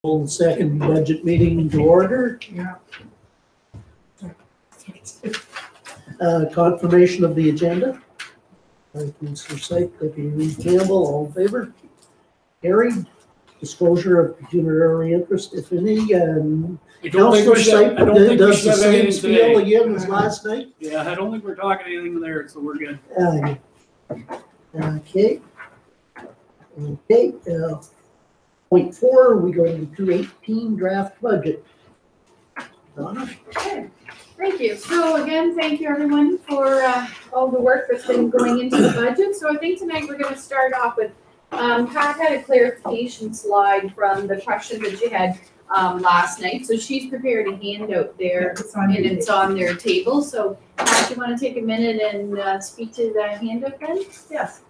Full second budget meeting to order. Yeah. Confirmation of the agenda. Thank you, Mr. Syke, Deputy Reed Campbell, all in favor? Carried. Disclosure of pecuniary interest, if any. Councillor Syke does the same spiel again as last night. Yeah, I don't think we're talking anything there, so we're good. Okay. Okay. Point 4, we go to the 2018 draft budget. Donna? Okay. Thank you. So again, thank you everyone for all the work that's been going into the budget. So I think tonight we're going to start off with Pat had a clarification slide from the question that you had last night. So she's prepared a handout there, and it's on their table. So Pat, you want to take a minute and speak to the handout then? Yes.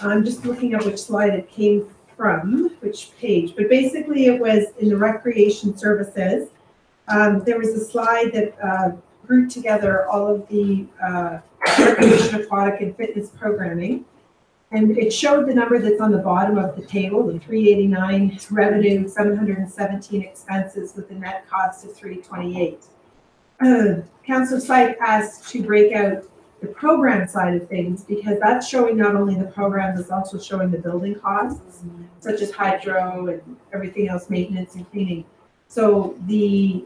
I'm just looking at which slide it came from, which page, but basically it was in the recreation services. There was a slide that grouped together all of the recreation, aquatic, and fitness programming. And it showed the number that's on the bottom of the table, the 389 revenue, 717 expenses with a net cost of 328. Councillor Syke asked to break out the program side of things because that's showing not only the program, it's also showing the building costs, such as hydro and everything else, maintenance and cleaning. So the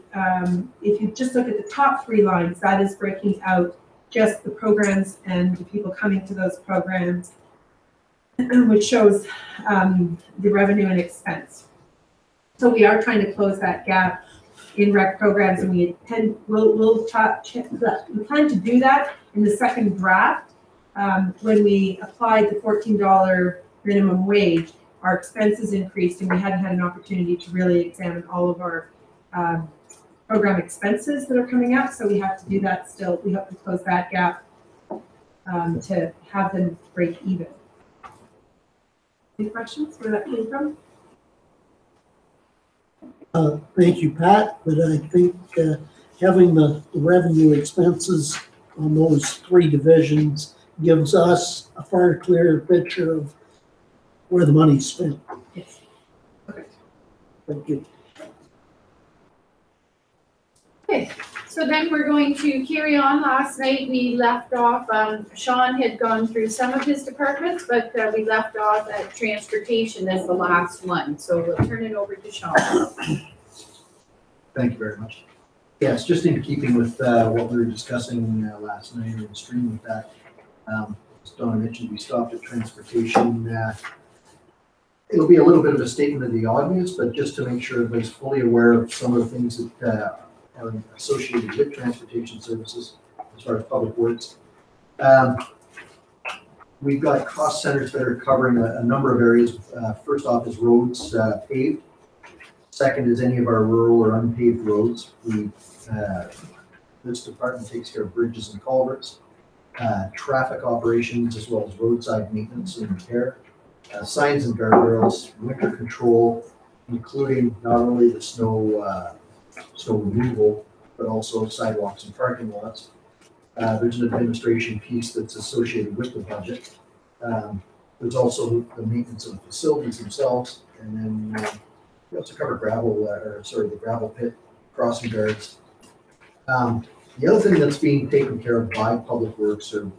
if you just look at the top 3 lines, that is breaking out just the programs and the people coming to those programs, which shows the revenue and expense. So we are trying to close that gap in rec programs, and we plan to do that in the second draft. When we applied the $14 minimum wage, our expenses increased, and we hadn't had an opportunity to really examine all of our program expenses that are coming up. So we have to do that still. We have to close that gap to have them break even. Any questions where that came from? Thank you, Pat, but I think having the revenue expenses on those 3 divisions gives us a far clearer picture of where the money's spent. Yes. Okay. Thank you. Okay, so then we're going to carry on. Last night we left off, Sean had gone through some of his departments, but we left off at transportation as the last one. So we'll turn it over to Sean. Thank you very much. Yes, just in keeping with what we were discussing last night or in stream with that, as Donna mentioned, we stopped at transportation. It'll be a little bit of a statement of the obvious, but just to make sure everybody's fully aware of some of the things that are associated with transportation services as far as public works. We've got cost centers that are covering a number of areas. First off is roads paved. Second is any of our rural or unpaved roads. This department takes care of bridges and culverts, traffic operations, as well as roadside maintenance and repair, signs and guardrails, winter control, including not only the snow removal, but also sidewalks and parking lots. There's an administration piece that's associated with the budget. There's also the maintenance of the facilities themselves, and then we also cover the gravel pit, crossing guards. The other thing that's being taken care of by Public Works or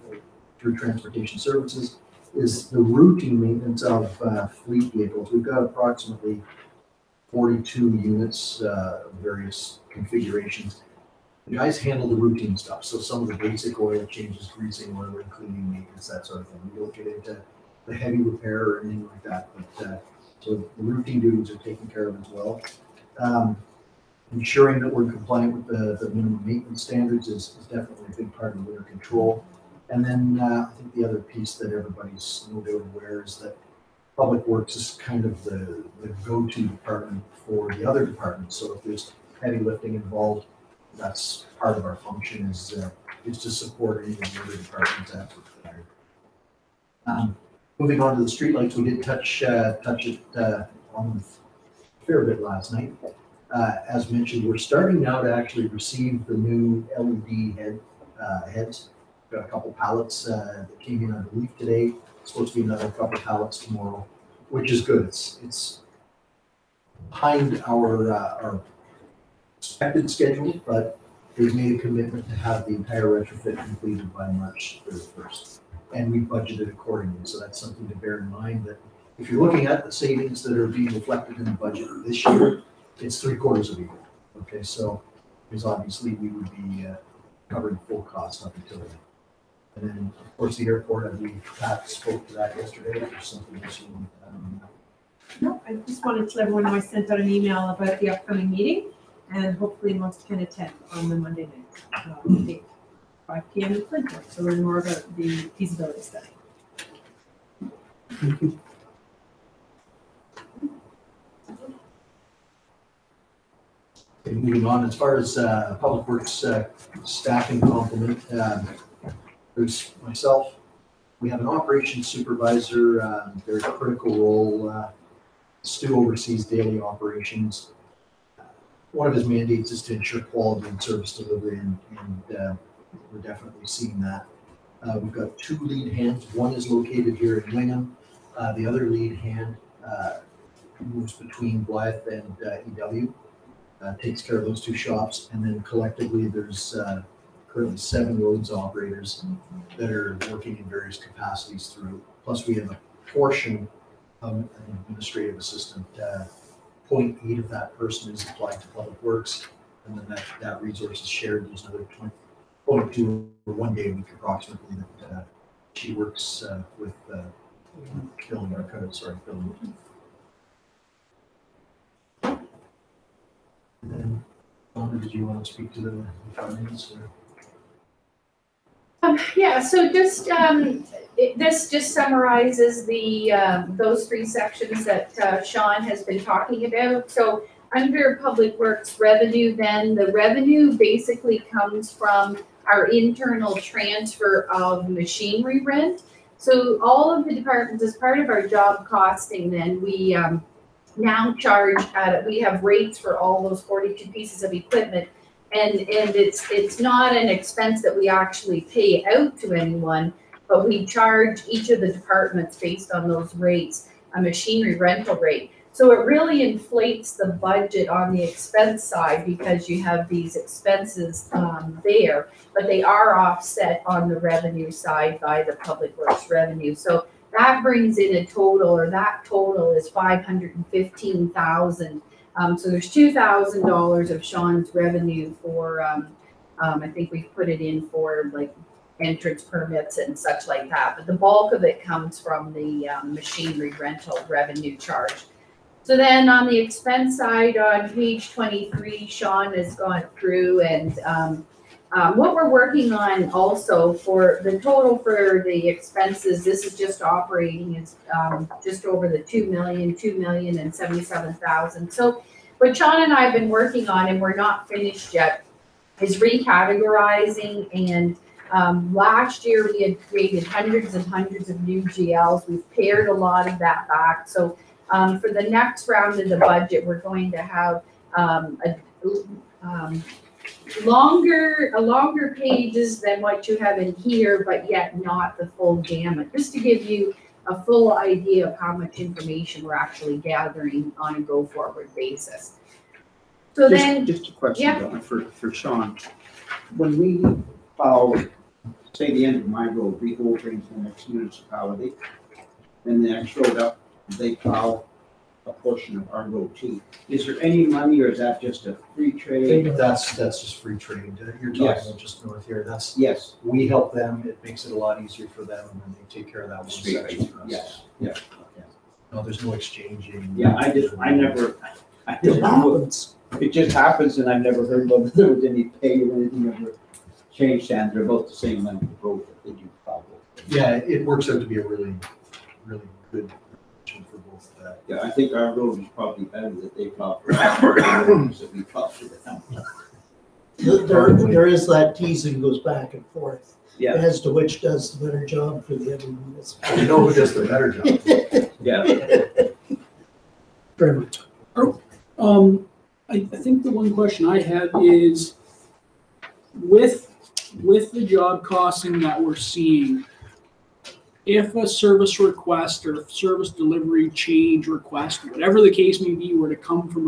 through Transportation Services is the routine maintenance of fleet vehicles. We've got approximately 42 units, various configurations. The guys handle the routine stuff, so some of the basic oil changes, greasing, oil and cleaning maintenance, that sort of thing. We don't get into the heavy repair or anything like that, but so the routine duties are taken care of as well. Ensuring that we're compliant with the minimum maintenance standards is definitely a big part of winter control. And then I think the other piece that everybody's no doubt aware is that Public Works is kind of the go-to department for the other departments. So if there's heavy lifting involved, that's part of our function is to support any of the other departments as required. Moving on to the streetlights, we did touch it on a fair bit last night. As mentioned, we're starting now to actually receive the new LED heads. Got a couple pallets that came in, I believe, today. It's supposed to be another couple pallets tomorrow, which is good. It's behind our expected schedule, but they've made a commitment to have the entire retrofit completed by March 31st. And we budgeted accordingly, so that's something to bear in mind, that if you're looking at the savings that are being reflected in the budget this year, it's 3/4 of a year. Okay, so because obviously we would be covering full cost up until then. And then, of course, the airport, I believe Pat spoke to that yesterday, if there's something else you want to add on that. No, I just wanted to let everyone know I sent out an email about the upcoming meeting, and hopefully most can attend on the Monday night, date, 5 p.m. in Clinton, to learn more about the feasibility study. Thank you. Okay, moving on, as far as Public Works staffing complement, there's myself, we have an operations supervisor, very critical role. Stu oversees daily operations. One of his mandates is to ensure quality and service delivery, and we're definitely seeing that. We've got 2 lead hands. One is located here in Wingham. The other lead hand moves between Blythe and EW, takes care of those 2 shops, and then collectively there's currently 7 roads operators that are working in various capacities through. Plus we have a portion of an administrative assistant. 0.8 of that person is applied to Public Works, and then that resource is shared. There's another 0.2 or 1 day a week approximately that she works with billing. And then, Donna, did you want to speak to the finance? Yeah, so just, this just summarizes the, those 3 sections that Sean has been talking about. So under Public Works revenue, then the revenue basically comes from our internal transfer of machinery rent. So all of the departments, as part of our job costing, then we now charge, we have rates for all those 42 pieces of equipment. And it's not an expense that we actually pay out to anyone, but we charge each of the departments based on those rates, a machinery rental rate. So it really inflates the budget on the expense side because you have these expenses there, but they are offset on the revenue side by the Public Works revenue. So that brings in a total, or that total is $515,000. So there's $2,000 of Sean's revenue for, I think we've put it in for like entrance permits and such like that. But the bulk of it comes from the machinery rental revenue charge. So then on the expense side, on page 23, Sean has gone through and what we're working on also for the total for the expenses, this is just operating, is just over the $2,077,000. So what Sean and I have been working on, and we're not finished yet, is recategorizing. And last year we had created hundreds and hundreds of new GLs. We've pared a lot of that back. So for the next round of the budget, we're going to have longer pages than what you have in here, but yet not the full gamut, just to give you a full idea of how much information we're actually gathering on a go-forward basis. So just a question, yeah. Donna, for Sean. When we plow, say the end of my road, we go into the next municipality, and the next road up, they plow a portion of our road too. Is there any money, or is that just a free trade? That's just free trade. You're talking Yes. about just north here. That's, Yes. we help them. It makes it a lot easier for them, and then they take care of that one Straight section for us. Yes, yeah. No, there's no exchanging. Yeah, I never It know. happens. It just happens, and I've never heard whether there was any pay or anything ever changed hands. They're about the same length of road that they do plow. Yeah, it works out to be a really, really good option for both. Yeah, I think our road is probably better that they plow for us than the roads that we plow for them. There is that teasing goes back and forth Yeah, as to which does the better job for the other municipality. You know who does the better job? yeah. Trevor. I think the one question I have is with the job costing that we're seeing, if a service request or service delivery change request, whatever the case may be, were to come from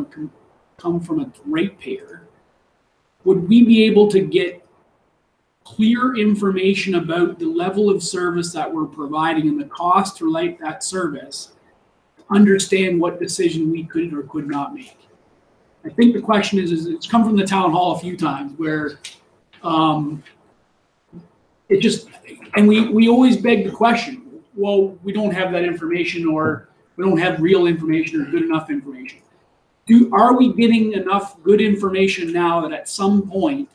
a ratepayer, would we be able to get clear information about the level of service that we're providing and the cost to relate that service, to understand what decision we could or could not make? I think the question is it's come from the town hall a few times where it just, and we always beg the question, well, we don't have that information, or we don't have real information or good enough information. Are we getting enough good information now that at some point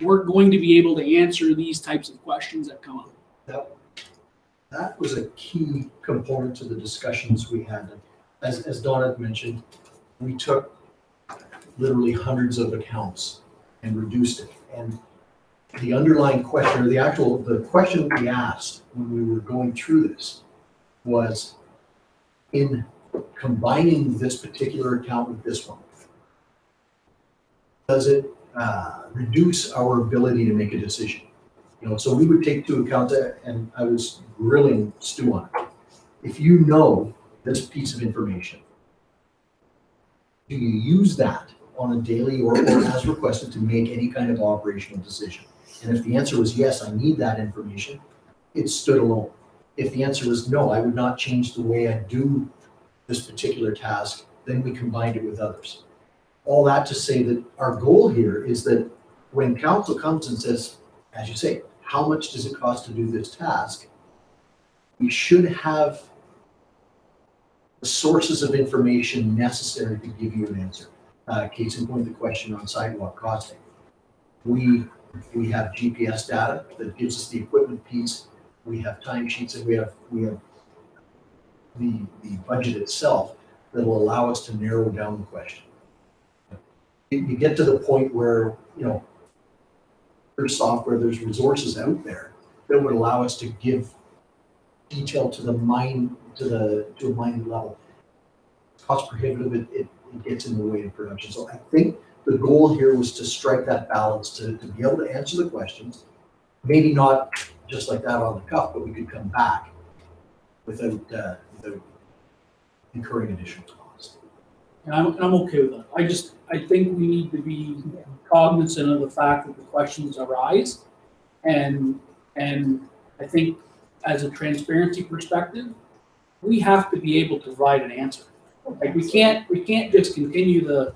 we're going to be able to answer these types of questions that come up? That was a key component to the discussions we had. As Dawn had mentioned, we took literally hundreds of accounts and reduced it. And the underlying question, or the question we asked when we were going through this was, in combining this particular account with this one, does it reduce our ability to make a decision? So we would take two accounts, and I was grilling Stu on it. If you know this piece of information, do you use that on a daily or as requested to make any kind of operational decision? And if the answer was yes, I need that information, it stood alone. If the answer was no, I would not change the way I do this particular task, then we combined it with others. All that to say that our goal here is that when council comes and says, as you say, how much does it cost to do this task, we should have the sources of information necessary to give you an answer. Case in point, the question on sidewalk costing. We have GPS data that gives us the equipment piece. We have timesheets, and we have the budget itself that will allow us to narrow down the question. You get to the point where, there's software, there's resources out there that would allow us to give detail to the mine, to a mining level. Cost prohibitive, it gets in the way of production. So I think the goal here was to strike that balance to be able to answer the questions, maybe not just like that on the cuff, but we could come back without incurring additional costs. And I'm okay with that. I think we need to be cognizant of the fact that the questions arise, and I think as a transparency perspective, we have to be able to provide an answer. Like we can't just continue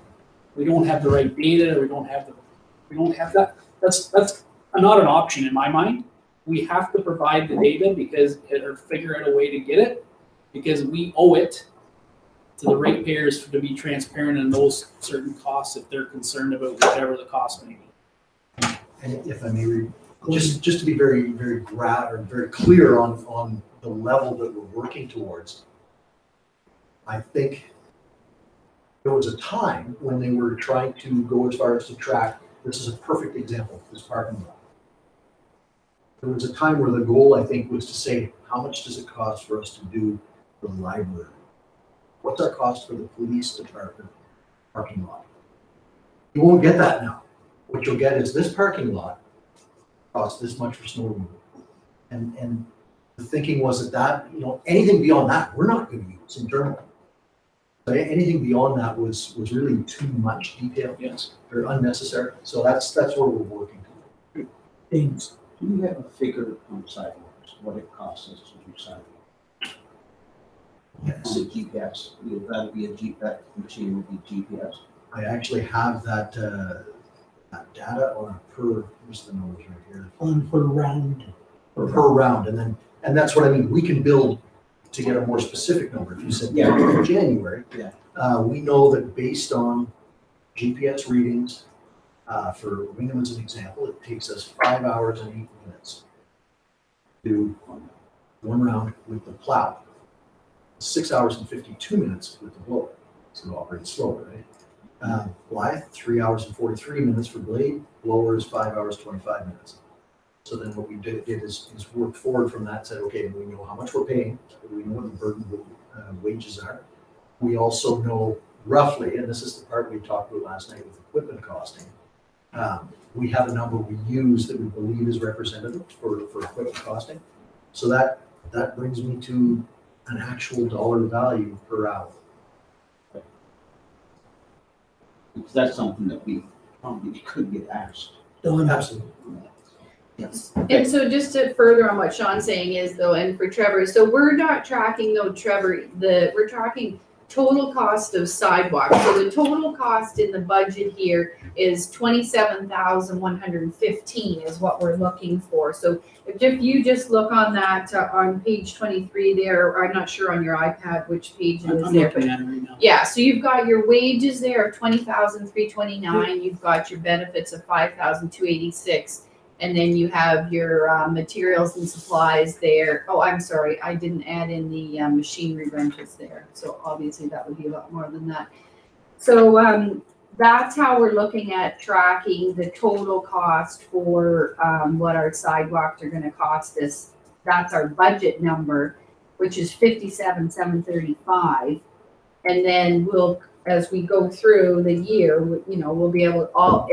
we don't have the right data, we don't have that. That's not an option in my mind. We have to provide the data or figure out a way to get it, because we owe it to the ratepayers to be transparent in those certain costs if they're concerned about whatever the cost may be. And if I may, just to be very, very very clear on the level that we're working towards, I think there was a time when they were trying to go as far as to track. This is a perfect example, this parking lot. There was a time where the goal, I think, was to say, how much does it cost for us to do the library? What's our cost for the police department parking lot? You won't get that now. What you'll get is this parking lot costs this much for snow removal. And the thinking was that anything beyond that, we're not going to use internally. But anything beyond that was really too much detail. Yes. Or unnecessary. So that's where we're working toward. Things. Do you have a figure on sidewalks, what it costs us to do sidewalks? Yes. The GPS, that'll be a GPS, machine will be GPS. I actually have that data on a where's the numbers right here? On per round. Per round, and that's what I mean. We can build to get a more specific number. If you said January, we know that based on GPS readings, for Wingham as an example, it takes us 5 hours and 8 minutes to do one round with the plow. 6 hours and 52 minutes with the blower. So it operates slower, right? Blythe, 3 hours and 43 minutes for blade. Blower is 5 hours, 25 minutes. So then what we did is work forward from that, said, okay, we know how much we're paying. We know what the burden of wages are. We also know roughly, and this is the part we talked about last night with equipment costing, we have a number we use that we believe is representative for equipment costing. So that that brings me to an actual dollar value per hour. Because that's something that we probably could get asked. Don, Absolutely. yes. And so just to further on what Sean's saying is though, and for Trevor, so we're not tracking though, Trevor, we're tracking total cost of sidewalks. So the total cost in the budget here is 27,115 is what we're looking for. So if you just look on that, on page 23 there, I'm not sure on your iPad which page it is I'm there, looking but at it right now. yeah, so you've got your wages there of 20,329, you've got your benefits of 5,286. And then you have your materials and supplies there. Oh, I'm sorry, I didn't add in the machinery rentals there. So obviously that would be a lot more than that. So that's how we're looking at tracking the total cost for what our sidewalks are gonna cost us. That's our budget number, which is 57,735. And then we'll, as we go through the year, we'll be able to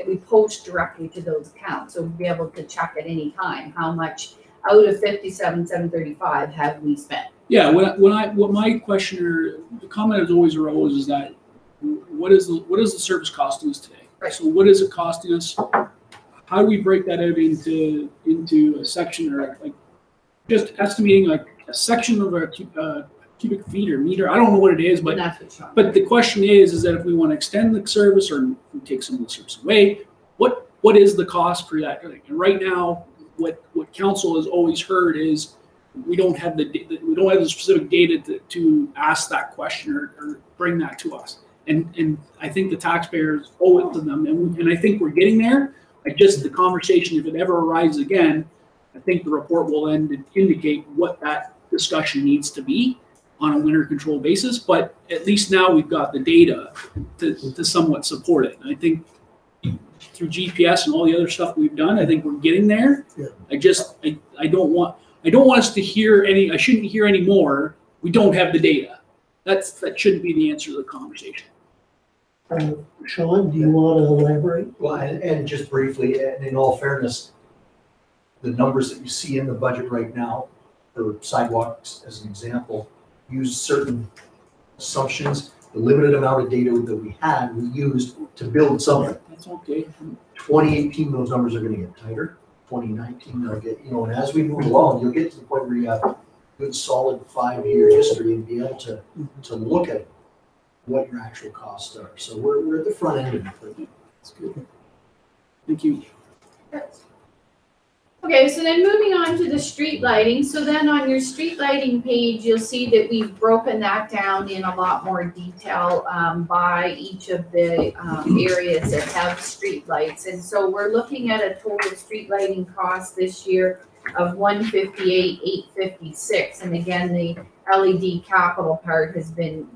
we post directly to those accounts. So we'll be able to check at any time how much out of 57,735 have we spent. Yeah, what my question or the comment has always arose is that what is the service costing us today? Right. So what is it costing us? How do we break that out into a section or like just estimating like a section of a cubic feet or meter? I don't know what it is, but And that's what Sean. the question is that if we want to extend the service or we take some of the service away, what is the cost for that? And right now, what council has always heard is we don't have the specific data to ask that question or bring that to us. And I think the taxpayers owe it to them, and I think we're getting there. The conversation, if it ever arises again, I think the report will then indicate what that discussion needs to be on a winter control basis, but at least now we've got the data to somewhat support it. And I think through GPS and all the other stuff we've done, I think we're getting there. Yeah. I don't want us to hear I shouldn't hear any more. We don't have the data. That shouldn't be the answer to the conversation. Sean, do you want to elaborate? Well, and just briefly, and in all fairness, the numbers that you see in the budget right now for sidewalks, as an example, use certain assumptions. The limited amount of data that we had, we used to build something. That's okay. 2018, those numbers are gonna get tighter. 2019, they'll get, and as we move along, you'll get to the point where you have good solid 5-year history and be able to look at what your actual costs are. So we're at the front end of it. That's good. Thank you. Okay, so then moving on to the street lighting. So then on your street lighting page, you'll see that we've broken that down in a lot more detail by each of the areas that have street lights. And so we're looking at a total street lighting cost this year of $158,856. And again, the LED capital part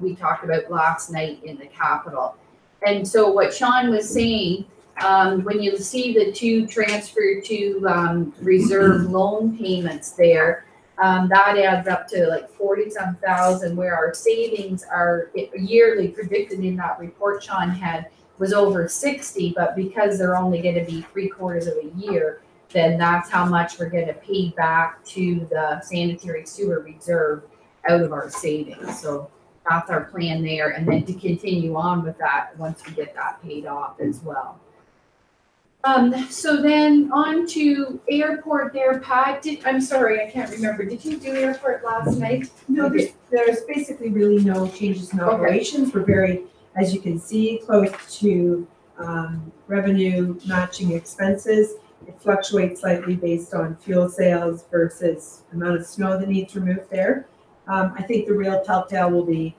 we talked about last night in the capital. And so what Sean was saying, when you see the two transfer to reserve loan payments there, that adds up to like 40-some thousand, where our savings are yearly predicted in that report Sean had was over 60, but because they're only going to be 3/4 of a year, then that's how much we're going to pay back to the sanitary sewer reserve out of our savings. So that's our plan there, and then to continue on with that once we get that paid off as well. So then on to airport there, Pat. I'm sorry, I can't remember. Did you do airport last night? No, there's basically really no changes in operations. We're very, as you can see, close to revenue matching expenses. It fluctuates slightly based on fuel sales versus amount of snow that needs removed there. I think the real telltale will be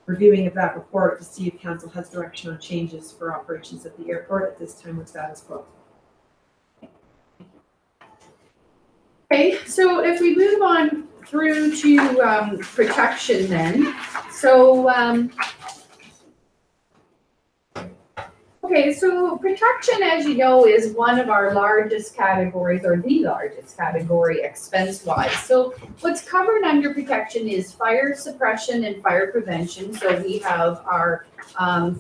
reviewing of that report to see if council has direction on changes for operations at the airport. At this time, we're status quo. Okay, so if we move on through to protection then. So, okay, so protection, as you know, is one of our largest categories, or the largest category expense-wise. So what's covered under protection is fire suppression and fire prevention. So we have our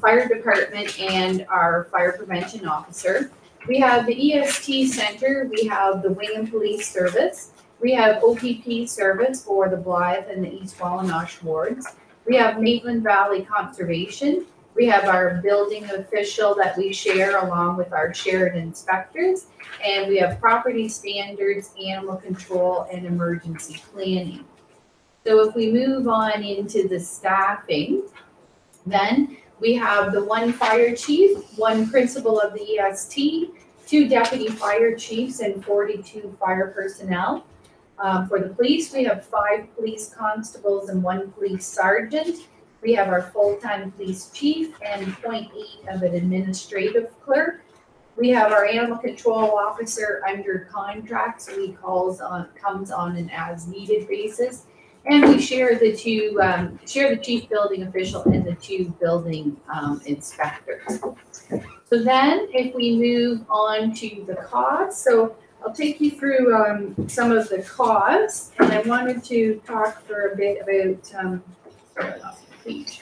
fire department and our fire prevention officer. We have the EST center, we have the wing and police service, We have OPP service for the Blythe and the East Wallanosh wards. We have Maitland Valley Conservation. We have our building official that we share along with our shared inspectors. And we have property standards, animal control, and emergency planning. So if we move on into the staffing, then we have the 1 fire chief, 1 principal of the EST, 2 deputy fire chiefs, and 42 fire personnel. For the police, we have 5 police constables and 1 police sergeant. We have our full-time police chief and 0.8 of an administrative clerk. We have our animal control officer under contract, so he comes on an as-needed basis. And we share the chief building official and the 2 building inspectors. So then if we move on to the costs, so I'll take you through some of the costs, and I wanted to talk for a bit about, sorry, I lost my page.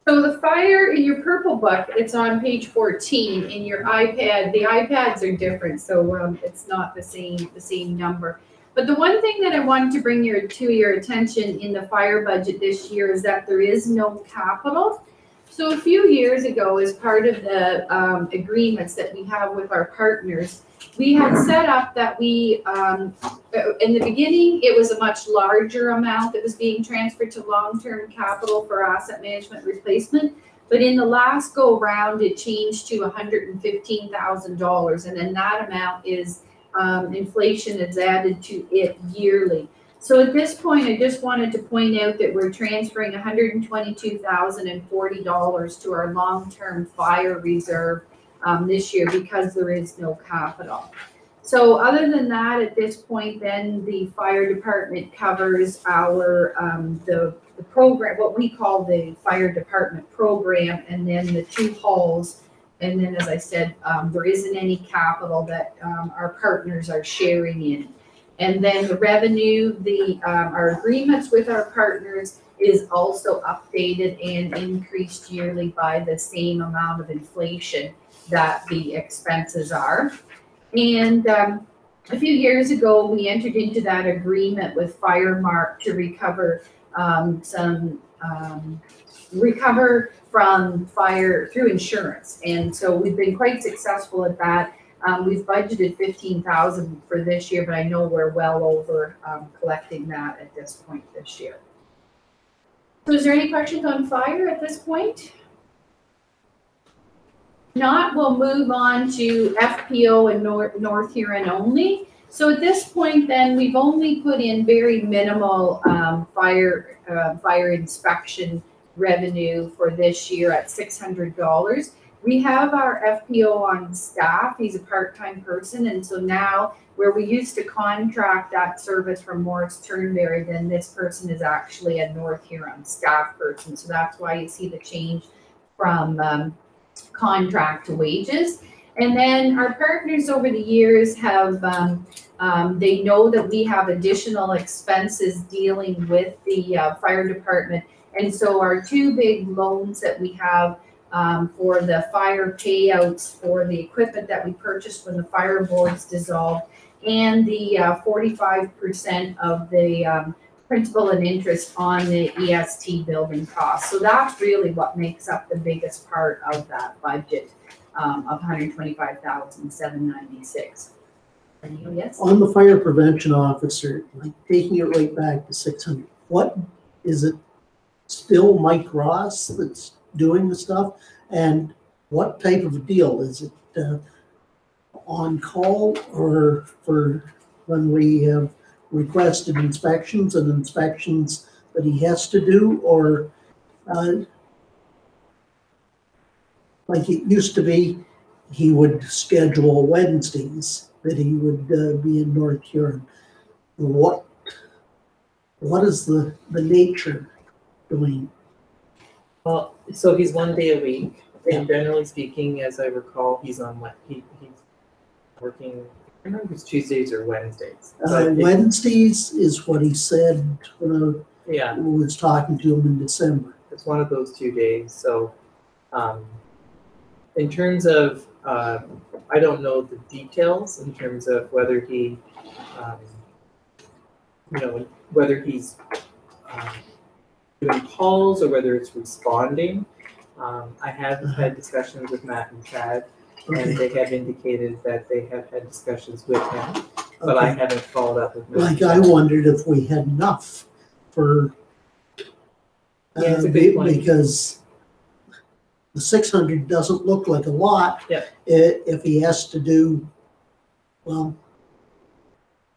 So the fire in your purple book, it's on page 14. In your iPad, the iPads are different, so it's not the same number. But the one thing that I wanted to bring to your attention in the fire budget this year is that there is no capital. So a few years ago, as part of the agreements that we have with our partners, we had set up that we, in the beginning, it was a much larger amount that was being transferred to long-term capital for asset management replacement. But in the last go round, it changed to $115,000, and then that amount is inflation is added to it yearly. So at this point, I just wanted to point out that we're transferring $122,040 to our long-term fire reserve this year because there is no capital. So other than that, at this point, then the fire department covers our the program, what we call the fire department program, and then the 2 halls. And then, as I said, there isn't any capital that our partners are sharing in. And then the revenue, our agreements with our partners is also updated and increased yearly by the same amount of inflation that the expenses are. And a few years ago, we entered into that agreement with Firemark to recover from fire through insurance. And so we've been quite successful at that. We've budgeted $15,000 for this year, but I know we're well over collecting that at this point this year. So is there any questions on fire at this point? Not, we'll move on to FPO and North Huron only. So at this point, then we've only put in very minimal fire inspection revenue for this year at $600. We have our FPO on staff. He's a part-time person, and so now where we used to contract that service from Morris Turnberry, then this person is actually a North Huron staff person. So that's why you see the change from contract to wages. And then our partners over the years have, they know that we have additional expenses dealing with the fire department. And so our 2 big loans that we have for the fire payouts for the equipment that we purchased when the fire boards dissolved, and the 45% of the principal and interest on the EST building costs. So that's really what makes up the biggest part of that budget of $125,796. Yes? On the fire prevention officer, like taking it right back to 600, what is it? Still Mike Ross that's doing the stuff? And what type of a deal? Is it on call, or for when we have requested inspections and inspections that he has to do, or like it used to be, he would schedule Wednesdays that he would be in North Huron? What is the nature doing? Well, so he's 1 day a week, and generally speaking, as I recall, he's on he's working. I don't know if it's Tuesdays or Wednesdays. Wednesdays is what he said when I Yeah, was talking to him in December. it's one of those 2 days. So In terms of, I don't know the details in terms of whether he, whether he's doing calls or whether it's responding. I have had discussions with Matt and Chad, and they have indicated that they have had discussions with him, but I Okay. haven't followed up with Matt. Like I wondered if we had enough for, Yeah, it's a good point. because the 600 doesn't look like a lot. Yeah. If he has to do, well,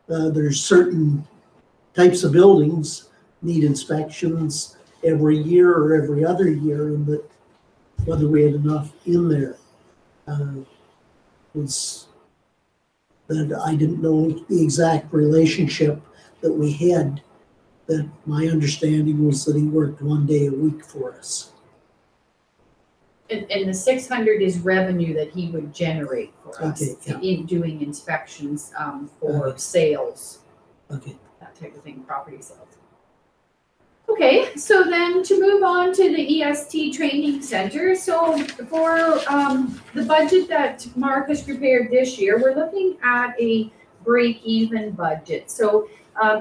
there's certain types of buildings need inspections every year or every other year, and that whether we had enough in there was that I didn't know the exact relationship that we had. That my understanding was that he worked 1 day a week for us. And the 600 is revenue that he would generate for us Okay, yeah. in doing inspections for Okay. sales, Okay. that type of thing, property sales. Okay, so then to move on to the EST Training Center. So for the budget that Mark has prepared this year, we're looking at a break-even budget. So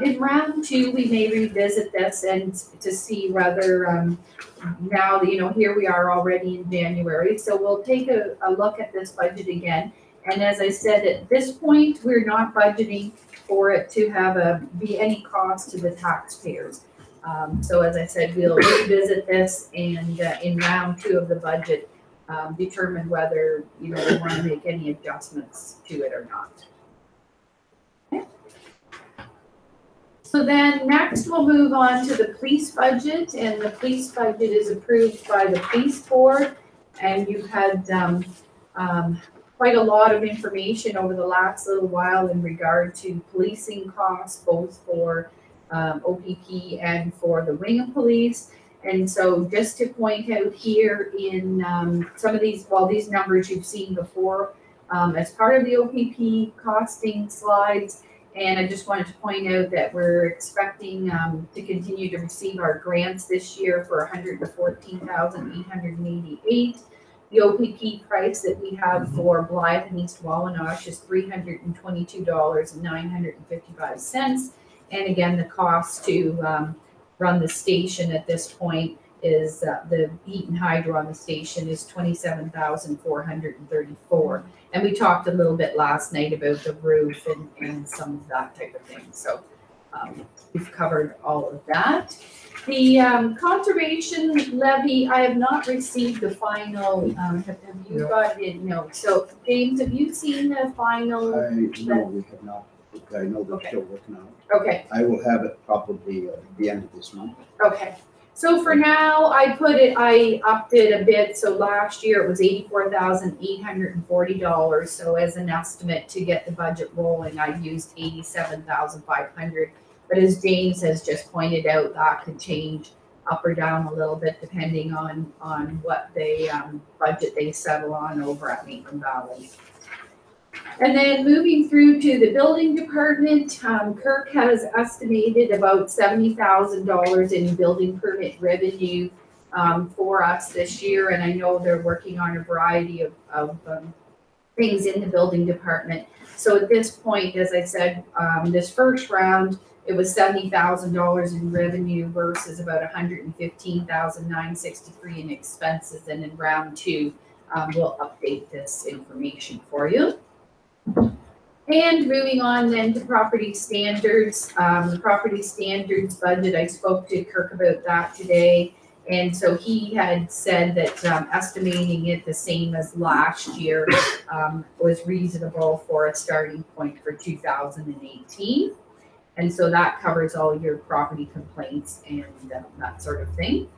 in round 2, we may revisit this and to see whether now, here we are already in January. So we'll take a look at this budget again. And as I said, at this point, we're not budgeting for it to have be any cost to the taxpayers. So as I said, we'll revisit this and in round 2 of the budget, determine whether, we want to make any adjustments to it or not. Okay. So then next we'll move on to the police budget, and the police budget is approved by the police board. And you've had quite a lot of information over the last little while in regard to policing costs, both for OPP and for the Wingham Police. And so just to point out here in some of these, these numbers you've seen before as part of the OPP costing slides. And I just wanted to point out that we're expecting to continue to receive our grants this year for $114,888. The OPP price that we have for Blythe and East Wawanosh is $322,955. And again, the cost to run the station at this point is the heat and hydro on the station is $27,434. And we talked a little bit last night about the roof and some of that type of thing. So we've covered all of that. The conservation levy, I have not received the final, have you got it? No. So James, have you seen the final? No, we have not. I know they're still working on it. Okay. I will have it probably at the end of this month. Okay. So for now, I upped it a bit. So last year it was $84,840. So as an estimate to get the budget rolling, I used $87,500. But as James has just pointed out, that could change up or down a little bit depending on what they budget they settle on over at Maitland Valley. And then moving through to the building department, Kirk has estimated about $70,000 in building permit revenue for us this year. And I know they're working on a variety of things in the building department. So at this point, as I said, this first round, it was $70,000 in revenue versus about $115,963 in expenses. And in round 2, we'll update this information for you. And moving on then to property standards, the property standards budget, I spoke to Kirk about that today. And so he had said that estimating it the same as last year was reasonable for a starting point for 2018. And so that covers all your property complaints and that sort of thing.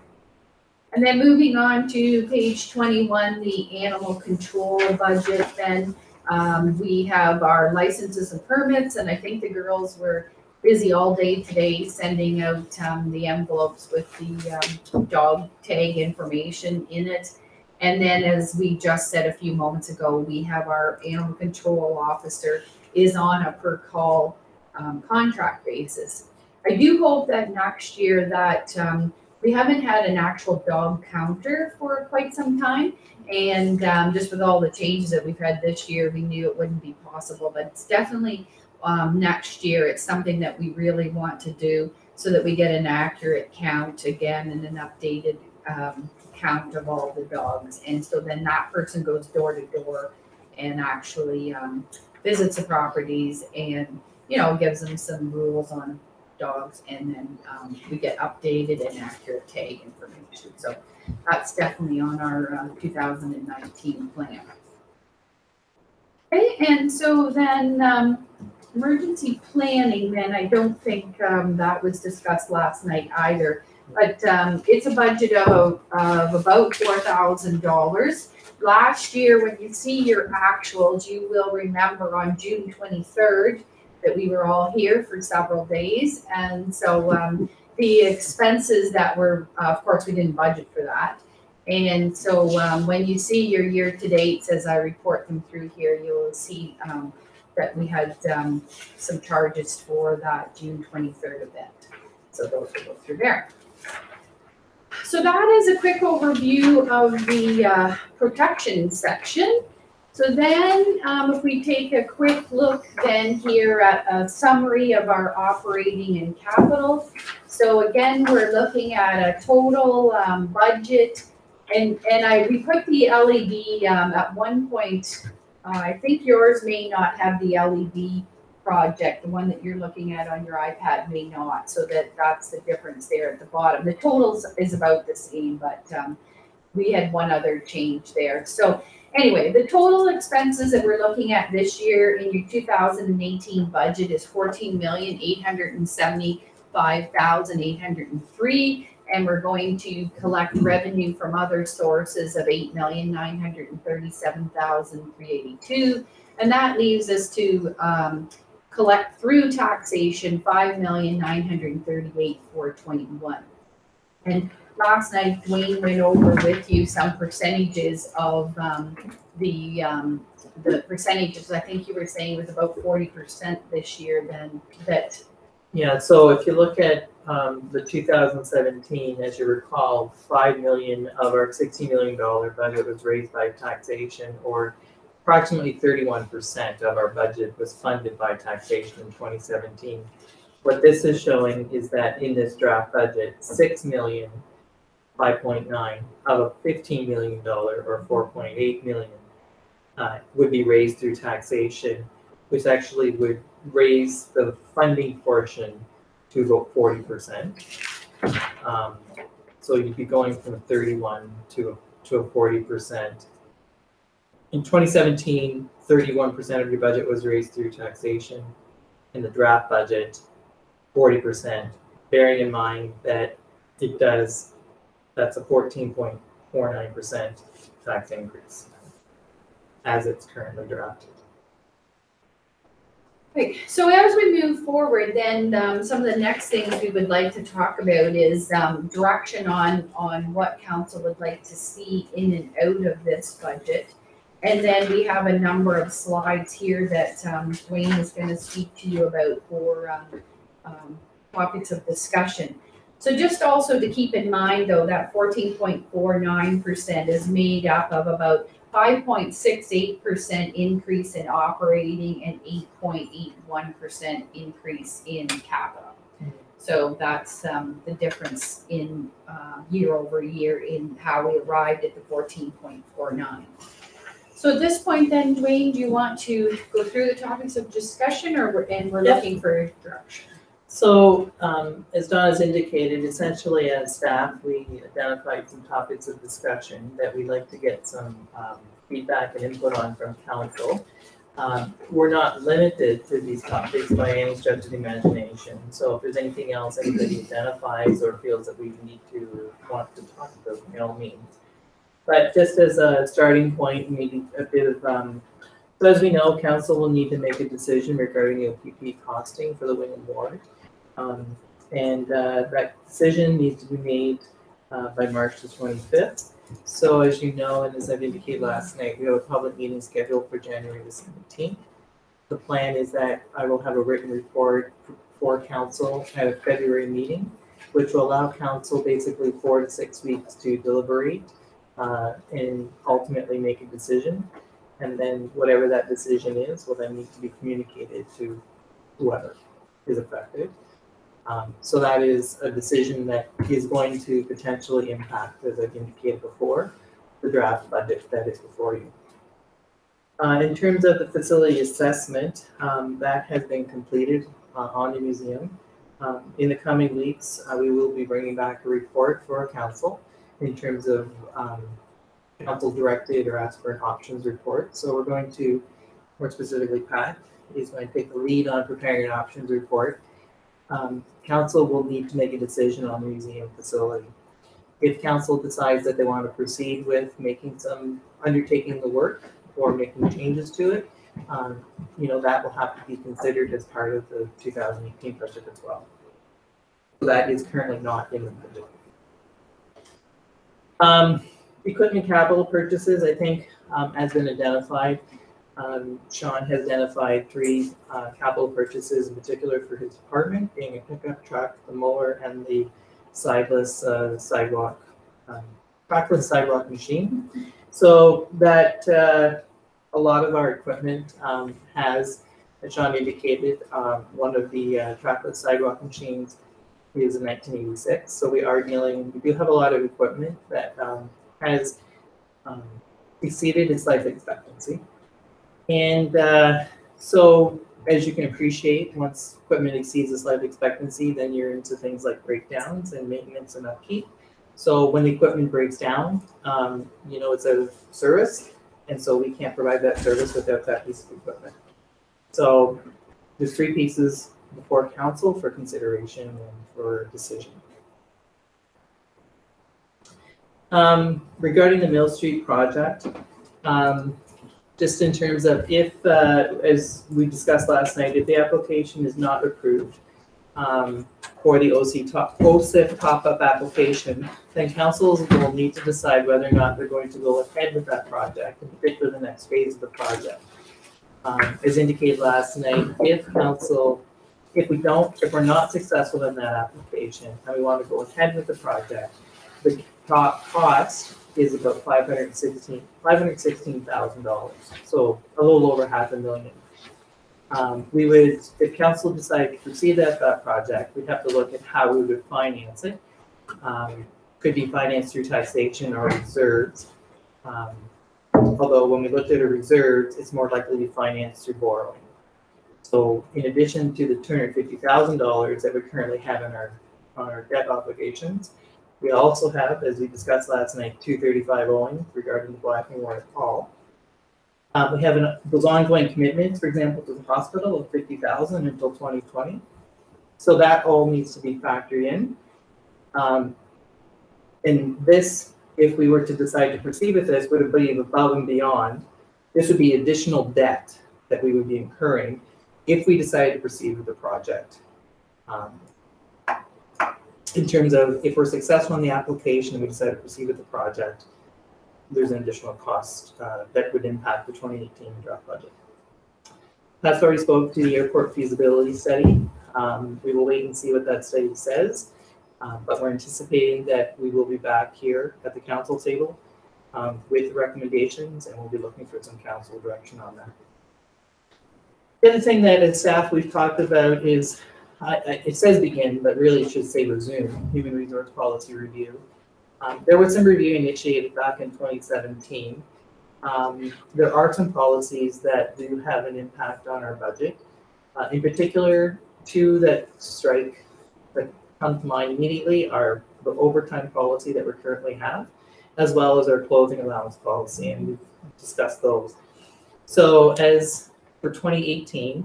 And then moving on to page 21, the animal control budget then. We have our licenses and permits, and I think the girls were busy all day today sending out the envelopes with the dog tag information in it. And then as we just said a few moments ago, we have our animal control officer is on a per call contract basis. I do hope that next year that we haven't had an actual dog counter for quite some time. And just with all the changes that we've had this year, we knew it wouldn't be possible, but it's definitely next year. It's something that we really want to do so that we get an accurate count again and an updated count of all the dogs. And so then that person goes door to door and actually visits the properties and, gives them some rules on dogs, and then we get updated and accurate tag information. So that's definitely on our 2019 plan. Okay, and so then emergency planning, then I don't think that was discussed last night either, but it's a budget of about $4,000. Last year, when you see your actuals, you will remember on June 23rd that we were all here for several days. And so the expenses that were, of course, we didn't budget for that. And so when you see your year-to-dates, as I report them through here, you will see that we had some charges for that June 23rd event. So those will go through there. So that is a quick overview of the protection section. So then if we take a quick look then here at a summary of our operating and capital. So again, we're looking at a total budget, and we put the LED at one point. I think yours may not have the LED project. The one that you're looking at on your iPad may not. So that's the difference there at the bottom. The totals is about the same, but we had one other change there. So anyway, the total expenses that we're looking at this year in your 2018 budget is $14,875,803. And we're going to collect revenue from other sources of $8,937,382. And that leaves us to collect through taxation $5,938,421. And last night, Dwayne went over with you some percentages of the percentages. I think you were saying it was about 40% this year then that. Yeah, so if you look at the 2017, as you recall, $5 million of our $60 million budget was raised by taxation, or approximately 31% of our budget was funded by taxation in 2017. What this is showing is that in this draft budget, $6 million, 5.9 of a $15 million or 4.8 million would be raised through taxation, which actually would raise the funding portion to about 40%. So you'd be going from 31 to a 40%. In 2017, 31% of your budget was raised through taxation. In the draft budget, 40%, bearing in mind that that's a 14.49% tax increase as it's currently drafted. Okay, so as we move forward, then some of the next things we would like to talk about is direction on what council would like to see in and out of this budget. And then we have a number of slides here that Dwayne is going to speak to you about for topics of discussion. So just also to keep in mind, though, that 14.49% is made up of about 5.68% increase in operating and 8.81% increase in capital. So that's the difference in year over year in how we arrived at the 14.49. So at this point then, Dwayne, do you want to go through the topics of discussion, or we're looking for direction? So as Don has indicated, essentially as staff, we identified some topics of discussion that we'd like to get some feedback and input on from council. We're not limited to these topics by any stretch of the imagination. So if there's anything else anybody identifies or feels that we want to talk about, by all means. But just as a starting point, maybe a bit of, so as we know, council will need to make a decision regarding the OPP costing for the Wing Ward. And that decision needs to be made by March the 25th. So as you know, and as I've indicated last night, we have a public meeting scheduled for January the 17th. The plan is that I will have a written report for council at a February meeting. which will allow council basically 4 to 6 weeks to deliberate and ultimately make a decision. And then whatever that decision is will then need to be communicated to whoever is affected. So that is a decision that is going to potentially impact, as I've indicated before, the draft budget that is before you. In terms of the facility assessment, that has been completed on the museum. In the coming weeks, we will be bringing back a report for our council in terms of council directed or asked for an options report. So we're going to, more specifically Pat, is going to take the lead on preparing an options report. Council will need to make a decision on the museum facility. If council decides that they want to proceed with undertaking the work or making changes to it, that will have to be considered as part of the 2018 budget as well. So that is currently not in the budget. Equipment capital purchases, I think, has been identified. Sean has identified 3 capital purchases in particular for his department, being a pickup truck, the mower, and the trackless sidewalk machine. So that a lot of our equipment has, as Sean indicated, one of the trackless sidewalk machines is in 1986. So we do have a lot of equipment that has exceeded its life expectancy. And so, as you can appreciate, once equipment exceeds its life expectancy, then you're into things like breakdowns and maintenance and upkeep. So when the equipment breaks down, it's out of service, and so we can't provide that service without that piece of equipment. So there's 3 pieces before council for consideration and for decision. Regarding the Mill Street project, just in terms of if, as we discussed last night, if the application is not approved for the OSIF top-up application, then councils will need to decide whether or not they're going to go ahead with that project, in particular the next phase of the project. As indicated last night, if we're not successful in that application and we want to go ahead with the project, the top cost is about $516,000, so a little over $500,000. We would, if council decided to proceed at that project, we'd have to look at how we would finance it. Could be financed through taxation or reserves. Although when we looked at a reserve, it's more likely to be financed through borrowing. So in addition to the $250,000 that we currently have on our debt obligations, we also have, as we discussed last night, 235 owing regarding the Black and White Hall. We have those ongoing commitments, for example, to the hospital of $50,000 until 2020. So that all needs to be factored in. And this, if we were to decide to proceed with this, would be above and beyond. This would be additional debt that we would be incurring if we decided to proceed with the project. In terms of if we're successful in the application and we decide to proceed with the project, there's an additional cost that would impact the 2018 draft budget. Pat's already spoke to the airport feasibility study. We will wait and see what that study says, but we're anticipating that we will be back here at the council table with recommendations, and we'll be looking for some council direction on that. The other thing that as staff we've talked about is, it says begin, but really it should say resume, human resource policy review. There was some review initiated back in 2017. There are some policies that do have an impact on our budget. In particular, 2 that come to mind immediately are the overtime policy that we currently have, as well as our clothing allowance policy, and we've discussed those. So as for 2018,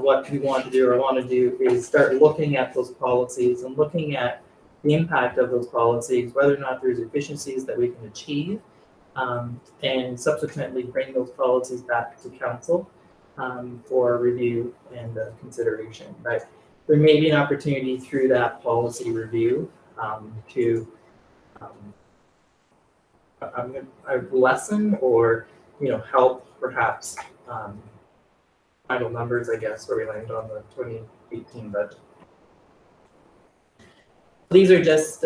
what we want to do, or I want to do, is start looking at those policies and looking at the impact of those policies, whether or not there's efficiencies that we can achieve, and subsequently bring those policies back to council for review and consideration. But there may be an opportunity through that policy review to lessen or help perhaps final numbers, I guess, where we land on the 2018 budget. These are just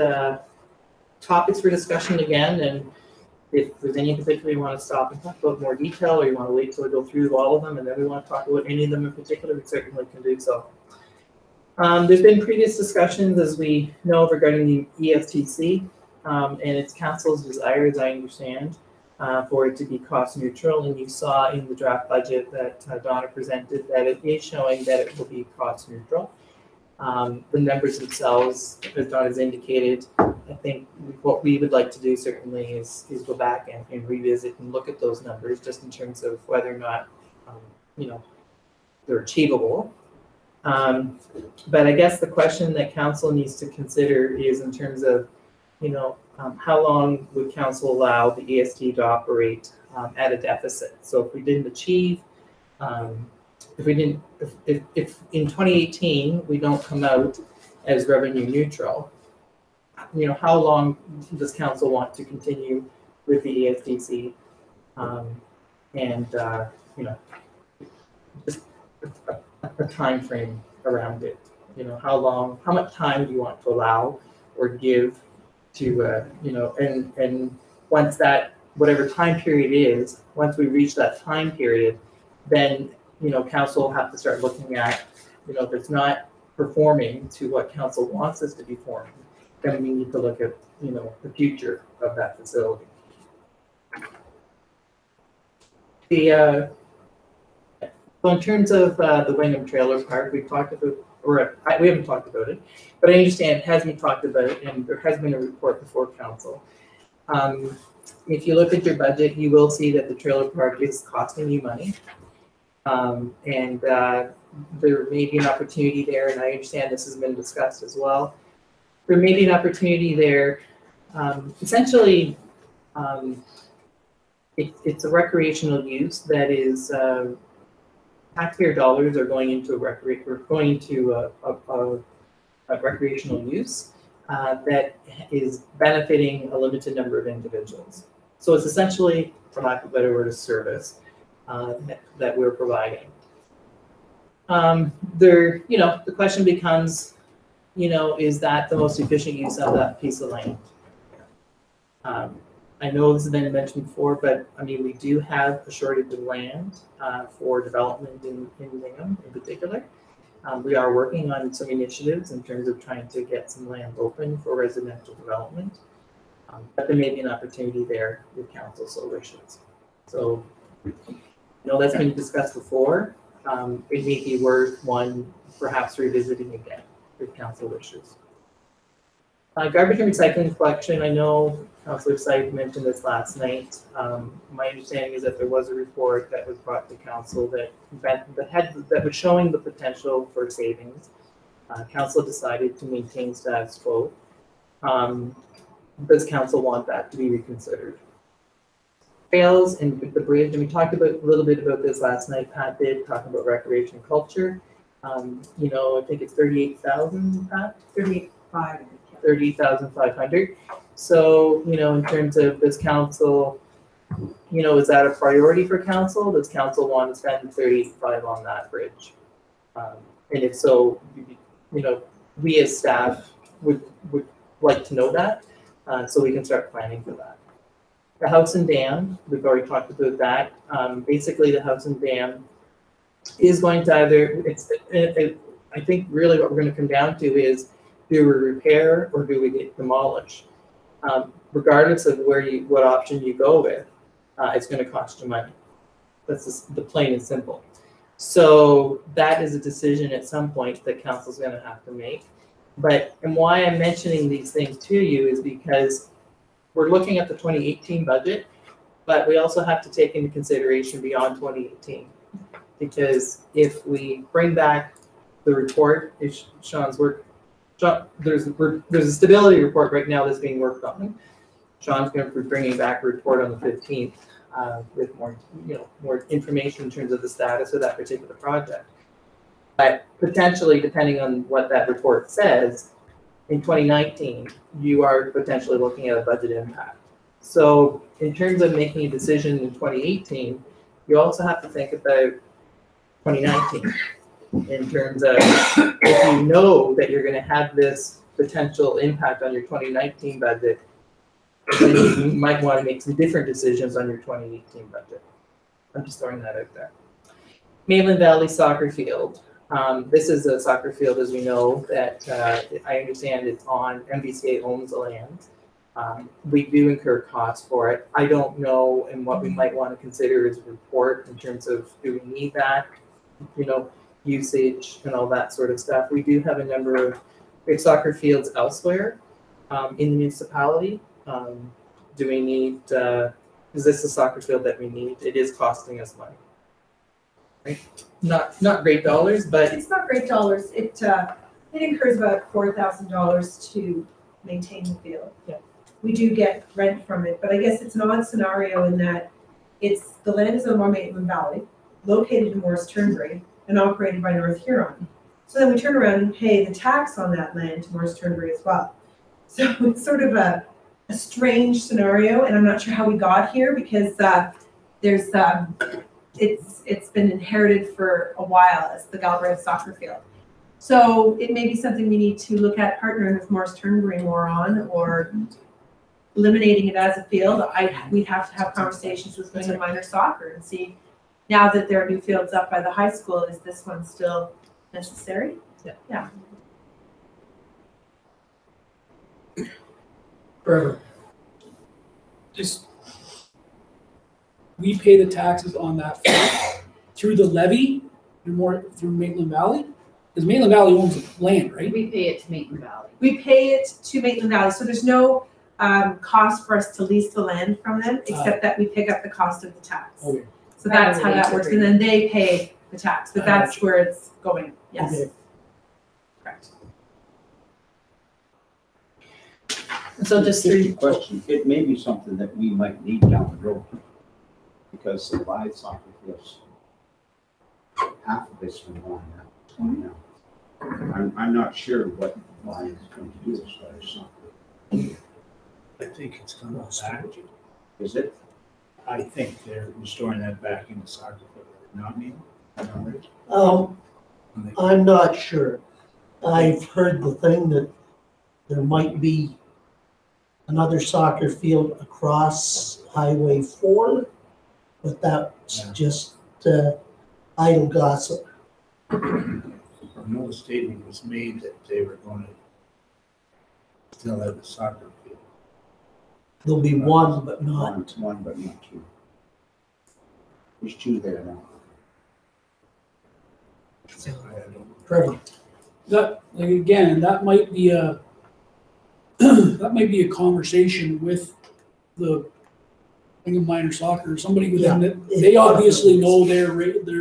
topics for discussion again, and if there's any in particular you want to stop and talk about more detail, or you want to wait till we go through all of them and then we want to talk about any of them in particular, we certainly can do so. There's been previous discussions, as we know, regarding the ESTC, and it's council's desire, as I understand, for it to be cost neutral. And you saw in the draft budget that Donna presented that it is showing that it will be cost neutral. The numbers themselves, as Donna's indicated, I think what we would like to do certainly is go back and revisit and look at those numbers just in terms of whether or not, they're achievable. But I guess the question that council needs to consider is in terms of, how long would council allow the EST to operate at a deficit? So if we didn't achieve, if in 2018 we don't come out as revenue neutral, how long does council want to continue with the ESTC? Just a time frame around it. How much time do you want to allow or give to, and once that, whatever time period is, once we reach that time period, then, council will have to start looking at, if it's not performing to what council wants us to be performing, then we need to look at, the future of that facility. So in terms of the Wyndham Trailer Park, we talked about, we haven't talked about it, but I understand it has been talked about and there has been a report before council. If you look at your budget, you will see that the trailer park is costing you money. There may be an opportunity there, and I understand this has been discussed as well. There may be an opportunity there. Essentially, it's a recreational use that is taxpayer dollars are going into a recreational use that is benefiting a limited number of individuals. So it's essentially, for lack of a better word, a service that we're providing. The question becomes, is that the most efficient use of that piece of land? I know this has been mentioned before, but we do have a shortage of land for development in Wyndham in particular. We are working on some initiatives in terms of trying to get some land open for residential development, but there may be an opportunity there if council so wishes. So, that's been discussed before. It may be worth one perhaps revisiting again if council wishes. Garbage and recycling collection, I know Councillor Syed mentioned this last night. My understanding is that there was a report that was brought to council that was showing the potential for savings. Council decided to maintain status quo. Does council want that to be reconsidered? Trails and the bridge, and we talked a little bit about this last night. Pat did talk about recreation and culture. I think it's 38,000, Pat? 30,500. So, in terms of this council, is that a priority for council? Does council want to spend 35 on that bridge? And if so, we as staff would like to know that so we can start planning for that. The house and dam, we've already talked about that. Basically, the house and dam is going to either, I think really what we're going to come down to is, do we repair or do we demolish? Regardless of what option you go with, it's going to cost you money. That's just the plain and simple. So that is a decision at some point that council's going to have to make. And why I'm mentioning these things to you is because we're looking at the 2018 budget, but we also have to take into consideration beyond 2018. Because if we bring back the report, if Sean's work, there's a stability report right now that's being worked on. Sean's going to be bringing back a report on the 15th with more information in terms of the status of that particular project. But potentially, depending on what that report says, in 2019, you are potentially looking at a budget impact. So in terms of making a decision in 2018, you also have to think about 2019 in terms of if you know that you're going to have this potential impact on your 2019 budget, then you might want to make some different decisions on your 2018 budget. I'm just throwing that out there. Mainland Valley Soccer Field. This is a soccer field, as we know, that I understand it's on MVCA owns the land. We do incur costs for it. I don't know, and what we might want to consider is a report in terms of, do we need that, usage and all that sort of stuff. We do have a number of great soccer fields elsewhere in the municipality. Do we need, is this a soccer field that we need? It is costing us money. Right? Not great dollars, but It's not great dollars. It incurs about $4,000 to maintain the field. Yeah. We do get rent from it, but I guess it's an odd scenario in that the land is owned by Maitland Valley, located in Morris Turnberry, and operated by North Huron. So then we turn around and pay the tax on that land to Morris Turnberry as well. So it's sort of a strange scenario, and I'm not sure how we got here, because it's been inherited for a while as the Galbraith soccer field. So it may be something we need to look at partnering with Morris Turnberry more on, or eliminating it as a field. We'd have to have conversations with Mainland Minor Soccer and see, now that there are new fields up by the high school, is this one still necessary? Yeah. Forever. Just, we pay the taxes on that through the levy, through Maitland Valley? Because Maitland Valley owns the land, right? We pay it to Maitland Valley. We pay it to Maitland Valley, so there's no cost for us to lease the land from them, except that we pick up the cost of the tax. Okay. So that's how that works, and then they pay the tax, but that's where it's going, yes. Okay. Correct. so just a question, it may be something that we might need down the road, because the live soccer fields, half of it's been gone now. I'm not sure what live is going to do as far as soccer. I think it's gonna go back. Is it? I think they're restoring that back into soccer field. Not me. I'm not sure. I've heard the thing that there might be another soccer field across Highway 4, but that's just idle gossip. No statement was made that they were going to still have the soccer field. There'll be one, but not. One, but not two. There's two there now. I don't. Trevor. That, like, again, that might be a that might be a conversation with the minor soccer, somebody within it. They obviously know their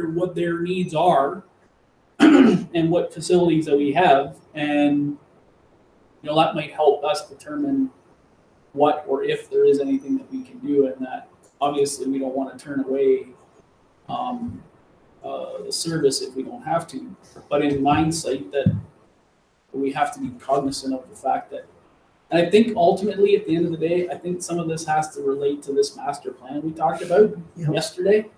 what their needs are and what facilities that we have, and that might help us determine what or if there is anything that we can do, and that obviously we don't want to turn away the service if we don't have to. But in hindsight, that we have to be cognizant of the fact that, and I think ultimately at the end of the day, I think some of this has to relate to this master plan we talked about yesterday,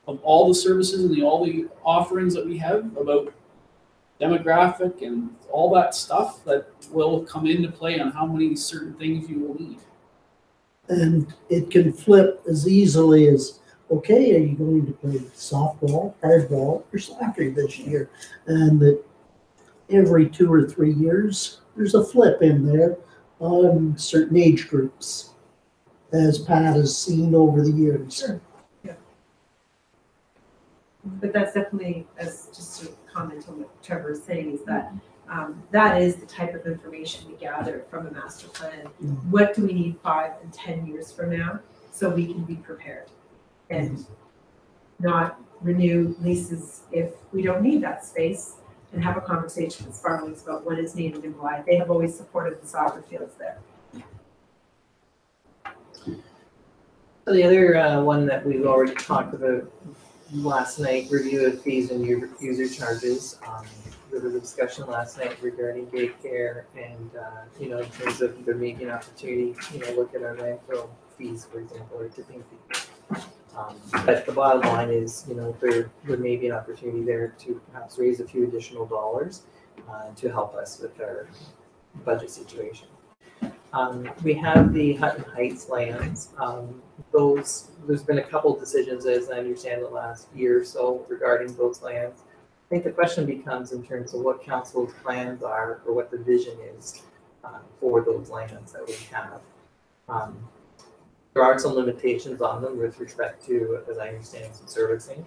of all the services and all the offerings that we have about demographic and all that stuff that will come into play on how many certain things you will need. And it can flip as easily as, okay, are you going to play softball, hardball, or soccer this year? And that every 2 or 3 years, there's a flip in there on certain age groups, as Pat has seen over the years. Sure. Yeah. But that's definitely, as just to comment on what Trevor is saying, is that that is the type of information we gather from a master plan. What do we need 5 and 10 years from now, so we can be prepared and not renew leases if we don't need that space, and have a conversation with Sparlings about what is needed and why. They have always supported the soccer fields there. So the other one that we've already talked about last night, review of fees and user charges. There was a discussion last night regarding daycare, and in terms of there may be an opportunity, look at our landfill fees, for example, or tipping fees. But the bottom line is, there may be an opportunity there to perhaps raise a few additional dollars to help us with our budget situation. We have the Hutton Heights lands. There's been a couple decisions, as I understand, the last year or so regarding those lands. I think the question becomes in terms of what council's plans are or what the vision is for those lands that we have. There are some limitations on them with respect to, as I understand, some servicing.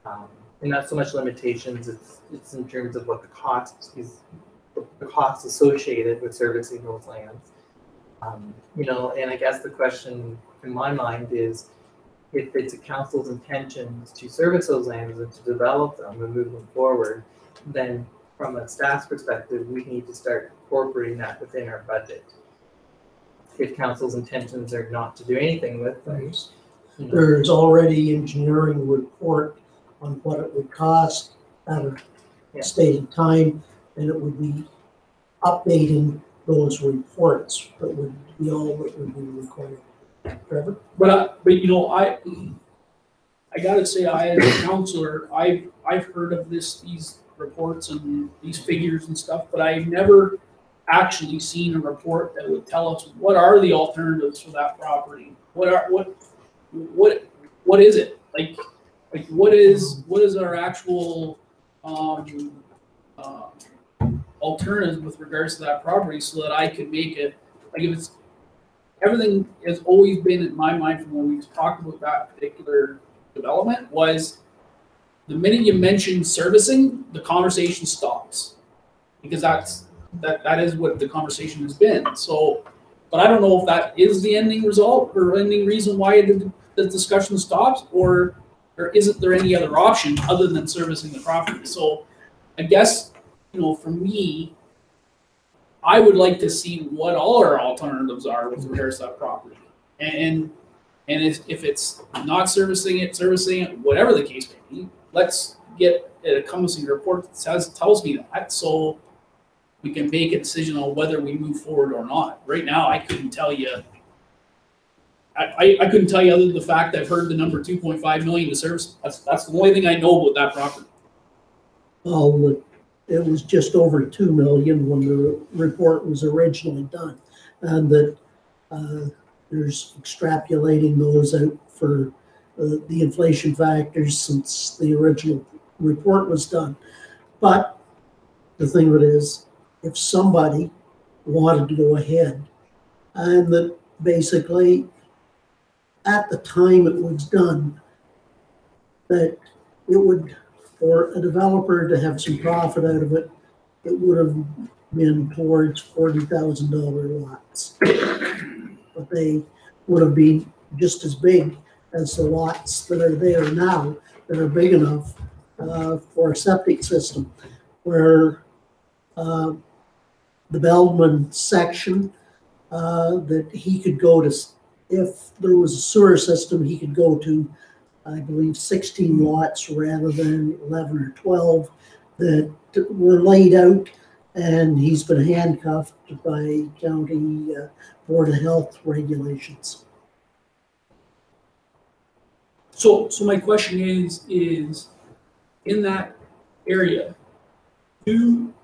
And not so much limitations, it's in terms of what the costs associated with servicing those lands. And I guess the question in my mind is, if it's a council's intentions to service those lands and to develop them and move them forward, then from a staff's perspective, we need to start incorporating that within our budget. If council's intentions are not to do anything with them. There's already engineering report on what it would cost at a stated time, and it would be updating those reports that would be all that would be required. Trevor? But I gotta say, as a counselor, I've heard of these reports and these figures and stuff, but I've never actually seen a report that would tell us what are the alternatives for that property. What is it like? What is our actual alternatives with regards to that property, so that I could make it if it's everything has always been in my mind from when we've talked about that particular development was the minute you mention servicing, the conversation stops, because that is what the conversation has been. So, but I don't know if that is the ending result or ending reason why the discussion stops, or isn't there any other option other than servicing the property? So I guess, for me, I would like to see what all our alternatives are with regards to that property. And if it's not servicing it, whatever the case may be, let's get a encompassing report that tells me that, so we can make a decision on whether we move forward or not. Right now, I couldn't tell you. I couldn't tell you other than the fact that I've heard the number 2.5 million to service. That's the only thing I know about that property. Well, it was just over 2 million when the report was originally done, and that there's extrapolating those out for the inflation factors since the original report was done. But the thing of it is, if somebody wanted to go ahead, and that basically at the time it was done, that it would, for a developer to have some profit out of it, it would have been towards $40,000 lots. But they would have been just as big as the lots that are there now, that are big enough for a septic system, where the Beldman section, that he could go to, if there was a sewer system, he could go to, I believe, 16 lots rather than 11 or 12 that were laid out, and he's been handcuffed by county Board of Health regulations. So my question is in that area, in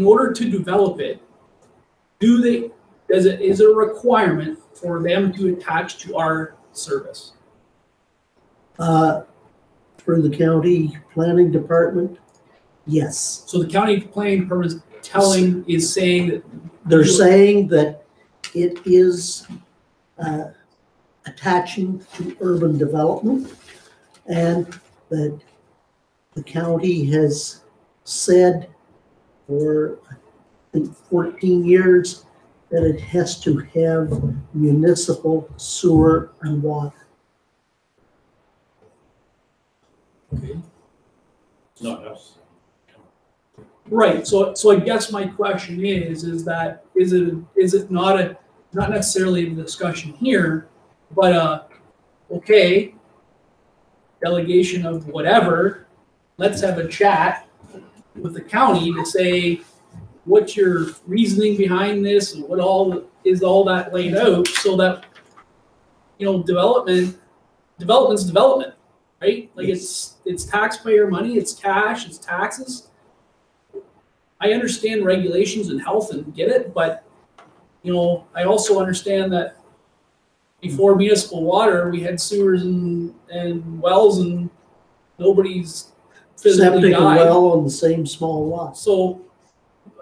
order to develop it, is it a requirement for them to attach to our service? For the county planning department, yes. So the county planning department is saying that They're saying that it is attaching to urban development, and that the county has said for, I think, 14 years that it has to have municipal sewer and water. Okay. Not us. Right. So I guess my question is it not necessarily a discussion here, but okay, delegation of whatever, let's have a chat with the county to say, what's your reasoning behind this, and what all that laid out, so that development's development, right? Like, it's taxpayer money, it's cash, it's taxes. I understand regulations and health and get it, but, you know, I also understand that before municipal water, we had sewers and wells and nobody's physically Septic and died. well on the same small lot. So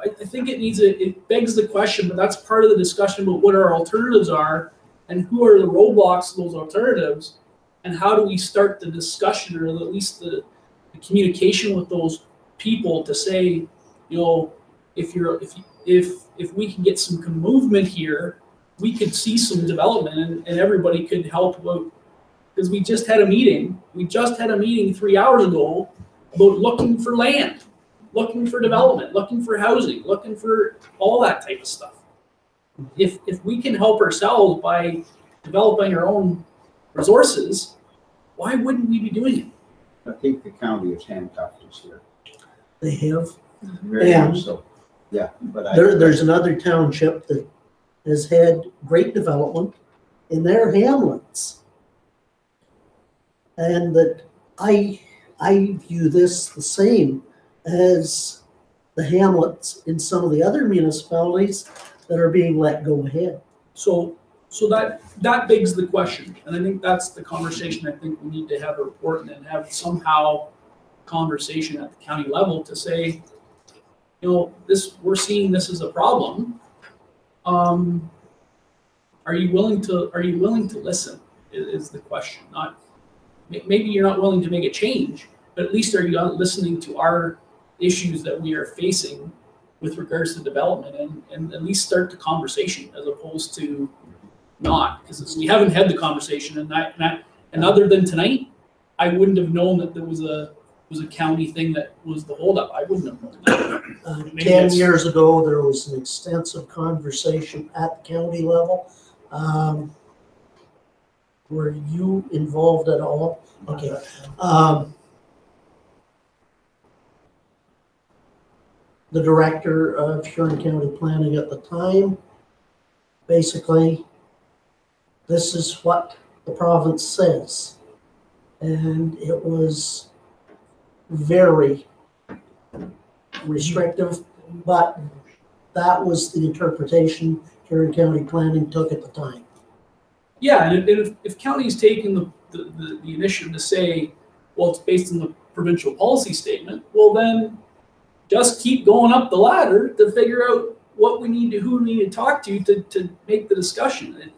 I think it begs the question, but that's part of the discussion about what our alternatives are and who are the roadblocks to those alternatives, and how do we start the discussion, or at least the communication with those people to say, you know, if we can get some movement here, we could see some development and everybody could help out. Because we just had a meeting 3 hours ago about looking for land, looking for development, looking for housing, looking for all that type of stuff. If we can help ourselves by developing our own resources, why wouldn't we be doing it? I think the county has handcuffed us here, They have. very And much so. Yeah, but There's another township that has had great development in their hamlets. And that I view this the same as the hamlets in some of the other municipalities that are being let go ahead. So that begs the question, and I think that's the conversation I think we need to have a report and then have somehow conversation at the county level to say, you know, we're seeing this as a problem. Are you willing to listen? Is the question. Not maybe you're not willing to make a change, but at least are you listening to our issues that we are facing with regards to development, and at least start the conversation as opposed to not, because we haven't had the conversation, and other than tonight, I wouldn't have known that there was a county thing that was the holdup. I wouldn't have known that. 10 years ago, there was an extensive conversation at the county level. Were you involved at all? Okay. The director of Huron County Planning at the time, basically, this is what the province says. And it was very restrictive, but that was the interpretation Huron County Planning took at the time. Yeah, and if county's taking the initiative to say, well, it's based on the provincial policy statement, well then just keep going up the ladder to figure out who we need to talk to make the discussion.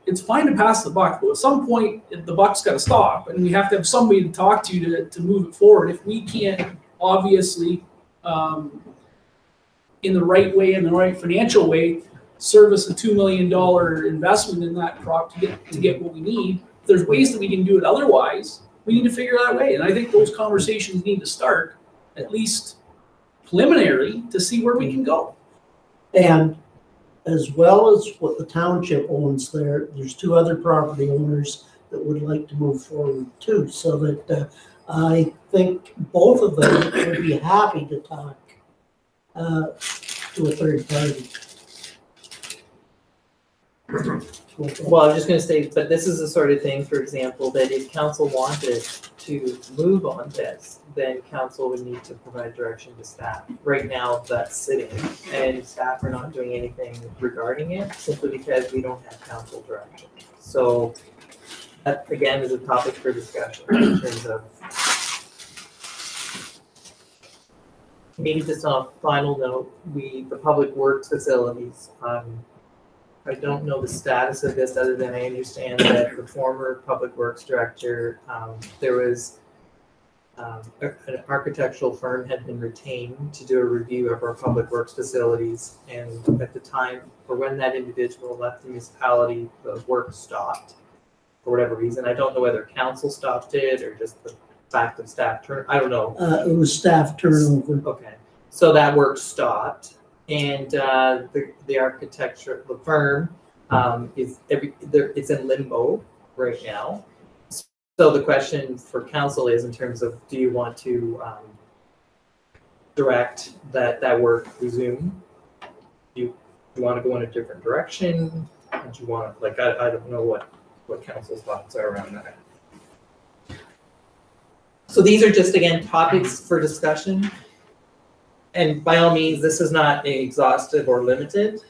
It's fine to pass the buck, but at some point the buck's got to stop, and we have to have somebody to talk to move it forward. If we can't obviously, in the right way, in the right financial way, service a $2 million investment in that crop to get what we need, if there's ways that we can do it otherwise, we need to figure that way. And I think those conversations need to start, at least preliminary, to see where we can go. And as well as what the township owns there's 2 other property owners that would like to move forward too. So that I think both of them would be happy to talk to a third party. Well, I'm just gonna say, but this is the sort of thing, for example, that if council wanted to move on this, then council would need to provide direction to staff. Right now, that's sitting, and staff are not doing anything regarding it, simply because we don't have council direction. So that, again, is a topic for discussion in terms of, maybe just on a final note, the public works facilities, I don't know the status of this, other than I understand that the former public works director, there was an architectural firm had been retained to do a review of our public works facilities, and at the time, or when that individual left the municipality, the work stopped for whatever reason. I don't know whether council stopped it or just the fact of staff turn. I don't know. It was staff turnover. Okay, so that work stopped. And the architecture, the firm it's in limbo right now. So the question for council is, in terms of, do you want to direct that work resume? Do you want to go in a different direction? Do you want to, I don't know what council's thoughts are around that. So these are just, again, topics for discussion. and by all means, this is not exhaustive or limited,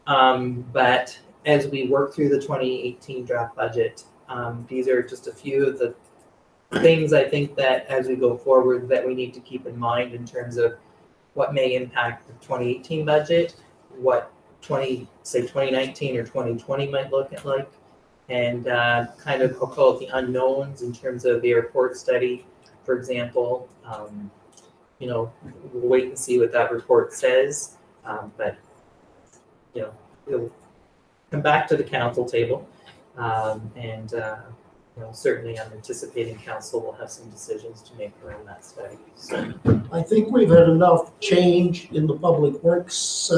but as we work through the 2018 draft budget, these are just a few of the things I think that as we go forward that we need to keep in mind in terms of what may impact the 2018 budget, what 2019 or 2020 might look like, and kind of, I'll call it the unknowns in terms of the report study, for example. You know, we'll wait and see what that report says, but you know, it'll come back to the council table, and you know, certainly I'm anticipating council will have some decisions to make around that study. So I think we've had enough change in the public works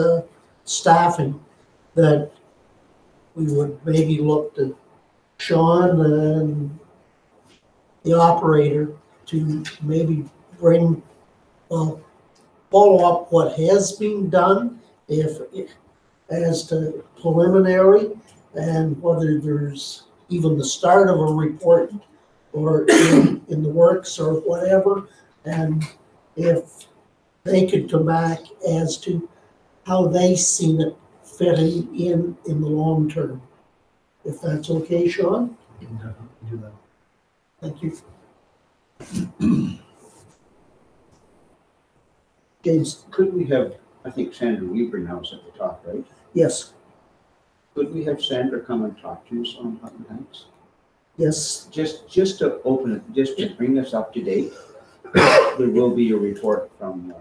staffing that we would maybe look to Sean and the operator to maybe bring, follow up what has been done, if as to preliminary, and whether there's even the start of a report or in the works or whatever, and if they could come back as to how they seen it fitting in the long term. If that's okay, Sean? Do that. Thank you. James, Could we have, I think Sandra Weaver now is at the top, right? yes, Could we have Sandra come and talk to us on Hutton Heights? yes, Just to open it, just to bring us up to date, there will be a report from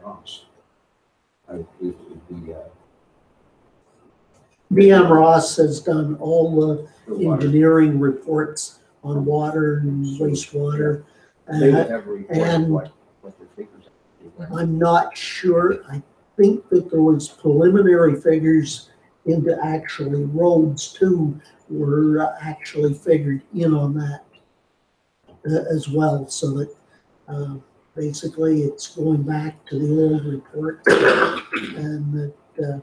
Ross. I believe it would be DM Ross has done all the the water. engineering reports on water and wastewater. They would have a report of and- what their figures are. I'm not sure. I think that there was preliminary figures into actually roads too, were actually figured in on that as well. So that basically it's going back to the old report, and that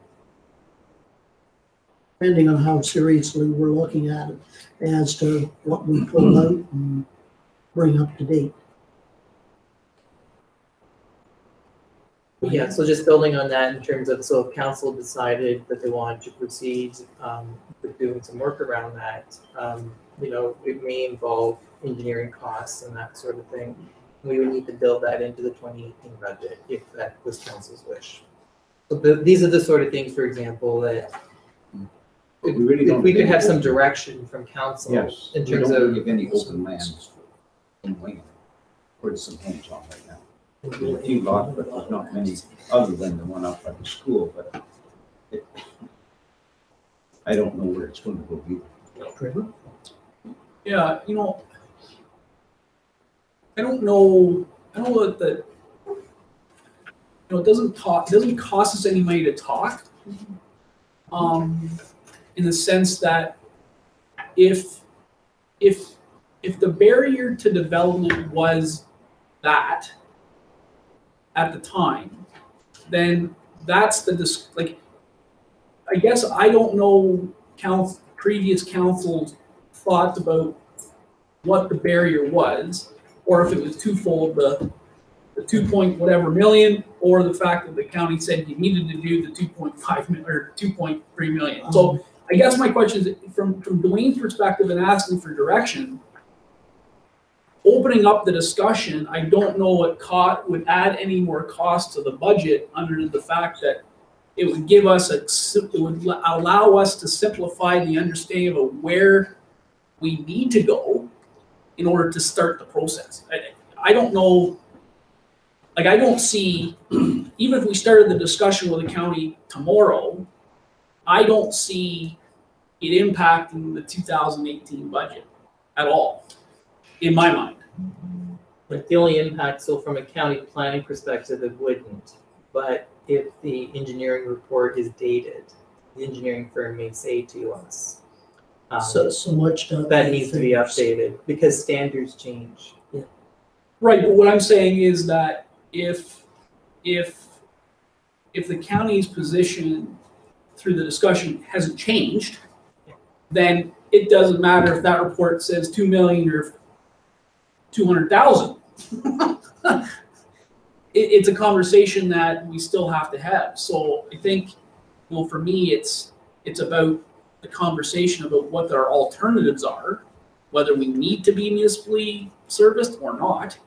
depending on how seriously we're looking at it as to what we pull out and bring up to date. yeah, so just building on that in terms of, so if council decided that they wanted to proceed with doing some work around that, you know, it may involve engineering costs and that sort of thing. We would need to build that into the 2018 budget if that was council's wish. So these are the sort of things, for example, that But we really if don't. we could have some direction from council Yes, in we terms don't of. give any open lands in Wayne. Where some homes on right now. There's a few lots, but there's not many other than the one up at the school, but I don't know where it's going to go either. Yeah, you know, I don't know that, you know, it doesn't cost us any money to talk. In the sense that if the barrier to development was that at the time, then that's I guess I don't know previous councils thought about what the barrier was, or if it was twofold, the 2 point whatever million, or the fact that the county said you needed to do the 2.5 million or 2.3 million. So I guess my question is, from Dwayne's perspective and asking for direction, opening up the discussion, I don't know what would add any more cost to the budget under the fact that it would give us it would allow us to simplify the understanding of where we need to go in order to start the process. I don't know, like I don't see, even if we started the discussion with the county tomorrow, I don't see it impacting the 2018 budget at all, in my mind. Like the only impact, so from a county planning perspective, it wouldn't. But if the engineering report is dated, the engineering firm may say to us, So much that needs to be updated because standards change. Right, but what I'm saying is that if the county's position through the discussion hasn't changed, then it doesn't matter if that report says 2 million or 200,000. it's a conversation that we still have to have. So I think, for me, it's about the conversation about what our alternatives are, whether we need to be municipally serviced or not.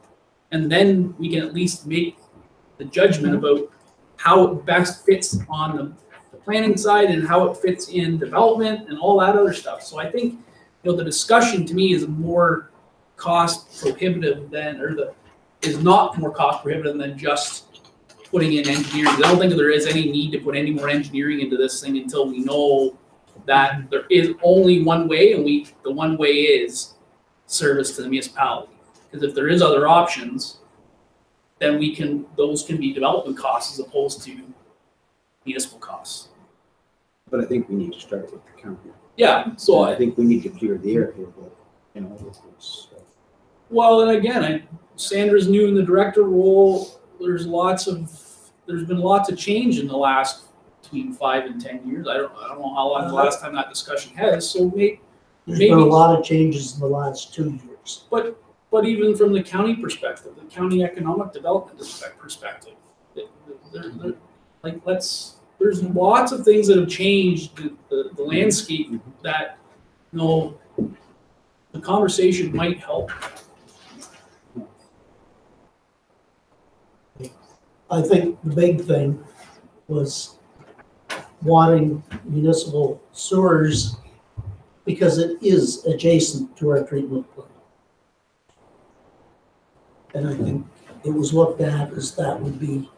And then we can at least make the judgment about how it best fits on the planning side and how it fits in development and all that other stuff. So I think, the discussion to me is more cost prohibitive is not more cost prohibitive than just putting in engineering. I don't think there is any need to put any more engineering into this thing until we know that there is only one way, and the one way is service to the municipality. Because if there is other options, then those can be development costs as opposed to municipal costs. But I think we need to start with the county. Yeah, so I think we need to clear the air here, but, well, and again, Sandra's new in the director role. There's been lots of change in the last between 5 and 10 years. I don't know how long the last time that discussion has. So maybe There's been a lot of changes in the last 2 years. But even from the county perspective, the county economic development perspective, there's lots of things that have changed the landscape that, the conversation might help. I think the big thing was wanting municipal sewers because it is adjacent to our treatment plant. And I think it was looked at as that would be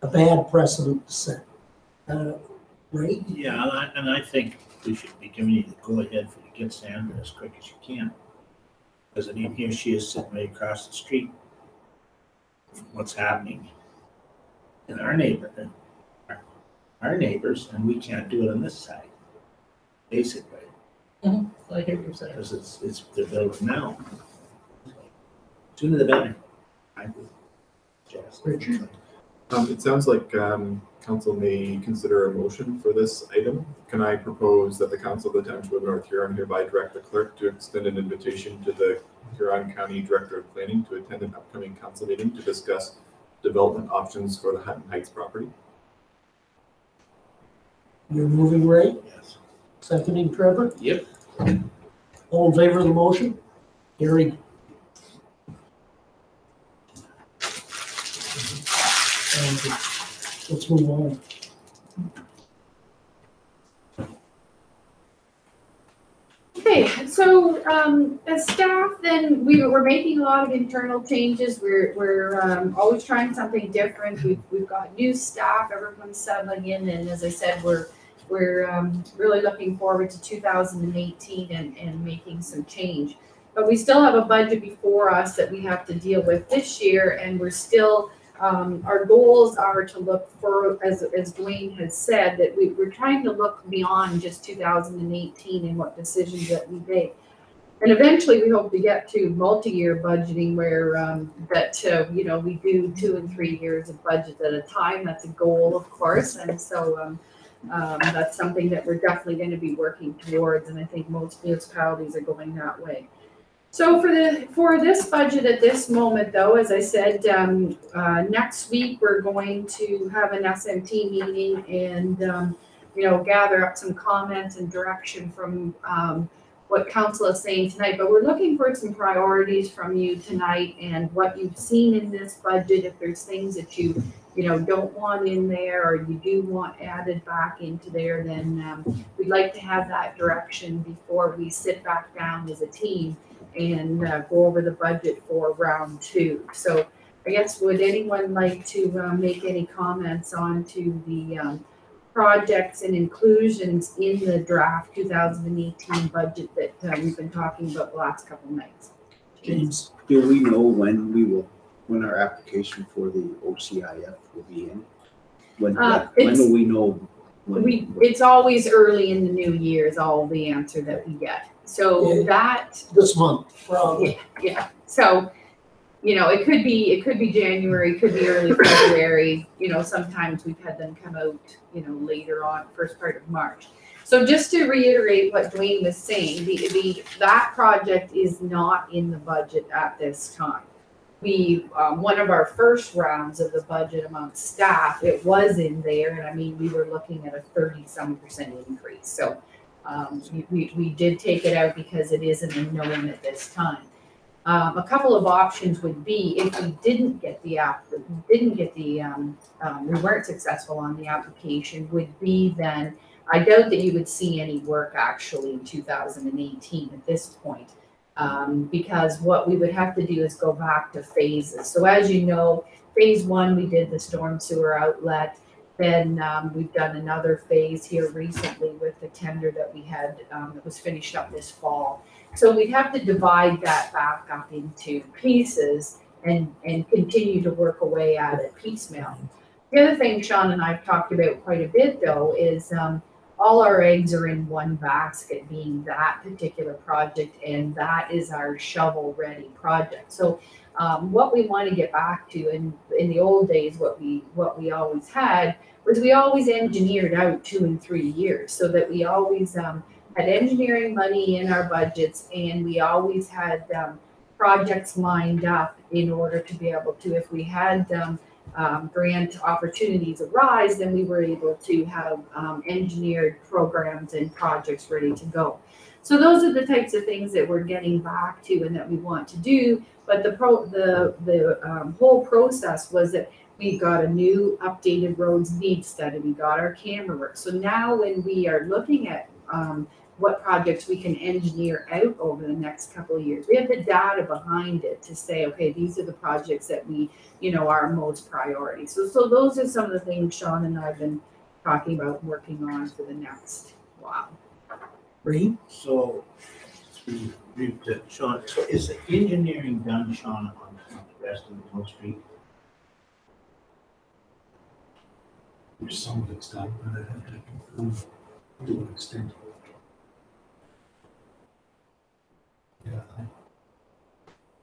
a bad precedent to set. Right? Yeah, and I think we should be giving you the go-ahead for to get Sandra as quick as you can. Because I mean, here she is sitting right across the street from what's happening in our neighborhood, our neighbors, and we can't do it on this side, basically. I hear what you're saying. Because they're building now. Sooner the better. I would suggest. Richard? It sounds like council may consider a motion for this item. Can I propose that the council of the Township of North Huron hereby direct the clerk to extend an invitation to the Huron County Director of Planning to attend an upcoming council meeting to discuss development options for the Hutton Heights property? You're moving, Ray? Yes. Seconding, Trevor? Yep. All in favor of the motion? Carried. Let's move on. Okay, so as staff, then we're making a lot of internal changes. We're always trying something different. We've got new staff. Everyone's settling in, and as I said, we're really looking forward to 2018 and making some change. But we still have a budget before us that we have to deal with this year, and we're still. Our goals are to look for, as Dwayne has said, that we're trying to look beyond just 2018 and what decisions that we make. And eventually we hope to get to multi-year budgeting where we do 2 and 3 years of budget at a time. That's a goal, of course. And so that's something that we're definitely going to be working towards. And I think most municipalities are going that way. So for this budget at this moment, though, as I said, next week we're going to have an SMT meeting and gather up some comments and direction from what council is saying tonight. But we're looking for some priorities from you tonight and what you've seen in this budget. If there's things that you don't want in there or you do want added back into there, then we'd like to have that direction before we sit back down as a team and go over the budget for round 2. So I guess would anyone like to make any comments on to the projects and inclusions in the draft 2018 budget that we've been talking about the last couple of nights? James? Do we know when our application for the OCIF will be in? When will we know? It's always early in the new year is all the answer that we get. So This month, probably. Yeah. So, it could be January, it could be early February. Sometimes we've had them come out, later on, first part of March. So just to reiterate what Dwayne was saying, that project is not in the budget at this time. we, one of our first rounds of the budget amongst staff, it was in there, and I mean, we were looking at a 30-some% increase. So we did take it out because it isn't a known at this time. A couple of options would be if we didn't get the we weren't successful on the application, would be then, I doubt that you would see any work actually in 2018 at this point. Because what we would have to do is go back to phases. So as you know, phase 1, we did the storm sewer outlet. Then we've done another phase here recently with the tender that we had that was finished up this fall. So we'd have to divide that back up into pieces and continue to work away at it piecemeal. The other thing Sean and I have talked about quite a bit though is all our eggs are in one basket, being that particular project, and that is our shovel-ready project. So what we want to get back to, in the old days, what we always had was we always engineered out 2 and 3 years, so that we always had engineering money in our budgets, and we always had projects lined up in order to be able to, if we had grant opportunities arise, then we were able to have engineered programs and projects ready to go. So those are the types of things that we're getting back to and that we want to do. But the whole process was that we got a new updated roads need study. We got our camera work. So now when we are looking at what projects we can engineer out over the next couple of years, we have the data behind it to say, okay, these are the projects that we, are most priority. So those are some of the things Sean and I have been talking about working on for the next while. Reed? So, Sean, so is the engineering done, Sean, on the rest of the Mill Street? Some of it's done, but I have to improve to an extent. Yeah.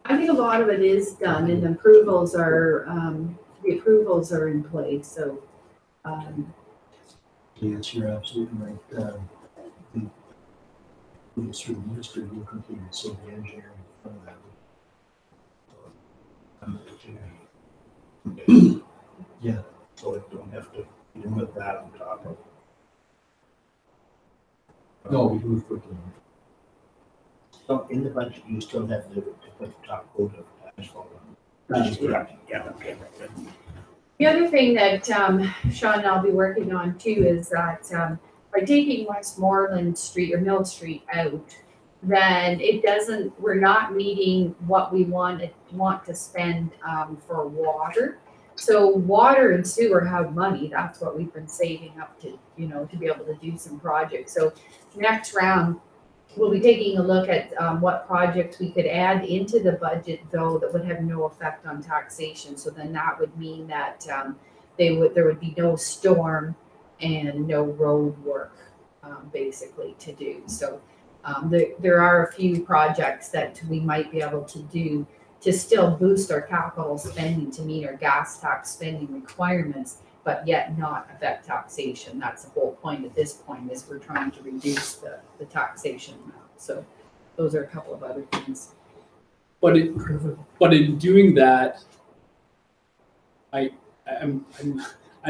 I think a lot of it is done, and the approvals are in place. So, Yes, you're absolutely right. The sort of ministry will complete it, so the engineering from that. Yeah. So it don't have to deal with that on top of. No, we move quickly. So in the budget, you still have to put the top coat of asphalt on. That is correct. Yeah, okay, good. the other thing that Sean and I'll be working on too is that by taking Westmoreland Street or Mill Street out, then we're not meeting what we want to spend for water. So water and sewer have money. That's what we've been saving up to, to be able to do some projects. So next round, we'll be taking a look at what projects we could add into the budget, though, that would have no effect on taxation. So then that would mean that there would be no storm and no road work, basically, to do. So there are a few projects that we might be able to do to still boost our capital spending to meet our gas tax spending requirements, but yet not affect taxation. That's the whole point at this point, is we're trying to reduce the taxation amount. So those are a couple of other things. But in doing that, I'm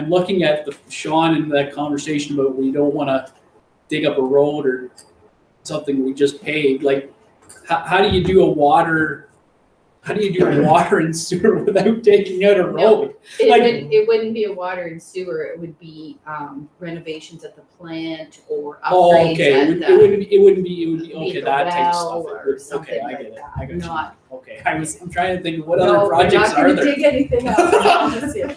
looking at Sean in that conversation about we don't want to dig up a road or something we just paved. Like, how do you do a water and sewer without taking out a road? It wouldn't be a water and sewer. It would be renovations at the plant or upgrades. Oh, okay. It would be okay. That type of stuff. Or something Okay, I like get it. that. I got you. Not, Okay, I'm trying to think of what other projects we're are not there. gonna dig anything out. I promise you.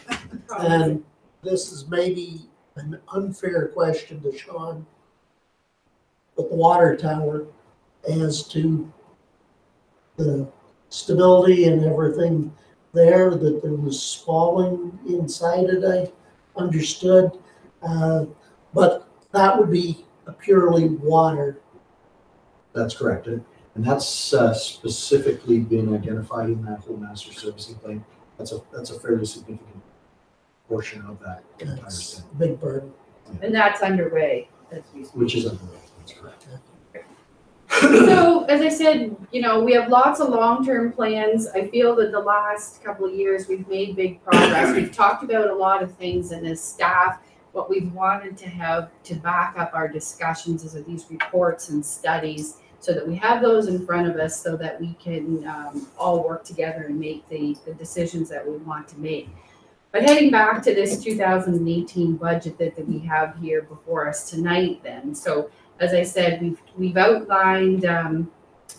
And this is maybe an unfair question to Sean, but the water tower, as to the stability and everything there, that there was falling inside it, I understood. But that would be a purely water. That's correct. And that's specifically been identified in that whole master servicing plan. That's a fairly significant portion of that entire That's thing, a big burden. And that's underway as we speak. which is underway. That's correct. So, as I said, we have lots of long-term plans. I feel that the last couple of years, we've made big progress. We've talked about a lot of things, and as staff, what we've wanted to have to back up our discussions is of these reports and studies, so that we have those in front of us so that we can all work together and make the decisions that we want to make. But heading back to this 2018 budget that we have here before us tonight then. So as I said, we've outlined,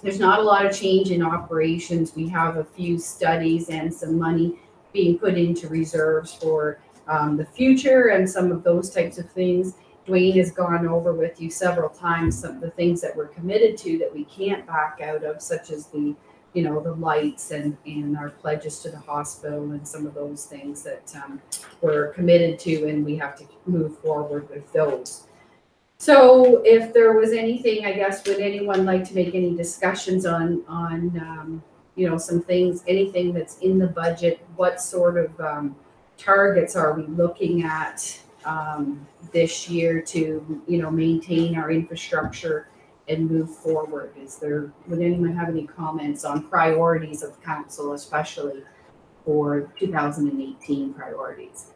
there's not a lot of change in operations. We have a few studies and some money being put into reserves for the future and some of those types of things. Dwayne has gone over with you several times some of the things that we're committed to that we can't back out of, such as the lights and our pledges to the hospital and some of those things that we're committed to, and we have to move forward with those. So if there was anything, I guess, would anyone like to make any discussions on some things, anything that's in the budget? What sort of targets are we looking at this year to maintain our infrastructure and move forward? Would anyone have any comments on priorities of council, especially for 2018 priorities?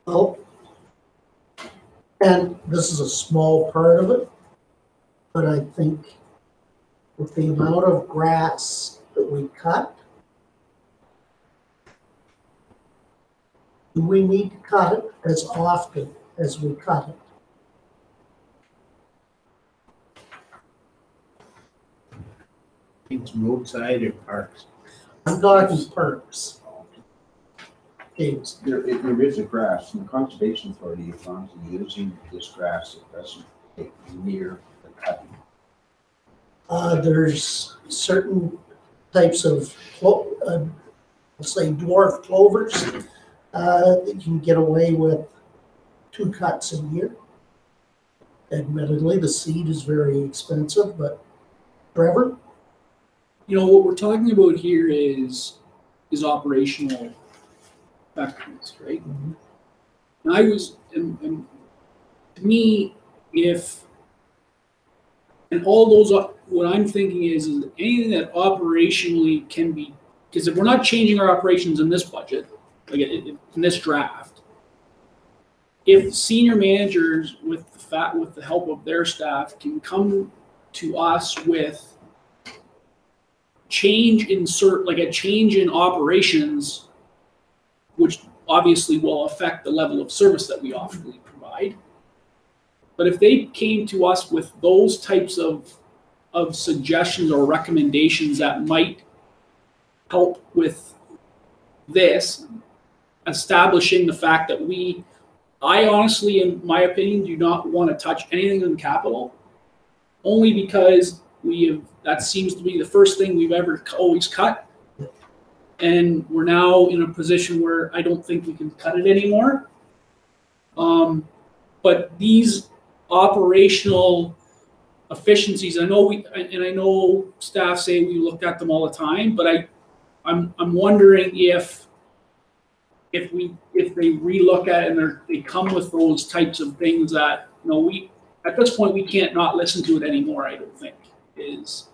Well, and this is a small part of it, but I think with the amount of grass that we cut, do we need to cut it as often as we cut it? It's roadside or parks. I'm talking parks. James. There is a grass, and the Conservation Authority, as long as you're using this grass, it doesn't take near the cutting. There's certain types of, let's say dwarf clovers, that you can get away with 2 cuts a year. Admittedly, the seed is very expensive, but Trevor? What we're talking about here is operational effectiveness, right? Mm-hmm. And to me, what I'm thinking is anything that operationally can be, because if we're not changing our operations in this budget, like in this draft, if senior managers with the help of their staff can come to us with a change in operations, which obviously will affect the level of service that we often provide. But if they came to us with those types of suggestions or recommendations that might help with this, establishing the fact that I honestly, in my opinion, do not want to touch anything in capital, only because that seems to be the first thing we've ever always cut. And we're now in a position where I don't think we can cut it anymore. But these operational efficiencies, I know staff say we look at them all the time, but I'm wondering if they relook at it and they come with those types of things that at this point we can't not listen to it anymore. I don't think is.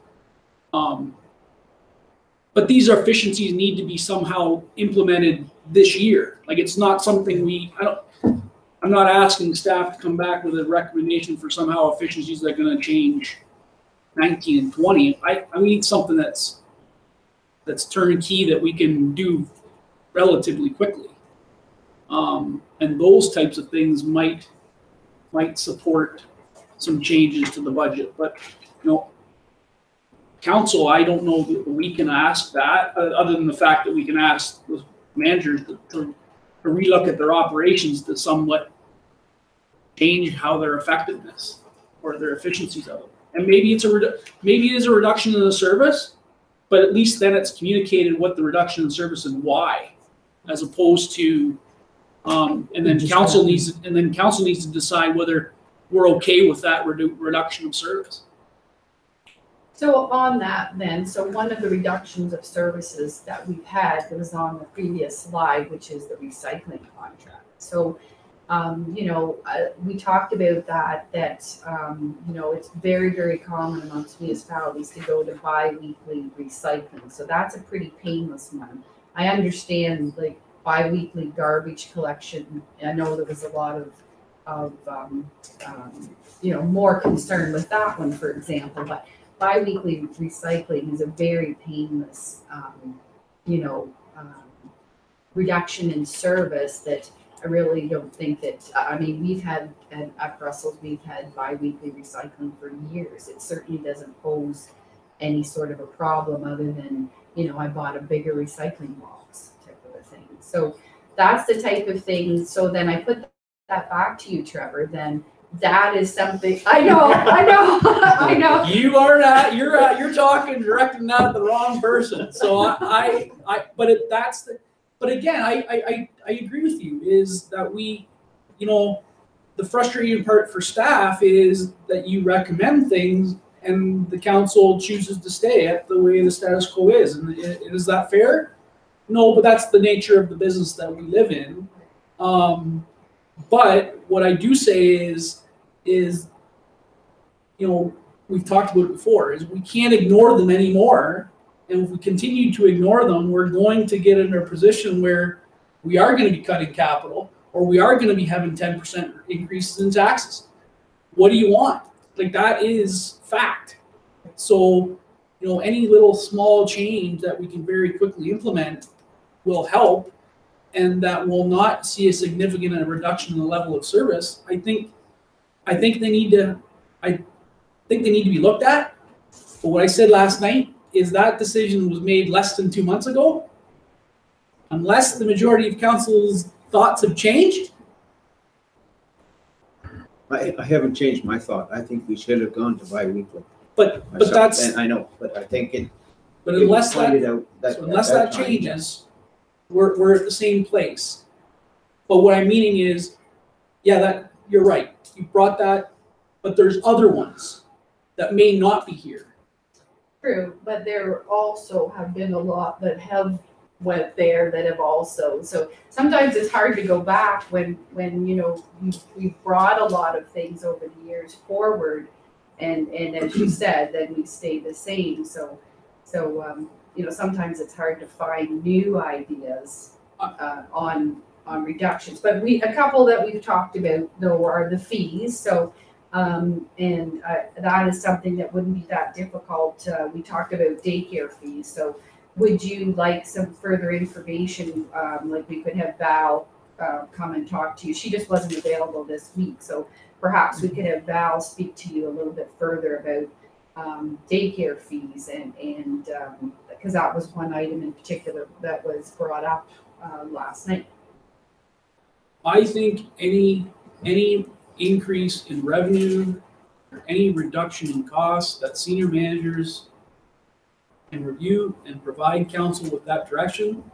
But these efficiencies need to be somehow implemented this year. Like it's not something I'm not asking staff to come back with a recommendation for somehow efficiencies that are going to change 19 and 20. I need something that's turnkey that we can do relatively quickly. And those types of things might support some changes to the budget. But council, I don't know that we can ask that, other than the fact that we can ask the managers to relook at their operations to somewhat change how their effectiveness or their efficiencies of it. And maybe it is a reduction in the service, but at least then it's communicated what the reduction in service and why, as opposed to and then council needs to decide whether we're okay with that reduction of service. So on that then, so one of the reductions of services that we've had that was on the previous slide, which is the recycling contract. So We talked about that, it's very, very common amongst municipalities to go to bi-weekly recycling. So that's a pretty painless one. I understand like bi-weekly garbage collection. I know there was a lot of more concern with that one, for example, but bi-weekly recycling is a very painless, reduction in service that I really don't think that, we've had, at Brussels, we've had bi-weekly recycling for years. It certainly doesn't pose any sort of a problem other than, I bought a bigger recycling box type of a thing. So that's the type of thing. So then I put that back to you, Trevor, then that is something, I know. You are you're talking, directing that at the wrong person. So but again, I agree with you, is that we, the frustrating part for staff is that you recommend things and the council chooses to stay at the way the status quo is. And is that fair? No, but that's the nature of the business that we live in. But what I do say is, we've talked about it before, is we can't ignore them anymore. And if we continue to ignore them, we're going to get in a position where we are going to be cutting capital, or we are going to be having 10% increases in taxes. What do you want? Like, that is fact. So, any little small change that we can very quickly implement will help, and that will not see a significant reduction in the level of service. I think they need to be looked at. But what I said last night is that decision was made less than 2 months ago. Unless the majority of council's thoughts have changed. I haven't changed my thought. I think we should have gone to bi-weekly. But myself, that's. and I know, but I think it. But it unless that, pointed out that, so unless at that time, changes, we're at the same place. But what I'm meaning is, that you're right. You brought that, but there's other ones that may not be here. True, but there also have been a lot that have went there that have also, so sometimes it's hard to go back when we've brought a lot of things over the years forward, and as you said, then we stay the same. So sometimes it's hard to find new ideas on reductions. But a couple that we've talked about though are the fees. So. That is something that wouldn't be that difficult. We talked about daycare fees. So would you like some further information? Like we could have Val come and talk to you. She just wasn't available this week. So perhaps we could have Val speak to you a little bit further about daycare fees and because that was one item in particular that was brought up last night. I think any increase in revenue or any reduction in costs that senior managers can review and provide council with that direction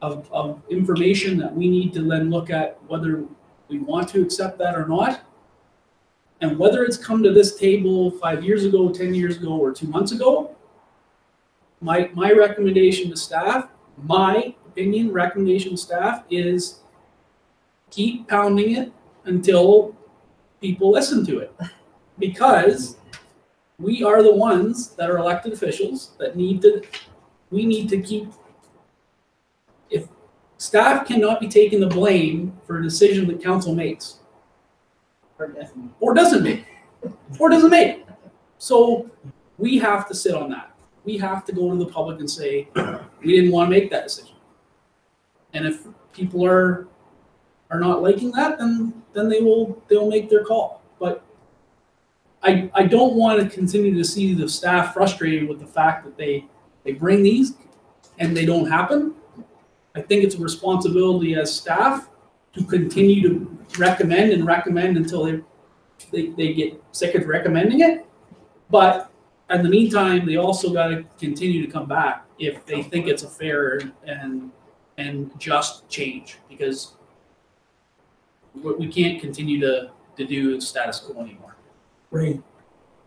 of information that we need to then look at whether we want to accept that or not. And whether it's come to this table 5 years ago, 10 years ago, or 2 months ago, my recommendation to staff, is keep pounding it until people listen to it, because we are the ones that are elected officials that we need to keep. If staff cannot be taking the blame for a decision that council makes or doesn't make, so we have to sit on that. We have to go to the public and say we didn't want to make that decision, and if people are not liking that, then they'll make their call. But I don't want to continue to see the staff frustrated with the fact that they bring these and they don't happen. I think it's a responsibility as staff to continue to recommend until they get sick of recommending it. But in the meantime, they also got to continue to come back if they think it's a fair and just change, because we can't continue to do status quo anymore. Right.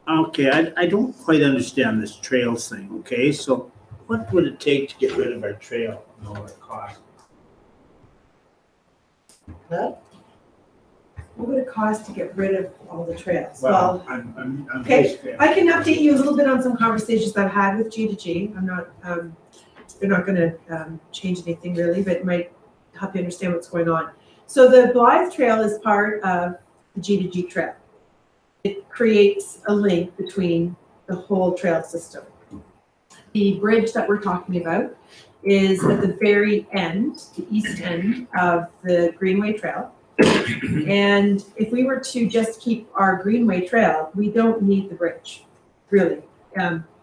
Okay, I don't quite understand this trails thing, okay? So what would it take to get rid of our trail and lower cost? That? What would it cost to get rid of all the trails? Well, I'm okay, basically. I can update you a little bit on some conversations I've had with G2G. I'm not, they're not gonna change anything really, but it might help you understand what's going on. So the Blythe Trail is part of the G2G Trail. It creates a link between the whole trail system. The bridge that we're talking about is at the very end, the east end of the Greenway Trail. And if we were to just keep our Greenway Trail, we don't need the bridge, really.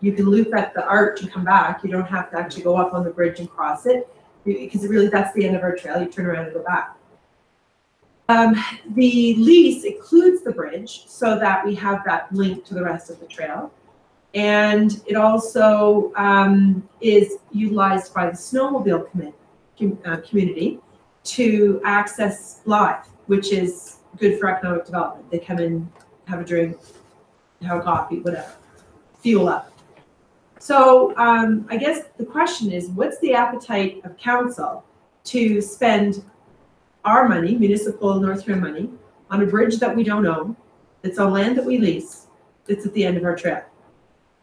You can loop at the arch and come back. You don't have to actually go up on the bridge and cross it, because really that's the end of our trail. You turn around and go back. The lease includes the bridge so that we have that link to the rest of the trail. And it also is utilized by the snowmobile community to access Blythe, which is good for economic development. They come in, have a drink, have a coffee, whatever, fuel up. So I guess the question is, what's the appetite of council to spend our money, municipal North Huron money, on a bridge that we don't own, that's on land that we lease, that's at the end of our trail?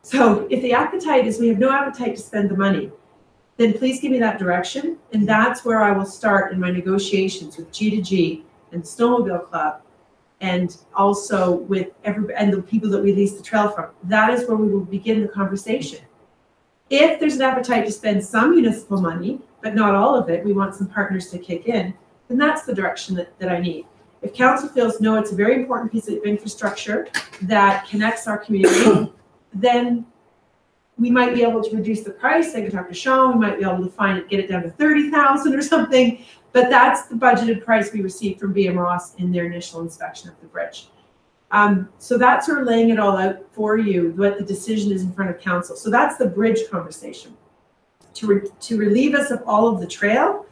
So if the appetite is we have no appetite to spend the money, then please give me that direction. And that's where I will start in my negotiations with G2G and Snowmobile Club, and also with and the people that we lease the trail from. That is where we will begin the conversation. If there's an appetite to spend some municipal money, but not all of it, we want some partners to kick in, then that's the direction that I need. If council feels, no, it's a very important piece of infrastructure that connects our community, then we might be able to reduce the price. I can talk to Sean, we might be able to get it down to 30,000 or something, but that's the budgeted price we received from BM Ross in their initial inspection of the bridge. So that's sort of laying it all out for you, what the decision is in front of council. So that's the bridge conversation. To relieve us of all of the trail,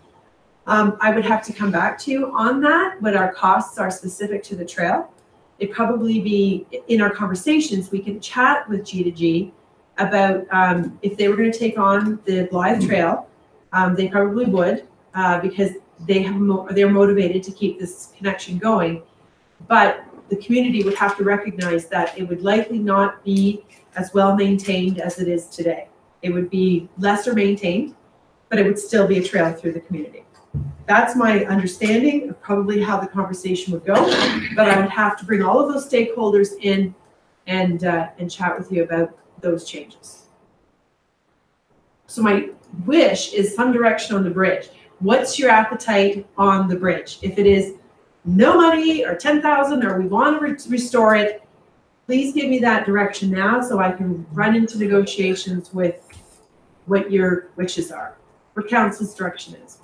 I would have to come back to you on that, what our costs are specific to the trail. It'd probably be, in our conversations, we can chat with G2G about if they were going to take on the Blythe Trail, they probably would, because they're motivated to keep this connection going. But the community would have to recognize that it would likely not be as well maintained as it is today. It would be lesser maintained, but it would still be a trail through the community. That's my understanding of probably how the conversation would go, but I would have to bring all of those stakeholders in and chat with you about those changes. So my wish is some direction on the bridge. What's your appetite on the bridge? If it is no money or 10,000 or we want to restore it, please give me that direction now so I can run into negotiations with what your wishes are, what council's direction is.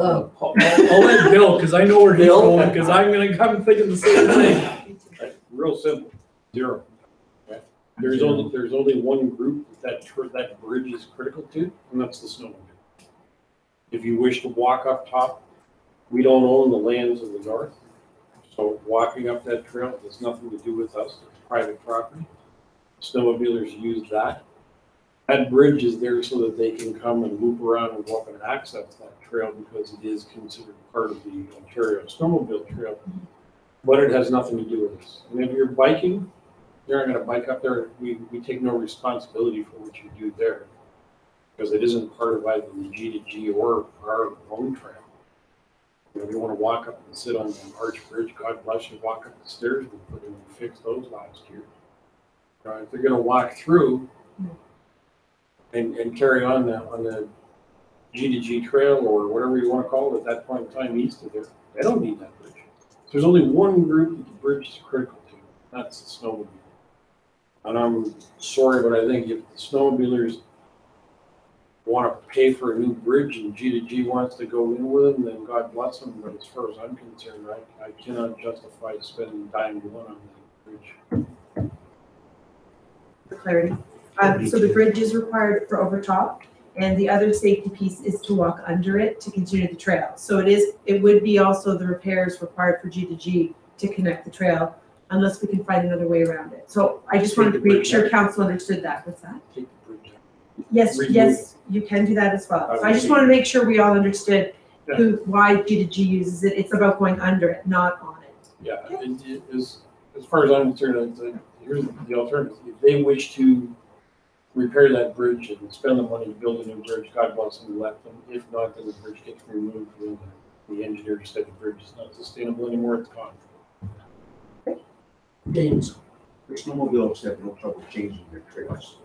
I'll let Bill, because I know where he's going, because I'm going to come thinking the same thing. Real simple, 0. Okay? There's only one group that bridge is critical to, and that's the snowmobile. If you wish to walk up top, we don't own the lands of the north, so walking up that trail has nothing to do with us. It's private property. Snowmobilers use that. That bridge is there so that they can come and loop around and walk and access that trail because it is considered part of the Ontario Snowmobile Trail, but it has nothing to do with us. And if you're biking, you're not going to bike up there. We take no responsibility for what you do there because it isn't part of either the G2G or our own trail. If you want to walk up and sit on the arch bridge, God bless you, walk up the stairs. We fixed those last year. If they're going to walk through and carry on the G2G trail or whatever you want to call it at that point in time east of there, they don't need that bridge. There's only one group that the bridge is critical to, that's the snowmobile. And I'm sorry, but I think if the snowmobilers want to pay for a new bridge and G2G wants to go in with them, then God bless them. But as far as I'm concerned, I cannot justify spending dime one on that bridge. For clarity. So the bridge is required for overtop, and the other safety piece is to walk under it to continue the trail. So it would be also the repairs required for G2G to connect the trail, unless we can find another way around it. So I just wanted to make sure council understood that. What's that? Take the bridge out. Yes, you can do that as well. So I just want to make sure we all understood why G2G uses it. It's about going under it, not on it. Yeah, as far as I'm concerned, here's the alternative. If they wish to repair that bridge and spend the money to build a new bridge, God bless them, let them. If not, then the bridge gets removed. And the engineer said the bridge is not sustainable anymore, it's gone. James, The snowmobiles have no trouble changing their trails.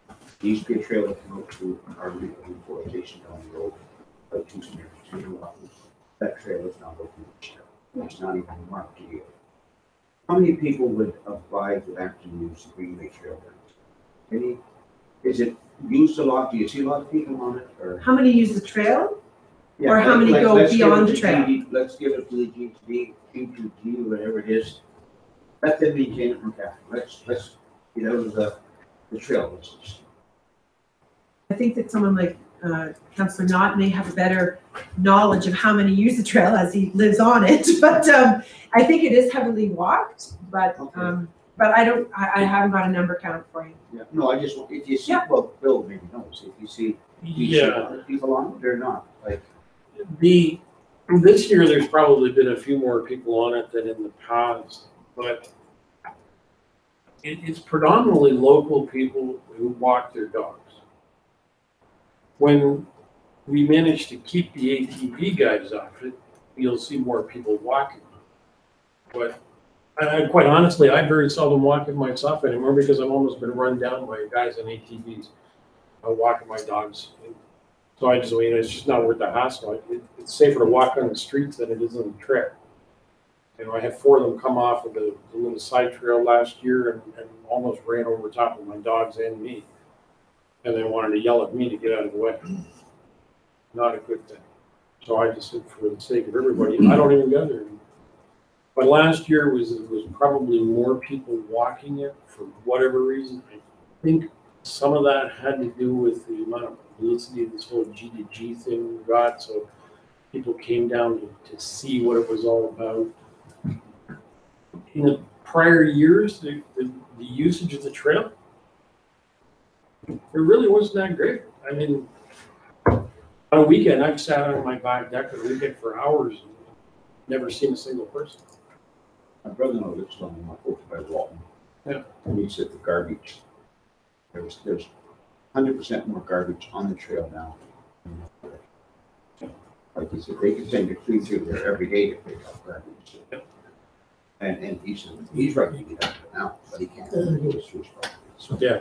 There used to be a trail that came out to our reforestation down the road, about 2 meters. That trail is now open. It's not even marked yet. How many people would apply to actually use the Greenway Trail? Any, is it used a lot? Do you see a lot of people on it, or? How many use the trail? Yeah, Or how many go let's give beyond it the to trail? Let's give it to the G2G, whatever it is. Let them maintain it from capital. Let's get out of the trail business. I think that someone like Councillor Knott may have a better knowledge of how many use the trail as he lives on it, but I think it is heavily walked, but Okay. but I haven't got a number count for you. Yeah, no, I just, if you see, Yeah. well, Bill maybe knows, if you see, do you see other people on it or not? Like, This year, there's probably been a few more people on it than in the past, but it's predominantly local people who walk their dogs. When we manage to keep the ATV guys off it, you'll see more people walking. But quite honestly, I very seldom walk it myself anymore because I've almost been run down by guys on ATVs walking my dogs. So I mean, it's just not worth the hassle. It's safer to walk on the streets than it is on the trail. You know, I had 4 of them come off of the little side trail last year and almost ran over top of my dogs and me. And they wanted to yell at me to get out of the way. Not a good thing. So I just said, for the sake of everybody, I don't even go there anymore. But last year was probably more people walking it for whatever reason. I think some of that had to do with the amount of publicity this whole G2G thing got. So people came down to see what it was all about. In the prior years, the usage of the trail, it really wasn't that great. I mean, on a weekend, I've sat on my back deck on a weekend for hours and never seen a single person. my brother-in-law lives on my porch by Walton. Yeah. And he said the garbage, there's 100% more garbage on the trail now. Like he said, they can send a crew through there every day to pick up garbage. And he said, he's ready to get out of it now, but he can't go through his property. So, Yeah.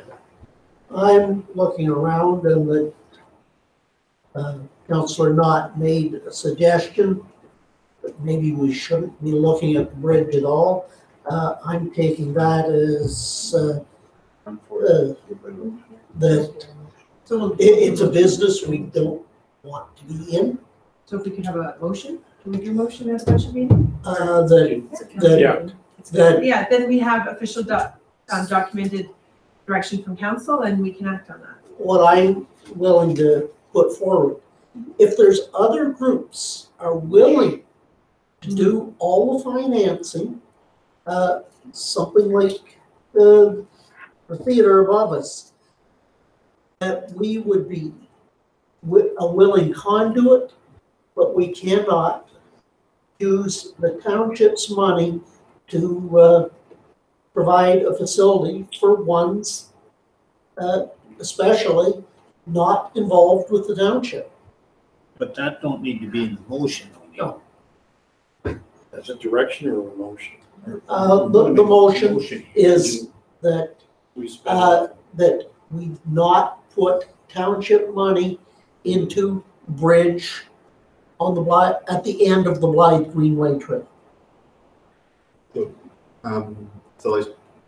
I'm looking around and the Councillor Knott made a suggestion that maybe we shouldn't be looking at the bridge at all. I'm taking that as unfortunately, that So it's a business we don't want to be in. so if we could have a motion, can we do a motion at a special meeting? That Yeah. Yeah, then we have official documented direction from council and we can act on that. what I'm willing to put forward. If there's other groups are willing to do all the financing, something like the theater above us, that we would be a willing conduit, but we cannot use the township's money to provide a facility for ones, especially not involved with the township. But that don't need to be in the motion. No. That's a direction or a motion? The motion is that, We spend. that we not put township money into bridge on the Blythe, at the end of the Blythe Greenway Trail.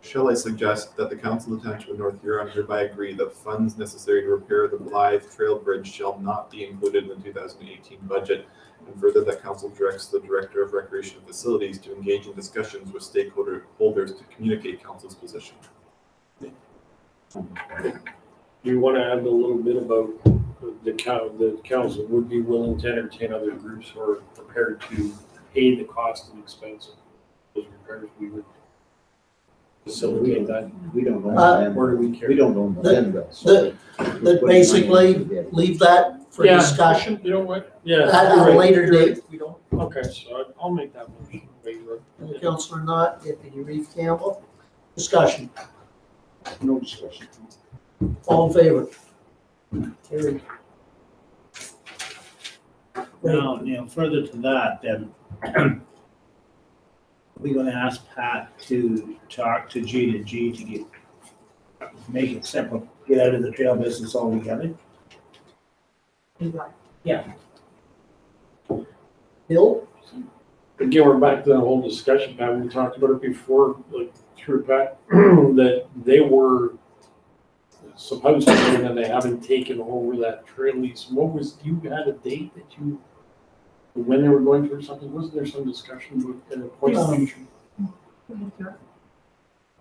Shall I suggest that the Council of the Township of North Huron hereby agree that funds necessary to repair the Blythe Trail Bridge shall not be included in the 2018 budget, and further that Council directs the Director of Recreation Facilities to engage in discussions with stakeholders to communicate Council's position. Do you want to add a little bit about the council would be willing to entertain other groups who are prepared to pay the cost and expense of those repairs? We would facilitate that. we don't own them. Where do we care? We don't own The- them. So That basically leave that for Yeah. discussion You know what? Yeah. at you're a right, later you're right. date. We don't, okay, so I'll make that motion. Main Road. Councillor Knott, Deputy Reeve Campbell. Discussion. No discussion. All in favor? Carried. Now, further to that, then, we're gonna ask Pat to talk to G to G to make it separate, get out of the trail business altogether. Bill? Again, we're back to that whole discussion, Pat, we talked about it before, like through Pat, that they were supposed to, and then they haven't taken over that trail lease. What was, you had a date that you, when they were going through something, wasn't there some discussion with, at a point in the future?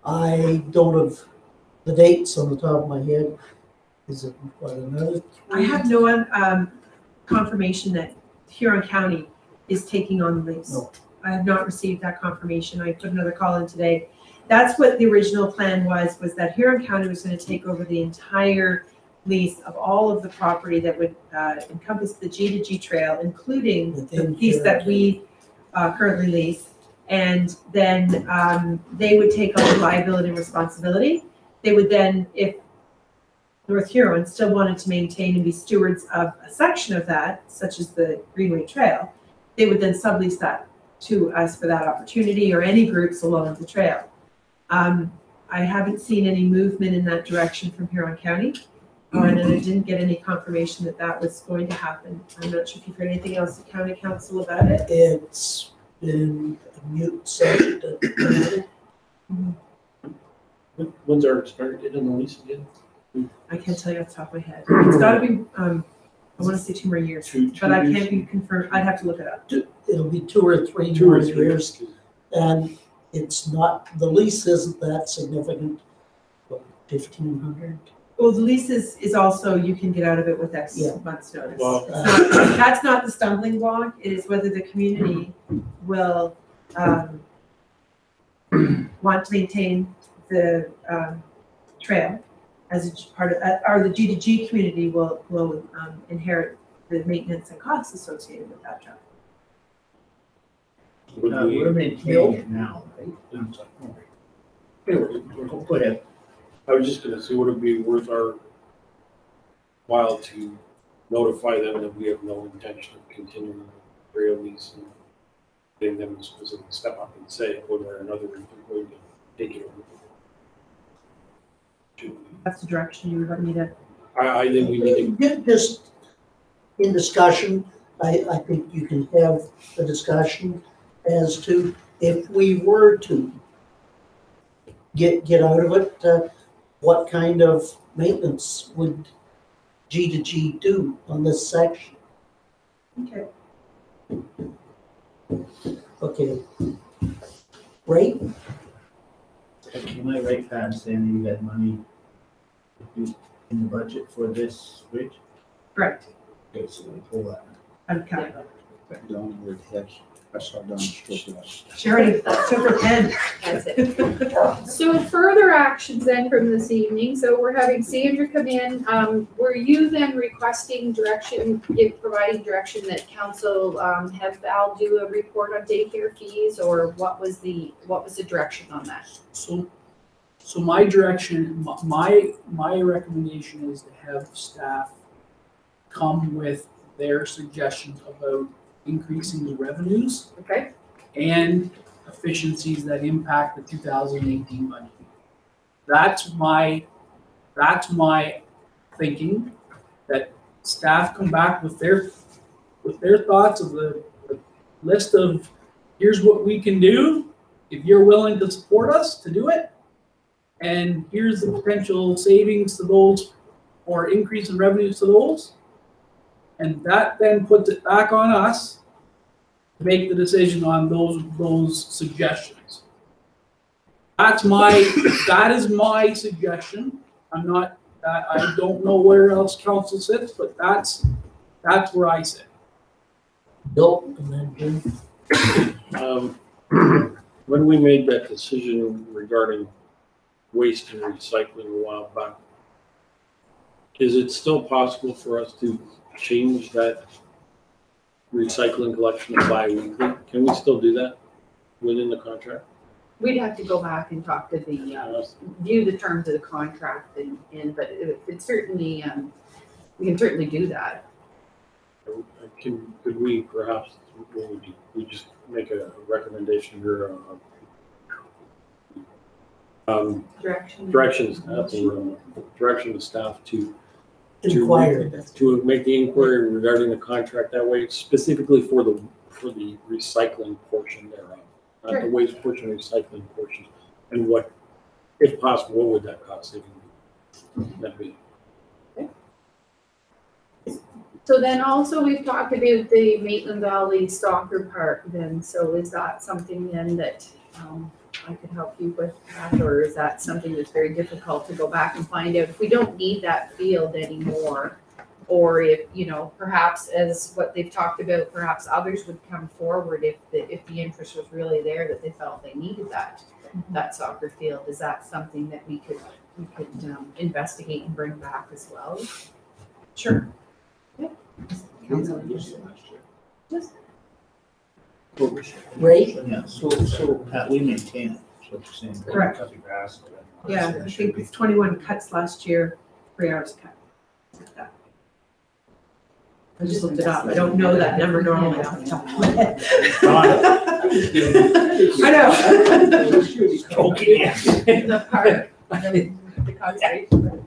I don't have the dates on the top of my head. Is it what, another? I have no confirmation that Huron County is taking on the lease. No. I have not received that confirmation. I put another call in today. That's what the original plan was that Huron County was going to take over the entire lease of all of the property that would encompass the G to G trail, including the piece that we currently lease. And then they would take on the liability and responsibility. They would then, if North Huron still wanted to maintain and be stewards of a section of that, such as the Greenway Trail, they would then sublease that to us for that opportunity or any groups along the trail. I haven't seen any movement in that direction from Huron County, and I didn't get any confirmation that that was going to happen. I'm not sure if you've heard anything else at County Council about it. It's been a mute subject at the moment. When's our expiry date on the lease again? I can't tell you off the top of my head. It's got to be, I want to say 2 more years, but I can't be confirmed. I'd have to look it up. It'll be 2 or 3 more years. And it's not, the lease isn't that significant, what, 1,500? Well, the lease is also, you can get out of it with X Yeah. months notice. Well, That's not the stumbling block. It is whether the community will want to maintain the trail as a part of, or the G to G community will inherit the maintenance and costs associated with that trail. We're maintaining it now, right? Anyway, Go ahead. I was just gonna see, would it be worth our while to notify them that we have no intention of continuing the trail lease and getting them to specifically step up and say one way or another if they're going to take it over. That's the direction you would want me to. I think we need to, Just in discussion, I think you can have a discussion as to if we were to get out of it, what kind of maintenance would G to G do on this section? Okay. Okay. Right? Am I right, Pat, saying you got money in the budget for this bridge? Correct. Okay, so we pull that. I'd count it. Downward hedge. I saw down stroke that. She already took her pen. That's it. So further actions then from this evening, so we're having Sandra come in, were you then requesting direction, providing direction that council have Val do a report on daycare fees, or what was the direction on that? So my direction, my recommendation is to have staff come with their suggestions about increasing the revenues Okay, and efficiencies that impact the 2018 budget. That's my thinking, that staff come back with their thoughts of the list of, here's what we can do if you're willing to support us to do it, and here's the potential savings to those or increase in revenues to those. And that then puts it back on us to make the decision on those suggestions. That is my suggestion. I don't know where else council sits, but that's where I sit. Bill, and then Jim. when we made that decision regarding waste and recycling a while back, is it still possible for us to change that recycling collection to bi-weekly? Can we still do that? within the contract? We'd have to go back and talk to the, view the terms of the contract but it's certainly, we can certainly do that. Could we perhaps, we just make a recommendation here, directions, direction to staff to Inquire. to make the inquiry regarding the contract that way, specifically for the recycling portion thereof, not the Sure. waste portion, recycling portion, and what, if possible, what would that cost saving be? So then also we've talked about the Maitland Valley Soccer Park then, so is that something then that, I could help you with that, or is that something that's very difficult to go back and find out if we don't need that field anymore? Or if, you know, perhaps as what they've talked about, perhaps others would come forward if the interest was really there, that they felt they needed that soccer field. Is that something that we could investigate and bring back as well? Sure. Just Ray? Yeah, so Pat, we maintain it, so what you're saying. Correct. Cut the grass. Yeah, I think it's 21 cuts last year, 3 hours cut. Like that. I just looked it up. I don't know that number normally off the top of my head. I know. Okay. The park, the conservation.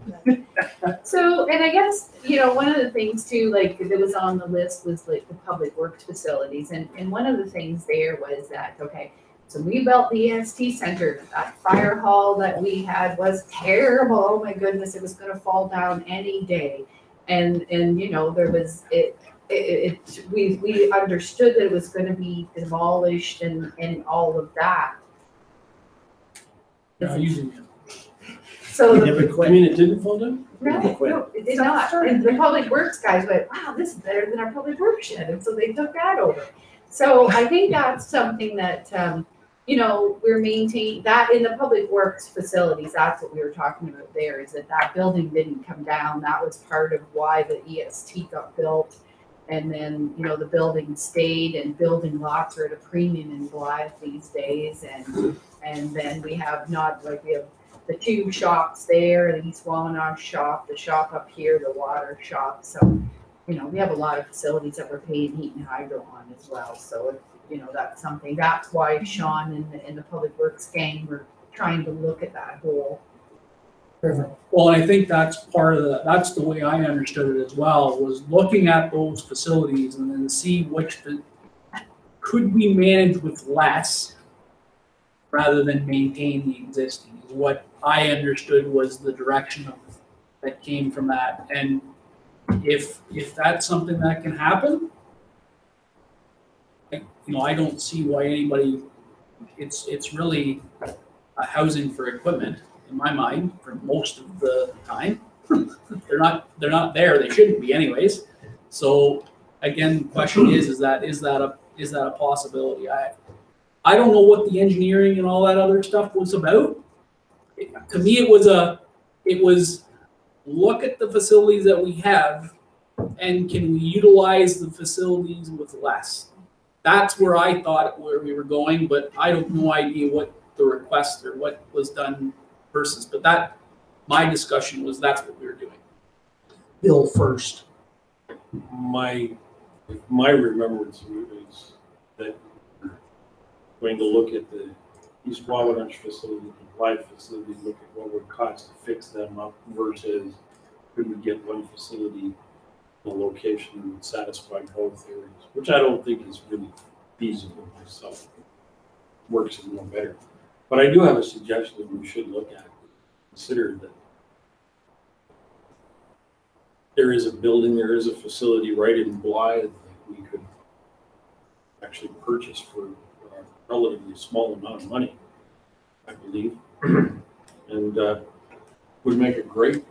So, and I guess, you know, one of the things too, like that was on the list was like the public works facilities. And one of the things there was that, okay, so we built the EST center, that fire hall that we had was terrible. Oh my goodness, it was gonna fall down any day. And you know, there was, we understood that it was gonna be demolished and all of that. Using it. So You the never I quit. mean, it didn't fall down? No, it did not. And the public works guys went, wow, this is better than our public works shed. And so they took that over. So I think that's something that, you know, we're maintaining that in the public works facilities. That's what we were talking about there, is that building didn't come down. That was part of why the EST got built. And then, you know, the building stayed, and building lots are at a premium in Blythe these days. And then we have the 2 shops there, the East Wallanosh shop, the shop up here, the water shop. So, you know, we have a lot of facilities that we're paying heat and hydro on as well. So, you know, that's something, that's why Sean and the Public Works gang were trying to look at that whole. Well, I think that's part of that's the way I understood it as well, was looking at those facilities and then see could we manage with less rather than maintain the existing, is what I understood was the direction that came from that. And if that's something that can happen, you know, I don't see why anybody, it's really a housing for equipment in my mind for most of the time. They're not there, they shouldn't be anyways. So again, the question is that a possibility? I don't know what the engineering and all that other stuff was about. To me, it was look at the facilities that we have and can we utilize the facilities with less? That's where I thought where we were going, but I have no idea what the request or what was done versus, but my discussion was that's what we were doing. Bill first. My remembrance is that we're going to look at the East Wawanosh facility, the Blythe facility, look at what would cost to fix them up versus could we get one facility, a location that would satisfy both areas, which I don't think is really feasible myself. Works is no better. But I do have a suggestion that we should look at, consider that there is a building, there is a facility right in Blythe that we could actually purchase for a relatively small amount of money, I believe, and would make a great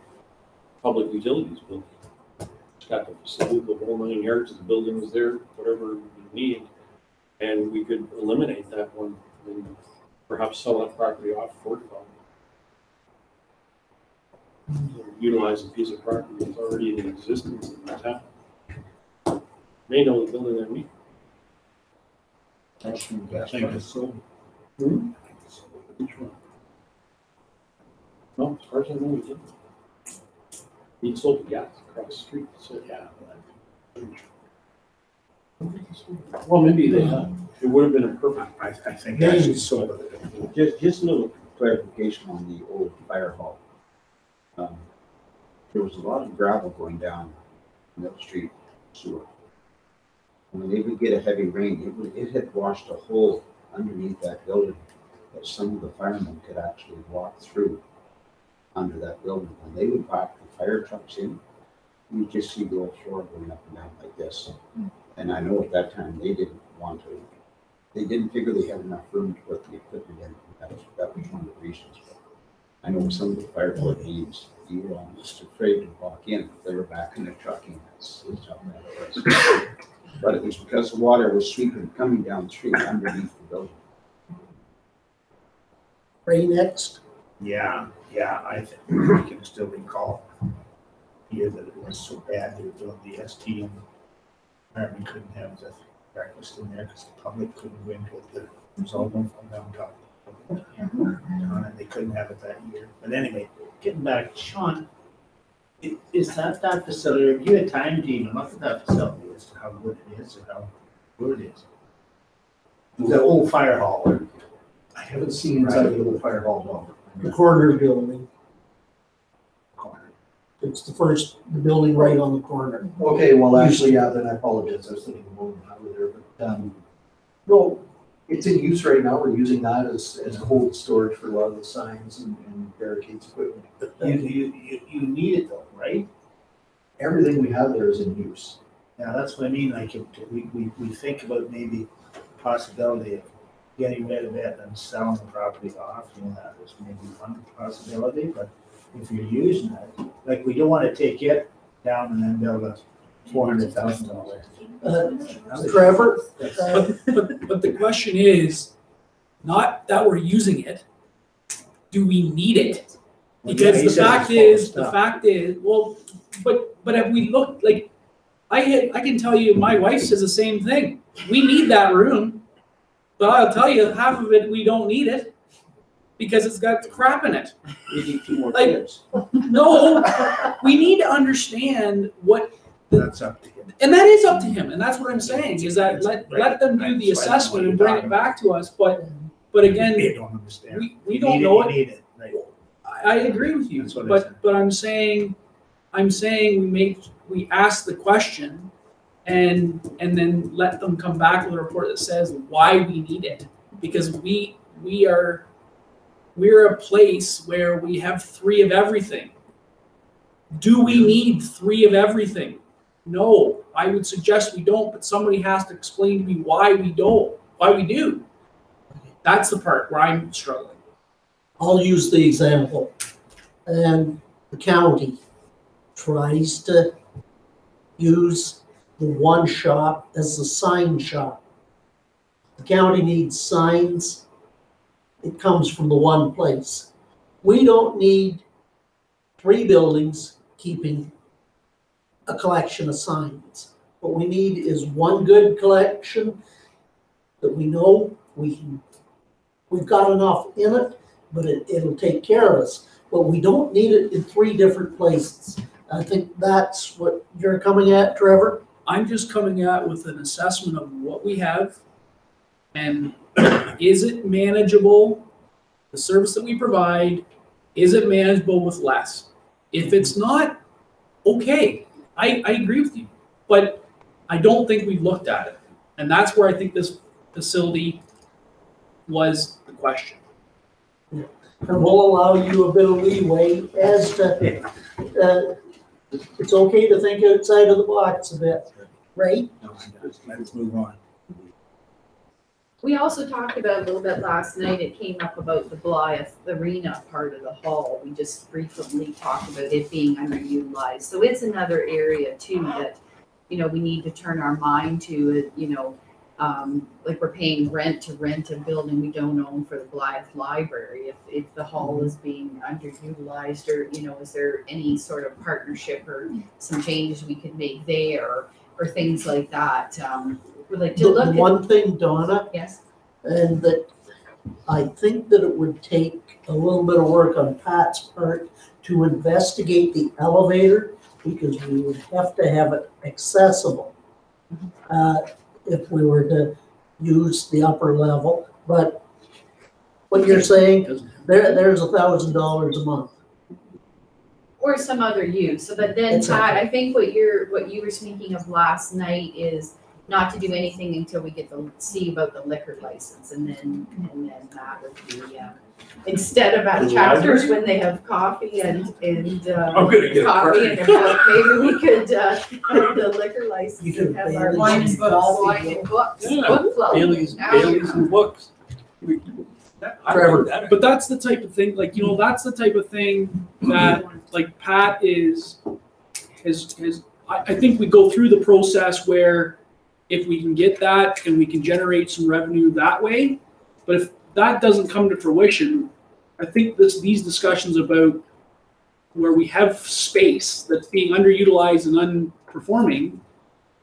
public utilities building. It's got the facility, the whole 9 yards, the building is there, whatever we need, and we could eliminate that one and perhaps sell that property off for development. Utilize a piece of property that's already in existence in the town. May know the building I mean. National I gas think price. it's so. Which one? No, as far as I know, he didn't. He sold the gas across the street, so yeah. Well, maybe they have. It would have been a perfect. I think actually sold it. Just a little clarification on the old fire hall. There was a lot of gravel going down Mill Street sewer. When they would get a heavy rain, it had washed a hole underneath that building that some of the firemen could actually walk through under that building. When they would back the fire trucks in, you just see the old floor going up and down like this. And I know at that time they didn't want to, they didn't figure they had enough room to put the equipment in. That was one of the reasons. But I know some of the fire department teams, you were almost afraid to walk in. They were back in the trucking. That's how bad it was. But it was because the water was sweeping, coming down through underneath the building. Ray next. Yeah, I think we can still recall here that it was so bad they were doing the ST and firemen couldn't have the breakfast in there because the public couldn't go into it. There was all one from downtown. And they couldn't have it that year. But anyway, getting back, Sean, is that facility, have you had time to even look at that facility as to how good it is or how good it is? The old fire hall. I haven't seen inside the old fire hall, The corner building. Corner. It's the building right on the corner. no. Okay, well, actually, yeah, then I apologize. I was thinking of Owen Highway there, but, no, it's in use right now. We're using that as cold storage for a lot of the signs and barricades equipment. You need it though, right? Everything we have there is in use. Yeah, that's what I mean, like, we think about maybe possibility of getting rid of it and selling the property off, that is maybe one possibility, but if you're using it, like, we don't wanna take it down and then build a $400,000. Trevor? But the question is, not that we're using it, do we need it? Because the fact is, well, but have we looked, like, I can tell you, my wife says the same thing. We need that room, but I'll tell you, half of it, we don't need it because it's got crap in it. You need 2 more Like- kids. No, we need to understand what, That's up to him. and that is up to him, and that's what I'm saying, is that let them do the assessment and bring it back to us, but again, They don't understand. we You don't need know You it. need it, right? I agree with you, That's what I said. but I'm saying we ask the question and then let them come back with a report that says why we need it. Because we're a place where we have 3 of everything. Do we need 3 of everything? No, I would suggest we don't, but somebody has to explain to me why we do. That's the part where I'm struggling. I'll use the example. And the county tries to use the one shop as the sign shop. The county needs signs. It comes from the one place. We don't need 3 buildings keeping a collection of signs. What we need is one good collection that we know we've got enough in it, but it'll take care of us. But we don't need it in 3 different places. I think that's what you're coming at, Trevor. I'm just coming out with an assessment of what we have and is it manageable? The service that we provide, is it manageable with less? If it's not, okay, I agree with you, but I don't think we've looked at it. And that's where I think this facility was the question. And we'll allow you a bit of leeway as to, it's okay to think outside of the box a bit, right? No, let's move on. We also talked about a little bit last night, it came up about the Blythe arena part of the hall. We just briefly talked about it being underutilized. So it's another area too that, we need to turn our mind to, like we're paying rent to rent a building we don't own for the Blythe Library. If the hall is being underutilized or, is there any sort of partnership or some changes we could make there or things like that? would like to The look at. one thing, Donna, Yes, and that I think that it would take a little bit of work on Pat's part to investigate the elevator, because we would have to have it accessible if we were to use the upper level. But what you're saying, there's $1,000 a month. or some other use, so but then Pat, I think what you were speaking of last night is not to do anything until we get to see about the liquor license, and then that would be, instead of at The chapters library? when they have coffee and I'm gonna get a coffee and a book, maybe we could, have the liquor You license could and have pay our them wine and some books, coffee, wine and books, Yeah, book club. Bailey's, Now you're Bailey's and books. Trevor. But that's the type of thing, like, that's the type of thing that, like, Pat I think we go through the process where if we can get that and we can generate some revenue that way, but if that doesn't come to fruition, I think these discussions about where we have space that's being underutilized and unperforming,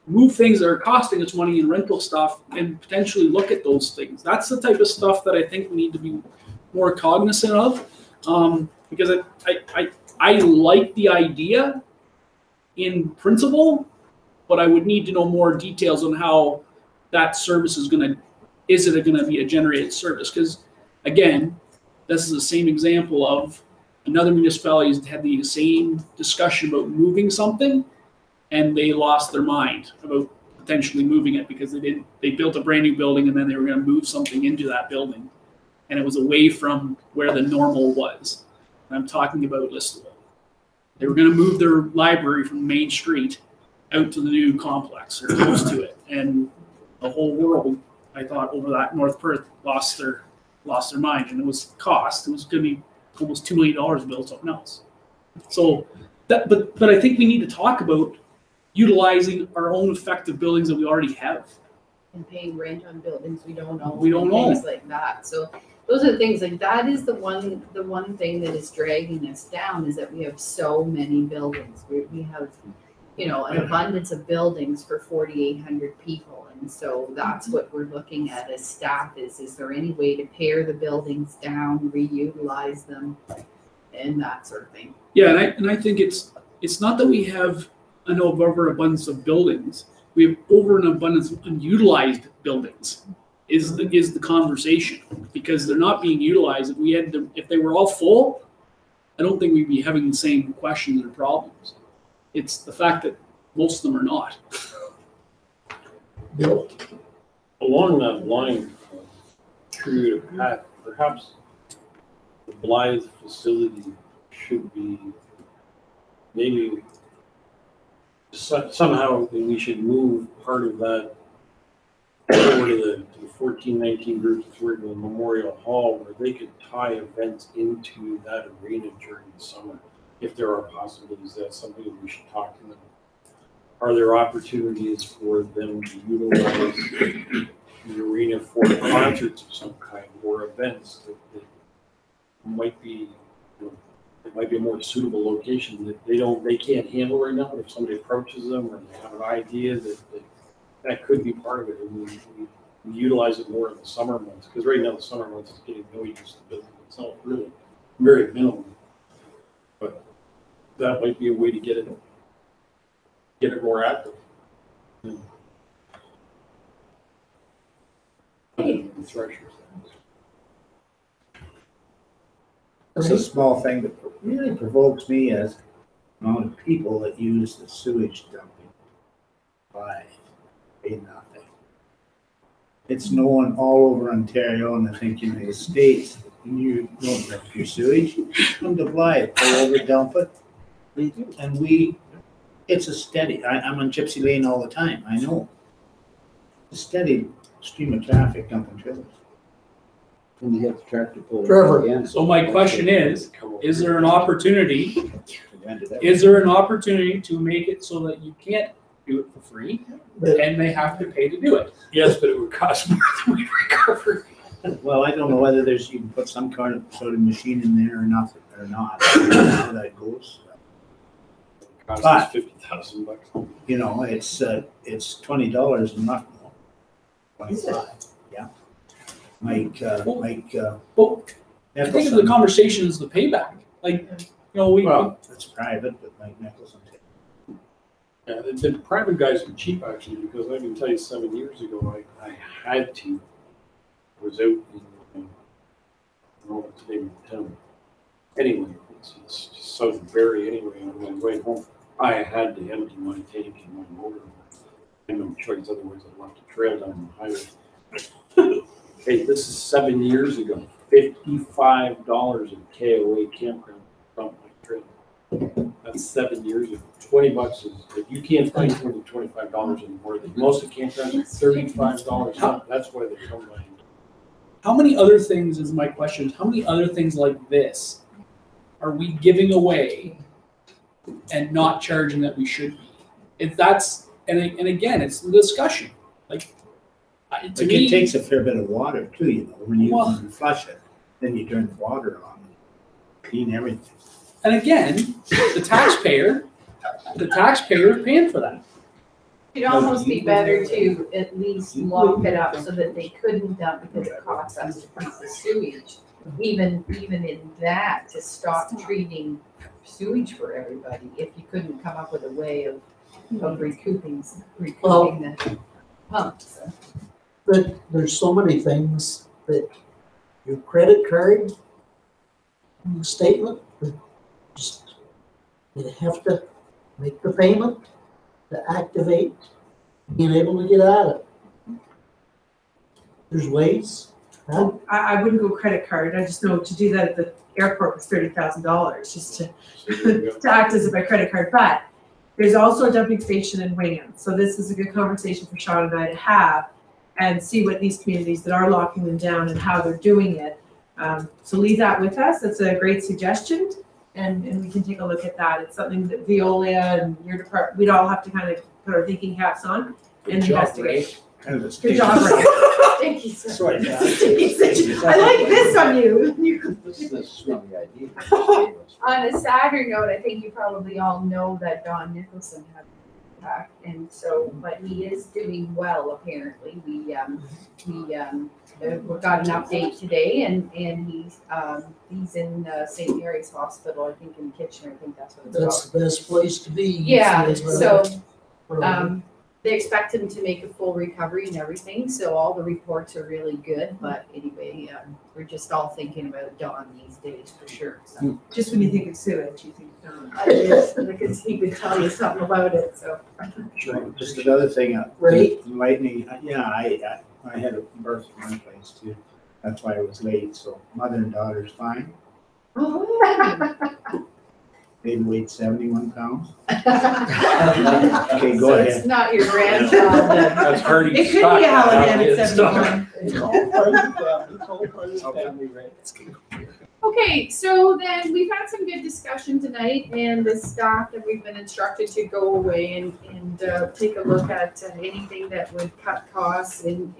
move things that are costing us money in rental stuff and potentially look at those things. That's the type of stuff that I think we need to be more cognizant of, because I like the idea in principle, but I would need to know more details on how that service is gonna be a generated service? Because again, this is the same example of another municipality has had the same discussion about moving something, and they lost their mind about potentially moving it because they built a brand new building and then they were gonna move something into that building. And it was away from where the normal was. And I'm talking about Listowel. They were gonna move their library from Main Street out to the new complex or close to it. And the whole world, I thought, over that North Perth lost their mind. And it was gonna be almost $2 million to build something else. So but I think we need to talk about utilizing our own effective buildings that we already have. And paying rent on buildings we don't own. We don't and own. Things like that, so those are the things, like that is the one thing that is dragging us down, is that we have so many buildings. We have, an abundance of buildings for 4,800 people. And so that's what we're looking at as staff is there any way to pare the buildings down, reutilize them, and that sort of thing. Yeah, and I think it's not that we have an overabundance of buildings. We have over an abundance of unutilized buildings is the conversation, because they're not being utilized. If they were all full, I don't think we'd be having the same questions or problems. It's the fact that most of them are not. Bill? Along that line, true to Pat, perhaps the Blythe facility should be maybe somehow we should move part of that over to the 14-19 group that's working in Memorial Hall, where they could tie events into that arena during the summer. If there are possibilities, that's something that we should talk to them. Are there opportunities for them to utilize the arena for concerts of some kind or events that might be, it might be a more suitable location that they can't handle right now, but if somebody approaches them or they have an idea that could be part of it, and we utilize it more in the summer months, because right now the summer months is getting no use to the building itself, really very minimal. But that might be a way to get it more active. It's a small thing that really provokes me as the amount of people that use the sewage dumping. Why? Pay nothing. It's known all over Ontario and I think United States. When you don't dump your sewage, come to Blythe, pull over, dump it. And it's a steady, I'm on Gypsy Lane all the time, I know. A steady stream of traffic dumping trailers. When you get the tractor pull. Trevor. again. So my question is there an opportunity to make it so that you can't do it for free and they have to pay to do it? Yes, but it would cost more than we recover. Well, I don't know whether you can put some kind of sort of machine in there or not. I don't know how that goes. Cost us $50,000. It's $20 a month. 25, yeah. Mike, Well, Nicholson. I think the conversation is the payback. Like, Well, it's private, but Mike Nicholson. Yeah, the private guys are cheap actually, because I can tell you 7 years ago, I had to, was out in, what's the name of the town? Anyway, it's just South Barrie anyway, on my way home, I had to empty my tank in my motor. I had no choice, otherwise I'd left a trail down the highway. Hey, this is 7 years ago, $55 a KOA campground dump my trail. That's 7 years ago. $20 is, if you can't find more than $25 anymore, most of the campgrounds are $35. That's why they come by. how many other things is my question? How many other things like this are we giving away and not charging that we should be? If that's, and again, it's the discussion. Like, to Like, me, it takes a fair bit of water too, you know, when you Well- flush it, then you turn the water on, clean everything. and again, the taxpayer is paying for that. It'd almost be better to at least lock it up so that they couldn't dump because it costs us to treat the sewage. Even in that, to stop treating sewage for everybody, if you couldn't come up with a way of recouping the pumps. But there's so many things that your credit card statement, just, you have to make the payment to activate being able to get at it. There's ways. Huh? I wouldn't go credit card. I just know to do that at the airport was $30,000 just to act as if my credit card. But there's also a dumping station in Wayne. So this is a good conversation for Sean and I to have and see what these communities that are locking them down and how they're doing it. So leave that with us. That's a great suggestion. And we can take a look at that. It's something that Veolia and your department, we'd all have to kind of put our thinking hats on and investigate. Kind of a Good stick. job, Ray. Thank you, sir. Sorry, John. I like this on you. This is a smelly idea. On a sadder note, I think you probably all know that Don Nicholson had an attack, and so, but he is doing well apparently. We got an update today, and he's in St. Mary's Hospital, I think in Kitchener. I think that's what it's That's called. the best place to be. Yeah, so Um, they expect him to make a full recovery and everything, so all the reports are really good. But anyway, we're just all thinking about Don these days for sure. So. Just when you think of sewage, you think of It is, because he could tell you something about it, so. Just another thing, Right. lightning, yeah, I had a birth in my place too. That's why I was late, so mother and daughter's fine. Baby weighed 71 pounds. Okay, go So ahead. it's not your grandchild then. That's Hardy It could be a Scott. Hallinan at Stop. 71. It's all part of the family. It's all part of the family, right? Okay, so then we've had some good discussion tonight, and the staff that we've been instructed to go away and take a look at anything that would cut costs and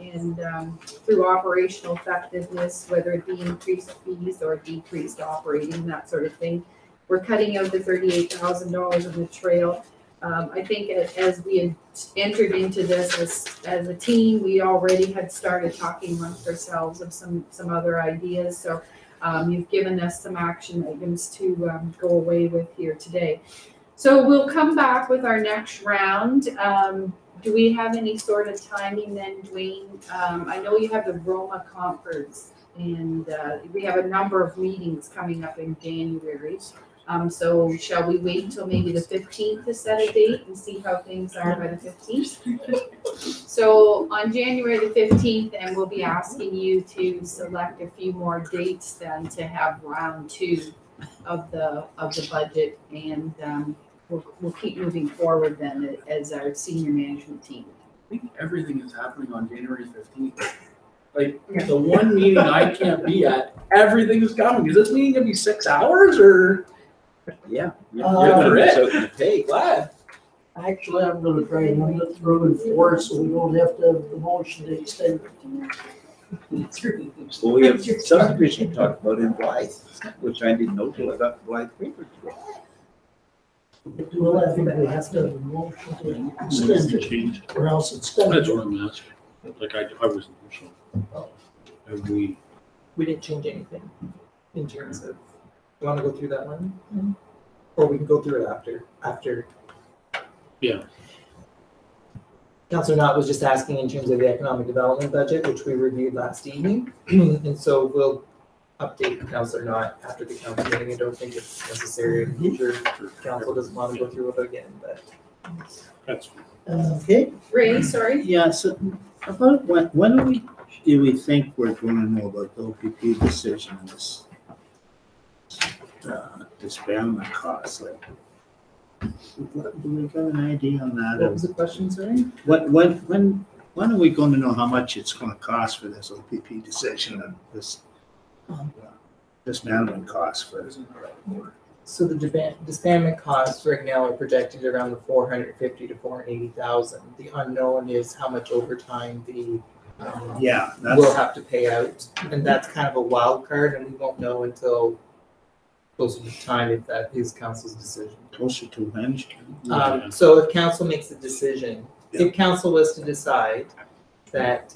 through operational effectiveness, whether it be increased fees or decreased operating, that sort of thing. We're cutting out the $38,000 in the trail. I think as we had entered into this as a team, we already had started talking amongst ourselves of some other ideas. So you've given us some action items to go away with here today. So we'll come back with our next round. Do we have any sort of timing then, Dwayne? I know you have the Roma conference, and we have a number of meetings coming up in January. So shall we wait until maybe the 15th to set a date and see how things are by the 15th? So on January the 15th, and we'll be asking you to select a few more dates then to have round 2 of the budget, and we'll keep moving forward then as our senior management team. I think everything is happening on January 15th. Like, the one meeting I can't be at, everything is coming. Is this meeting gonna be 6 hours or? Yeah. You're it. So you pay. Glad. Actually, I'm gonna try and run it through in 4 so we don't have to have the motion to extend it. Well, we have subdivision to talk about in Blythe, which I didn't know till I got the Blythe paper today. Well, I think we have to have a motion to extend it, or else it's done. That's what I'm asking. Like I wasn't, so. And we, didn't change anything in terms of, you wanna go through that one? Or we can go through it after. yeah, Councilor Knott was just asking in terms of the economic development budget, which we reviewed last evening. And so we'll update Councilor Knott after the council meeting. I don't think it's necessary. I'm sure council doesn't want to go through it again, but. that's, Okay, Ray, sorry. Yeah, so about when do we think we're going to know about the OPP decision on this disbandment cost? Like, do we got an idea on that? What was the question, sorry? When are we going to know how much it's going to cost for this OPP decision and this dismantlement cost for? So the disbandment costs right now are projected around the 450 to 480,000. The unknown is how much overtime the Yeah, will that's, have to pay out, and that's kind of a wild card, and we won't know until closer to time if that is council's decision. closer to when. So if council makes a decision, if council was to decide that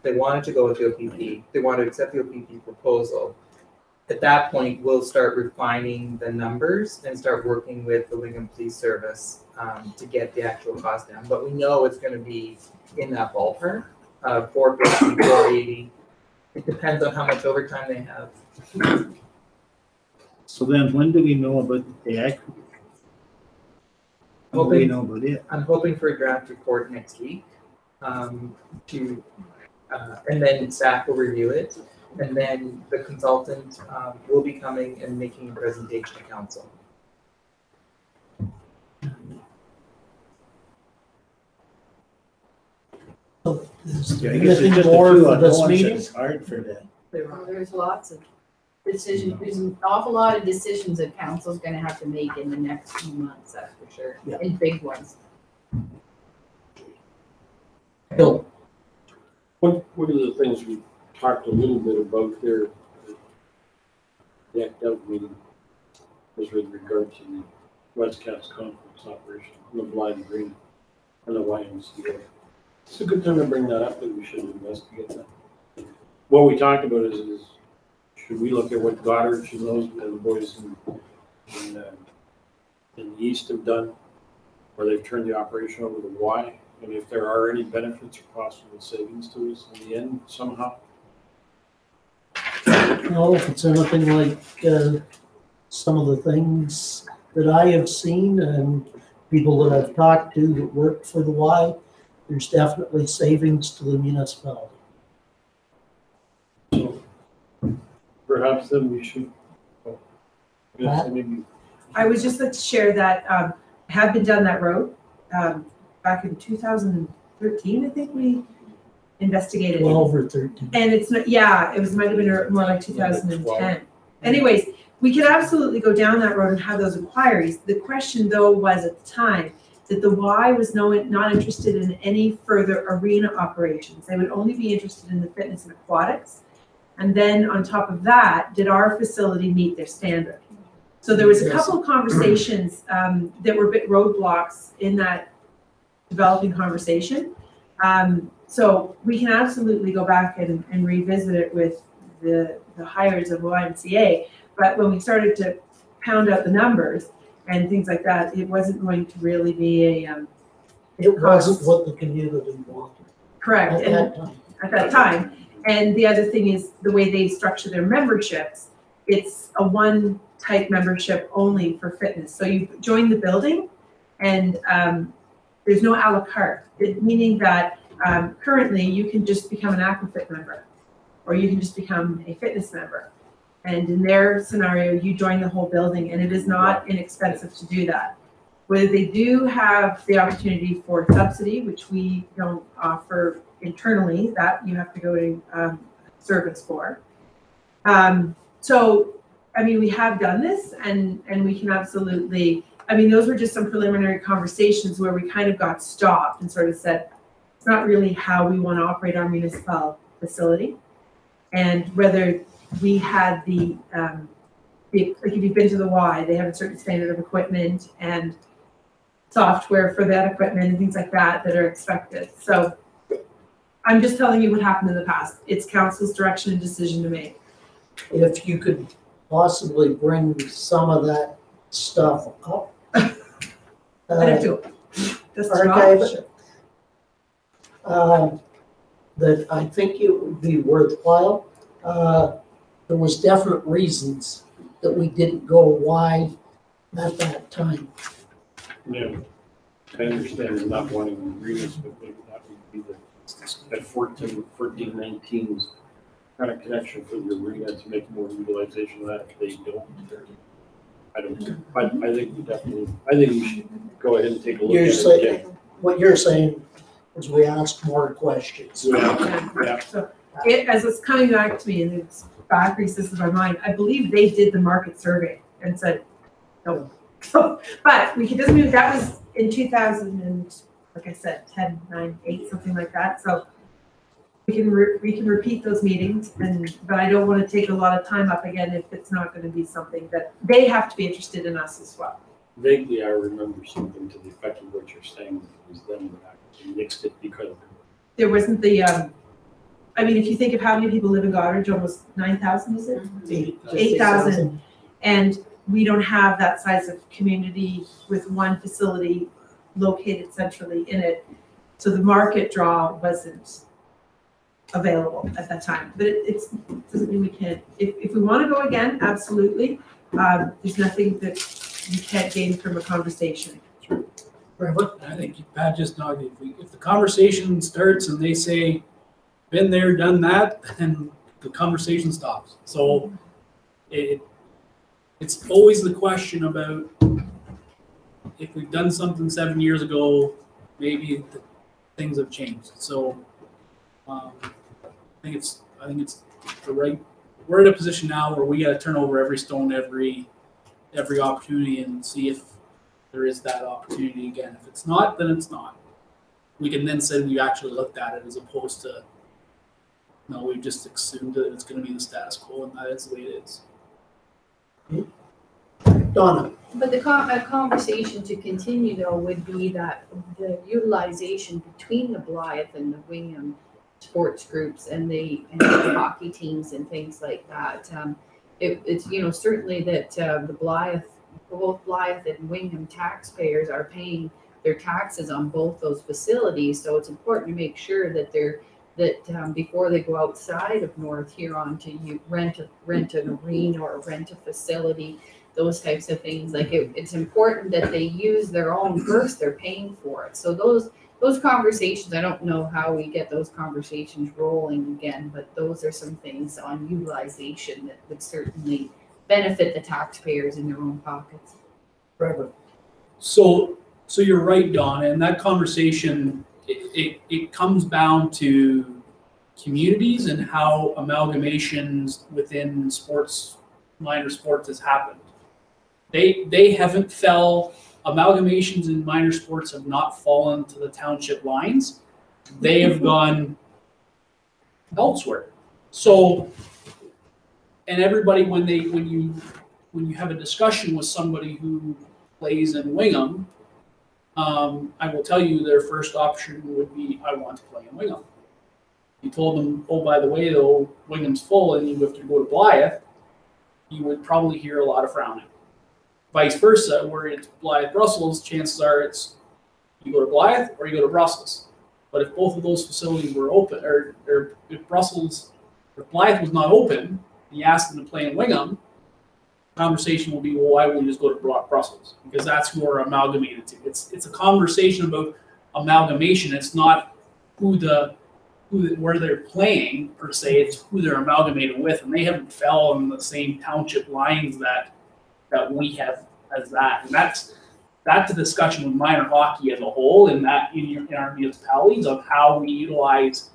they wanted to go with the OPP, they want to accept the OPP proposal, at that point, we'll start refining the numbers and start working with the Wingham Police Service to get the actual cost down. But we know it's going to be in that ballpark, 450, 480. It depends on how much overtime they have. So then when do we know about the act? When do we know about it? I'm hoping for a draft report next week and then staff will review it. And then the consultant will be coming and making a presentation to council. is Yeah, there I guess it's anything just a more few for this unknowns that meeting? It's hard for that. There's lots of decisions, there's an awful lot of decisions that council's gonna have to make in the next few months, that's for sure, Yeah. and big ones. Bill, one of the things we talked a little bit about there, the ACT out meeting, was with regard to the West Cats Conference operation, on the Blind Green, and the YMCA. It's a good time to bring that up, and we should investigate that. What we talked about is should we look at what Goddard, Chisholm, and the boys in the east have done, where they've turned the operation over to Y, and if there are any benefits or possible savings to us in the end somehow. if it's anything like some of the things that I have seen and people that I've talked to that work for the Y, there's definitely savings to the municipality. So perhaps then we should, yes, maybe, I would just like to share that I have been down that road. Back in 2013, I think we investigated it. 12 or 13. And it's not, yeah, it might have been more like 2010. Anyways, we could absolutely go down that road and have those inquiries. The question though was at the time that the Y was not interested in any further arena operations. They would only be interested in the fitness and aquatics. And then on top of that, did our facility meet their standard? So there was a couple of conversations that were bit roadblocks in that developing conversation. So we can absolutely go back and revisit it with the hires of YMCA. But when we started to pound out the numbers and things like that, it wasn't going to really be It wasn't what the community wanted correct at and that time. at that time. And the other thing is the way they structure their memberships, it's a one type membership only for fitness. So you join the building and there's no a la carte, meaning that currently you can just become an Aquafit member or you can just become a fitness member. And in their scenario, you join the whole building and it is not inexpensive to do that. Whether they do have the opportunity for subsidy, which we don't offer internally, that you have to go to service for. So, I mean, we have done this and we can absolutely, I mean, those were just some preliminary conversations where we kind of got stopped and sort of said, it's not really how we want to operate our municipal facility. And whether we had like if you've been to the Y, they have a certain standard of equipment and software for that equipment and things like that that are expected. So I'm just telling you what happened in the past. It's council's direction and decision to make. If you could possibly bring some of that stuff up. I don't do it. That's the Archive option. it. That I think it would be worthwhile. There was definite reasons that we didn't go wide at that time. Yeah, I understand not wanting agreements, but maybe that would be that 1419 kind of connection for the arena to make more utilization of that if they don't. I don't know, but I think we should go ahead and take a look at it again. What you're saying is we ask more questions. Yeah. So as it's coming back to me and it's back recesses in my mind, I believe they did the market survey and said, no. So, but we can just move, that was in 2000 and like I said, 10, 9, 8, something like that. So we can repeat those meetings, but I don't want to take a lot of time up again if it's not going to be something that they have to be interested in us as well. Vaguely, I remember something to the effect of what you're saying. It was them that actually mixed it because there wasn't the, I mean, if you think of how many people live in Goderich, almost 9,000, is it? 8,000. And we don't have that size of community with one facility located centrally in it. So the market draw wasn't available at that time. But it doesn't mean we can't. If we want to go again, absolutely. There's nothing that you can't gain from a conversation. I think Pat just nodded. If the conversation starts and they say, been there, done that, then the conversation stops. So it's always the question about if we've done something 7 years ago, maybe things have changed. So I think it's the right. We're in a position now where we got to turn over every stone, every opportunity, and see if there is that opportunity again. If it's not, then it's not. We can then say we actually looked at it as opposed to no, we've just assumed that it's going to be the status quo, and that is the way it is. Donna. But the conversation to continue though would be that the utilization between the Blythe and the Wingham sports groups and the hockey teams and things like that. It's certainly that both Blythe and Wingham taxpayers are paying their taxes on both those facilities. So it's important to make sure that before they go outside of North Huron to rent an arena or rent a facility, those types of things. Like it's important that they use their own first. They're paying for it. So those conversations, I don't know how we get those conversations rolling again, but those are some things on utilization that would certainly benefit the taxpayers in their own pockets. Right. So you're right, Donna, and that conversation, it comes down to communities and how amalgamations within sports, minor sports has happened. They haven't amalgamations in minor sports have not fallen to the township lines. They have gone elsewhere. So, and everybody, when you have a discussion with somebody who plays in Wingham, I will tell you their first option would be, I want to play in Wingham. You told them, oh, by the way, though, Wingham's full and you have to go to Blythe, you would probably hear a lot of frowning. Vice versa, where it's Blythe, Brussels, chances are it's you go to Blythe or you go to Brussels. But if both of those facilities were open, or if Blythe was not open, and you asked them to play in Wingham, the conversation will be, well, why won't you just go to Brussels? Because that's who we're amalgamated to. It's a conversation about amalgamation. It's not where they're playing per se. It's who they're amalgamated with, and they haven't fell on the same township lines that we have as that. And that's a discussion with minor hockey as a whole, and that in our municipalities of how we utilize.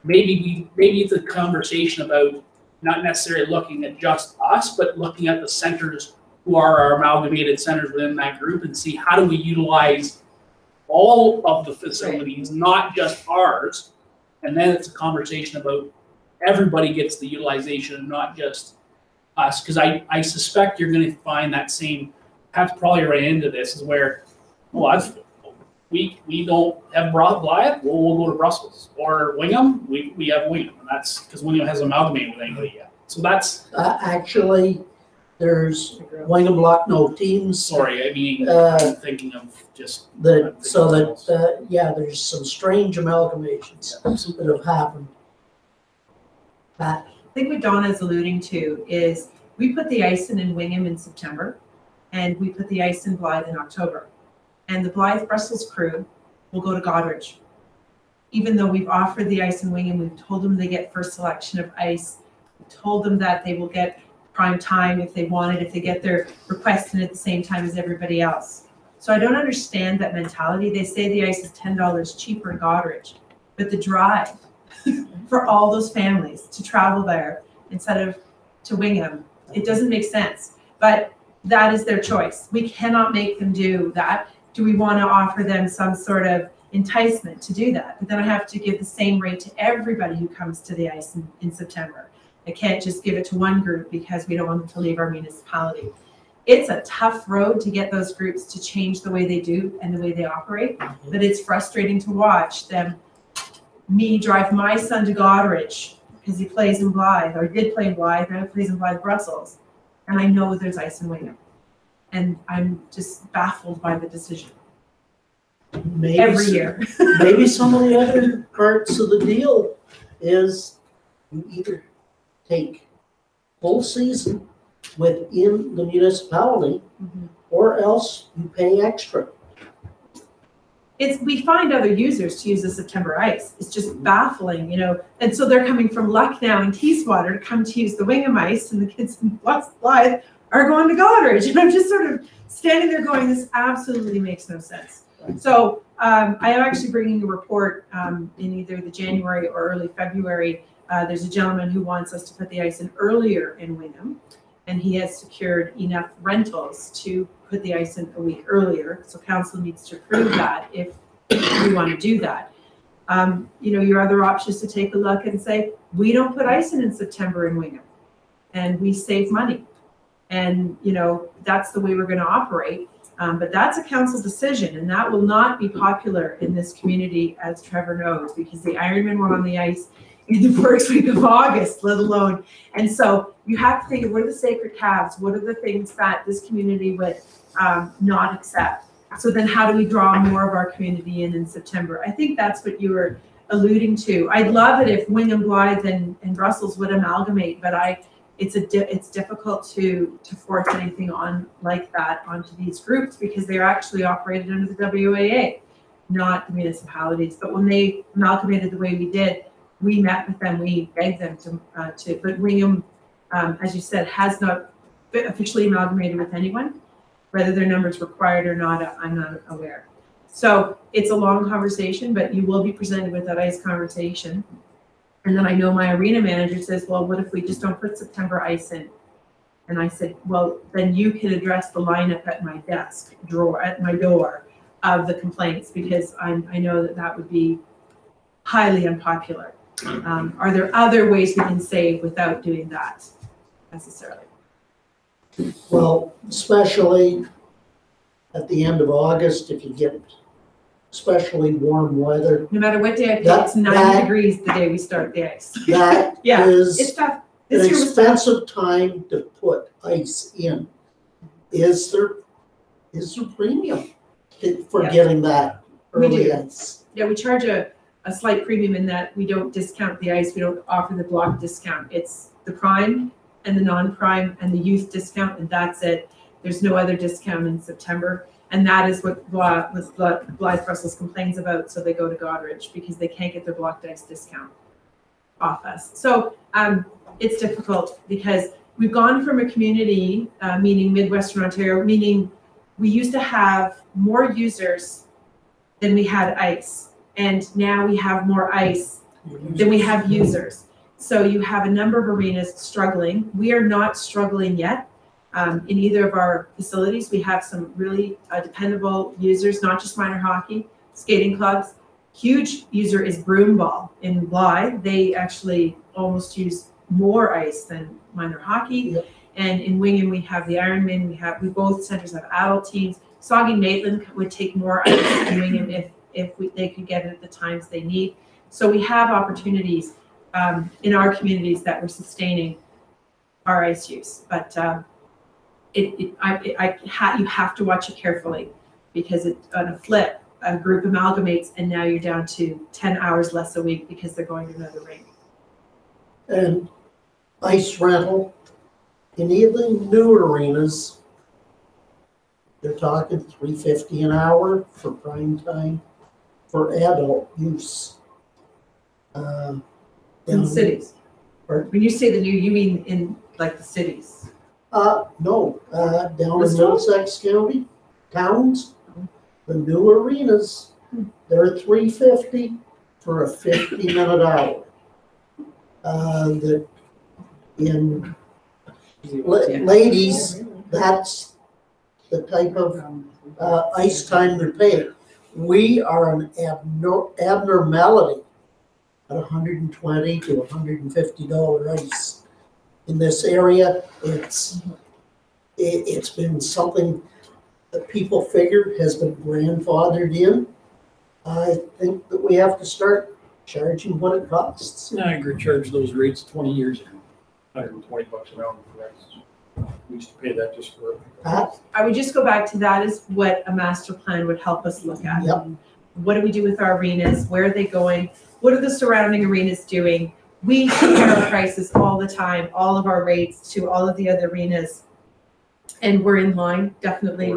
Maybe it's a conversation about not necessarily looking at just us, but looking at the centers who are our amalgamated centers within that group and see how do we utilize all of the facilities, not just ours. And then it's a conversation about everybody gets the utilization and not just us. Because I suspect you're going to find that same, Pat's probably right into this, is where, well, we don't have Blythe, we'll go to Brussels. Or Wingham, we have Wingham, and that's because Wingham hasn't amalgamated with anybody yet. So that's, Actually, there's Wingham Lucknow teams sorry, I mean, Uh, I'm thinking of just. that, so that, yeah, there's some strange amalgamations that have happened. Pat? I think what Donna's alluding to is we put the ice in Wingham in September, and we put the ice in Blythe in October. And the Blythe Brussels crew will go to Goderich. Even though we've offered the ice in Wingham, we've told them they get first selection of ice. We told them that they will get prime time if they want it, if they get their request in at the same time as everybody else. So I don't understand that mentality. They say the ice is $10 cheaper in Goderich, but the drive for all those families to travel there instead of to Wingham, it doesn't make sense. But that is their choice. We cannot make them do that. Do we want to offer them some sort of enticement to do that? But then I have to give the same rate to everybody who comes to the ice in September. I can't just give it to one group because we don't want them to leave our municipality. It's a tough road to get those groups to change the way they do and the way they operate, but it's frustrating to watch them, me drive my son to Goderich because he plays in Blythe, or did play in Blythe, now he plays in Blythe Brussels, and I know there's ice in Wingham. And I'm just baffled by the decision Maybe every year. Maybe some of the other parts of the deal is you either take full season within the municipality, or else you pay extra. We find other users to use the September ice. It's just baffling, you know. And so they're coming from Lucknow and Teeswater to come to use the Wingham ice, and the kids in Blythe are going to Goderich. And I'm just sort of standing there going, this absolutely makes no sense. So I am actually bringing a report in either the January or early February. There's a gentleman who wants us to put the ice in earlier in Wingham, and he has secured enough rentals to put the ice in a week earlier. So council needs to approve that if we want to do that. You know, your other option is to take a look and say, we don't put ice in September in Wingham, and we save money. And, you know, that's the way we're going to operate. But that's a council decision, and that will not be popular in this community, as Trevor knows, because the Ironmen were on the ice in the first week of August, let alone. And so you have to think of what are the sacred calves? What are the things that this community would not accept? So then how do we draw more of our community in September? I think that's what you were alluding to. I'd love it if Wingham, Blythe, and Brussels would amalgamate, but it's difficult to force anything on like that onto these groups because they're actually operated under the WAA, not the municipalities. But when they amalgamated the way we did, we met with them, we begged them to, but Wingham, as you said, has not officially amalgamated with anyone. Whether their numbers required or not, I'm not aware. So it's a long conversation, but you will be presented with that ice conversation. And then I know my arena manager says, well, what if we just don't put September ice in? And I said, well, then you can address the lineup at my desk drawer, at my door of the complaints, because I know that would be highly unpopular. Are there other ways we can save without doing that necessarily? Well, especially at the end of August, if you get especially warm weather, No matter what day I pick, That- it's 90 degrees the day we start the ice. that Yeah, is it's tough. an This year was tough. expensive time to put ice in. Is there premium for Yeah. getting that We early do. ice? Yeah, we charge a slight premium in that we don't discount the ice. We don't offer the block discount. It's the prime and the non-prime and the youth discount, and that's it. There's no other discount in September. And that is what Blythe Brussels complains about. So they go to Goderich because they can't get their blocked ice discount off us. So it's difficult because we've gone from a community, meaning Midwestern Ontario, meaning we used to have more users than we had ice. And now we have more ice than we have users. So you have a number of arenas struggling. We are not struggling yet. In either of our facilities, we have some really dependable users, not just minor hockey, skating clubs. Huge user is broom ball in Blythe. They actually almost use more ice than minor hockey. Yep. And in Wingham, we have the Ironmen. We both centers have adult teams. Saugus Maitland would take more ice doing it they could get it at the times they need. So we have opportunities in our communities that we're sustaining our ice use, but you have to watch it carefully, because on a flip, a group amalgamates and now you're down to 10 hours less a week because they're going to another rink. And ice rental, in even new arenas, they're talking $3.50 an hour for prime time for adult use. In cities. Pardon? When you say the new, you mean in like the cities? No, down in Bristol? Middlesex County, towns, the new arenas, they're $3.50 for a 50-minute hour. That in ladies, that's the type of ice time they're paying. We are an abnormality at $120 to $150 ice. In this area, it's been something that people figure has been grandfathered in. I think that we have to start charging what it costs. Niagara charged those rates 20 years ago, $120 an hour for ice. We used to pay that just for. I would just go back to that is what a master plan would help us look at. Yep. What do we do with our arenas? Where are they going? What are the surrounding arenas doing? We compare our prices all the time, all of our rates to all of the other arenas. And we're in line definitely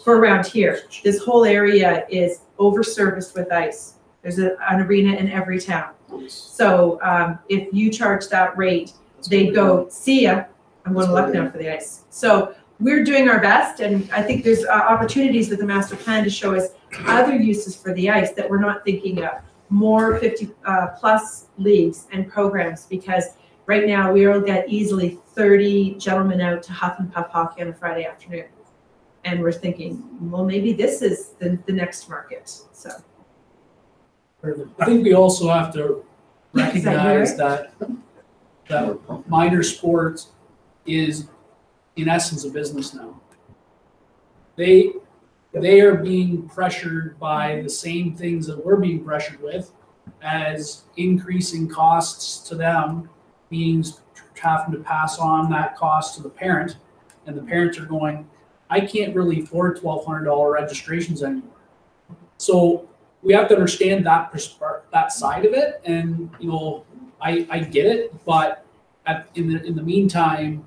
for around here. This whole area is over-serviced with ice. There's an arena in every town. So if you charge that rate, they go, see ya, I'm going to Lucknow for the ice. So we're doing our best, and I think there's opportunities with the master plan to show us other uses for the ice that we're not thinking of. More 50 plus leagues and programs, because right now we will get easily 30 gentlemen out to huff and puff hockey on a Friday afternoon. And we're thinking, well, maybe this is the next market. So I think we also have to recognize that minor sports is in essence a business now. They are being pressured by the same things that we're being pressured with, as increasing costs to them, means having to pass on that cost to the parent, and the parents are going, I can't really afford $1,200 registrations anymore. So we have to understand that side of it, and I get it, but in the meantime,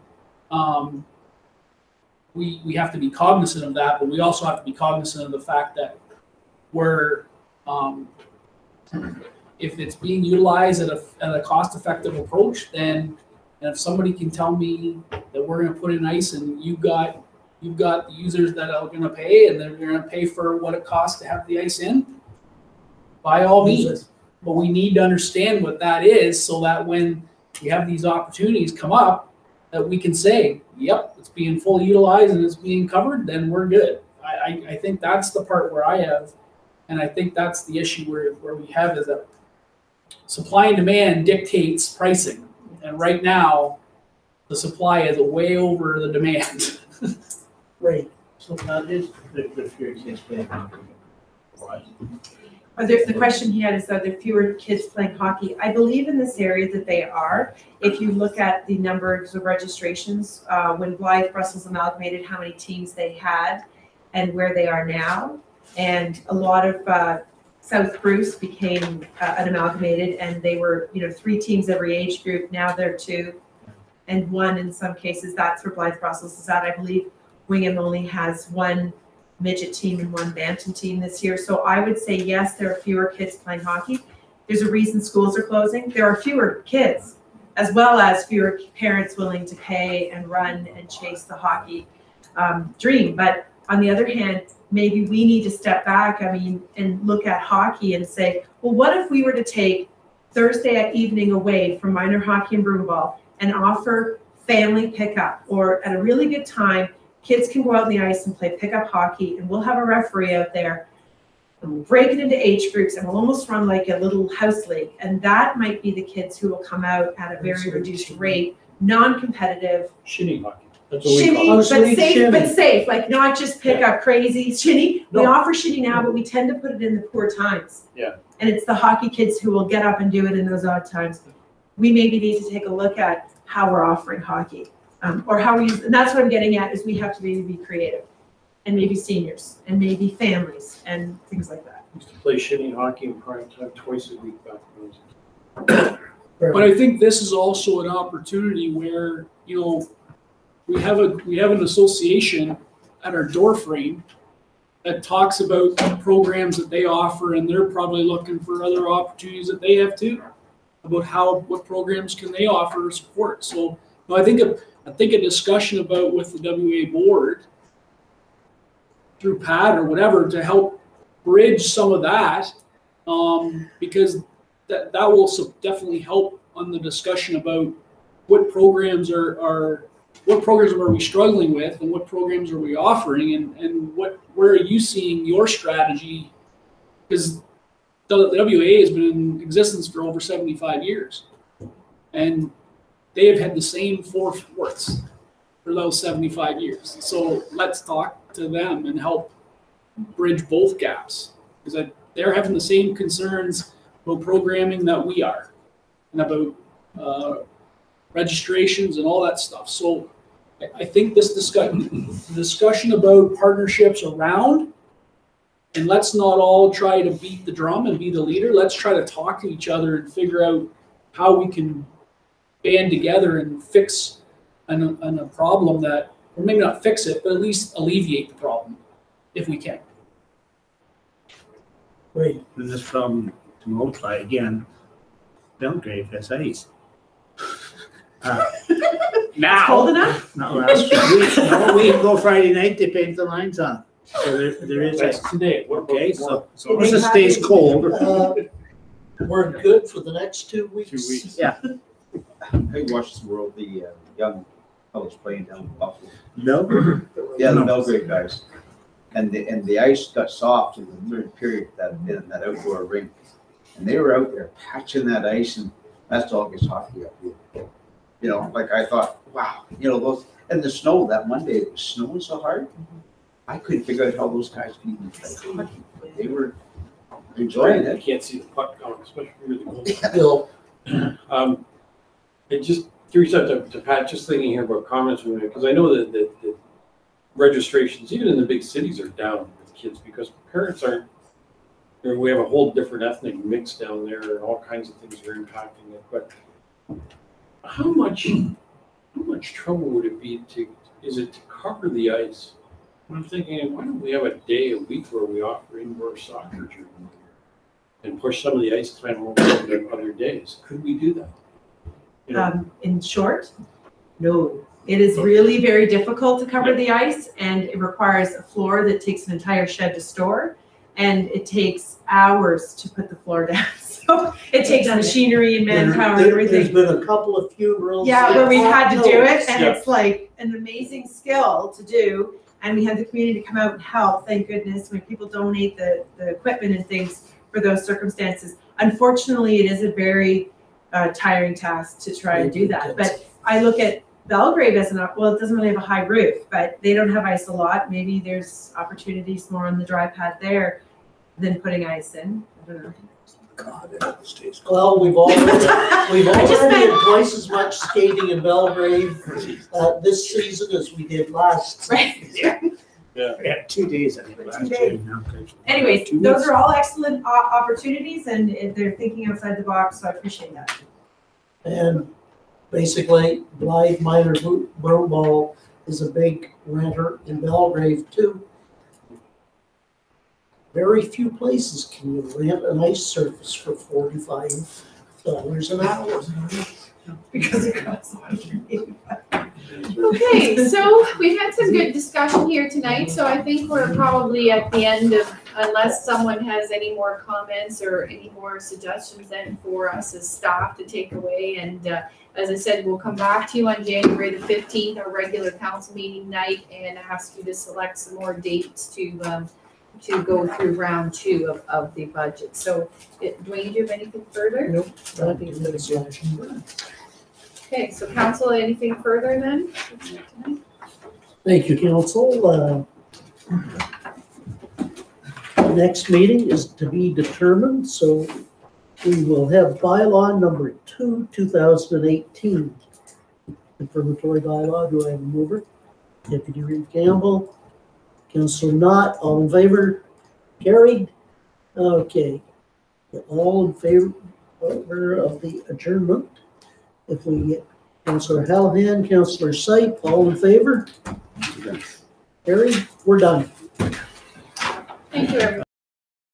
we have to be cognizant of that, but we also have to be cognizant of the fact that we're if it's being utilized at a cost-effective approach, then and if somebody can tell me that we're going to put in ice and you've got the users that are going to pay and they're going to pay for what it costs to have the ice in, by all means. But we need to understand what that is, so that when we have these opportunities come up, that we can say, yep, it's being fully utilized and it's being covered, then we're good. I think that's the part where I have, and I think that's the issue where we have, is that supply and demand dictates pricing. And right now, the supply is way over the demand. Right. So that is the fear kids playing hockey. Why? the question he had is, are there fewer kids playing hockey? I believe in this area that they are. If you look at the numbers of registrations, when Blythe Brussels amalgamated, how many teams they had and where they are now. And a lot of South Bruce became an amalgamated, and they were 3 teams every age group. Now they're 2 and 1 in some cases. That's where Blythe Brussels is at. I believe Wingham only has 1 midget team and 1 bantam team this year. So I would say, yes, there are fewer kids playing hockey. There's a reason schools are closing. There are fewer kids, as well as fewer parents willing to pay and run and chase the hockey dream. But on the other hand, maybe we need to step back, and look at hockey and say, well, what if we were to take Thursday evening away from minor hockey and broom ball and offer family pickup, or at a really good time, kids can go out on the ice and play pickup hockey, and we'll have a referee out there, and we'll break it into age groups, and we'll almost run like a little house league. And that might be the kids who will come out at a very reduced rate, non-competitive. Shinny hockey. That's what we call Shinny, it. but Sweet safe, but shinny. safe, like not just pick up crazy shinny. We No. offer shinny now, but we tend to put it in the poor times. Yeah. And it's the hockey kids who will get up and do it in those odd times. We maybe need to take a look at how we're offering hockey, or how we, and that's what I'm getting at, is we have to maybe be creative. And maybe seniors, and maybe families, and things like that. Used to play shitty hockey in prime time twice a week back when I was. But I think this is also an opportunity where, you know, we have an association at our door frame that talks about the programs that they offer, and they're probably looking for other opportunities that they have too, about what programs can they offer or support. So, no, I think a discussion about with the WA board through Pat or whatever to help bridge some of that, because that will definitely help on the discussion about what programs are we struggling with, and what programs are we offering, and where are you seeing your strategy? Because the WA has been in existence for over 75 years, and they have had the same 4 sports for those 75 years. So let's talk to them and help bridge both gaps, because they're having the same concerns about programming that we are, and about registrations and all that stuff. So I think this discussion about partnerships around, and let's not all try to beat the drum and be the leader. Let's try to talk to each other and figure out how we can band together and fix a problem that, or maybe not fix it, but at least alleviate the problem if we can. Great. And this problem, to multiply again, Belgrave has ice. It's cold enough? Not last week, no, we go Friday night, they paint the lines on. So there is That's ice. today. What about Okay, tomorrow? so as long as it stays cold. We're good for the next 2 weeks. 2 weeks. Yeah. I watched the world, the young fellows playing down in Buffalo. No? Yeah, the No. Belgrade guys. And the ice got soft in the third period in that outdoor rink. And they were out there patching that ice, and that's all gets hockey up here. You know, like I thought, wow, you know, those, and the snow that Monday, it was snowing so hard. I couldn't figure out how those guys could even play hockey, but they were enjoying I it. can't see the puck coming, especially with the goal. Bill, It just curious to Pat, just thinking here about comments from because I know that registrations, even in the big cities, are down with kids because parents aren't. We have a whole different ethnic mix down there, and all kinds of things are impacting it. But how much trouble would it be to cover the ice? I'm thinking, why don't we have a day a week where we offer indoor soccer during the year and push some of the ice time over to other days? Could we do that? You know, In short, no. It is really very difficult to cover the ice, and it requires a floor that takes an entire shed to store, and it takes hours to put the floor down. So it takes machinery and manpower and there's everything. been a couple of funerals. Yeah, where we've had to do it, and Yeah. it's like an amazing skill to do. And we had the community come out and help, thank goodness, when people donate the equipment and things for those circumstances. Unfortunately, it is a very tiring task to try and do that. But I look at Belgrave as well, it doesn't really have a high roof, but they don't have ice a lot. Maybe there's opportunities more on the dry pad there than putting ice in. I don't know. God, it stays cold. Well, we've already I just had meant- twice as much skating in Belgrave this season as we did last. Right. Yeah, 2 days, I think, last 2 year. days. Now, okay. Anyways, 2 those weeks. are all excellent opportunities, and they're thinking outside the box, so I appreciate that. And basically, Blythe Minor Ball is a big renter in Belgrave too. Very few places can you rent an ice surface for $45 an hour. Because it costs. Okay, so we've had some good discussion here tonight, so I think we're probably at the end of, unless someone has any more comments or any more suggestions then for us as staff to take away. And as I said, we'll come back to you on January the 15th, our regular council meeting night, and ask you to select some more dates to go through round 2 of the budget. So, Dwayne, do you have anything further? Nope, I think it's a selection. Okay, so council, anything further then? Thank you, council. Next meeting is to be determined, so we will have bylaw number 2, 2018. Confirmatory bylaw, do I have a mover? Deputy Reeve Campbell. Councilor Knott, all in favor? Carried? Okay. All in favor of the adjournment? If we get Councilor Hallahan, Councilor Sype, all in favor? Carried? We're done. Thank you, everyone.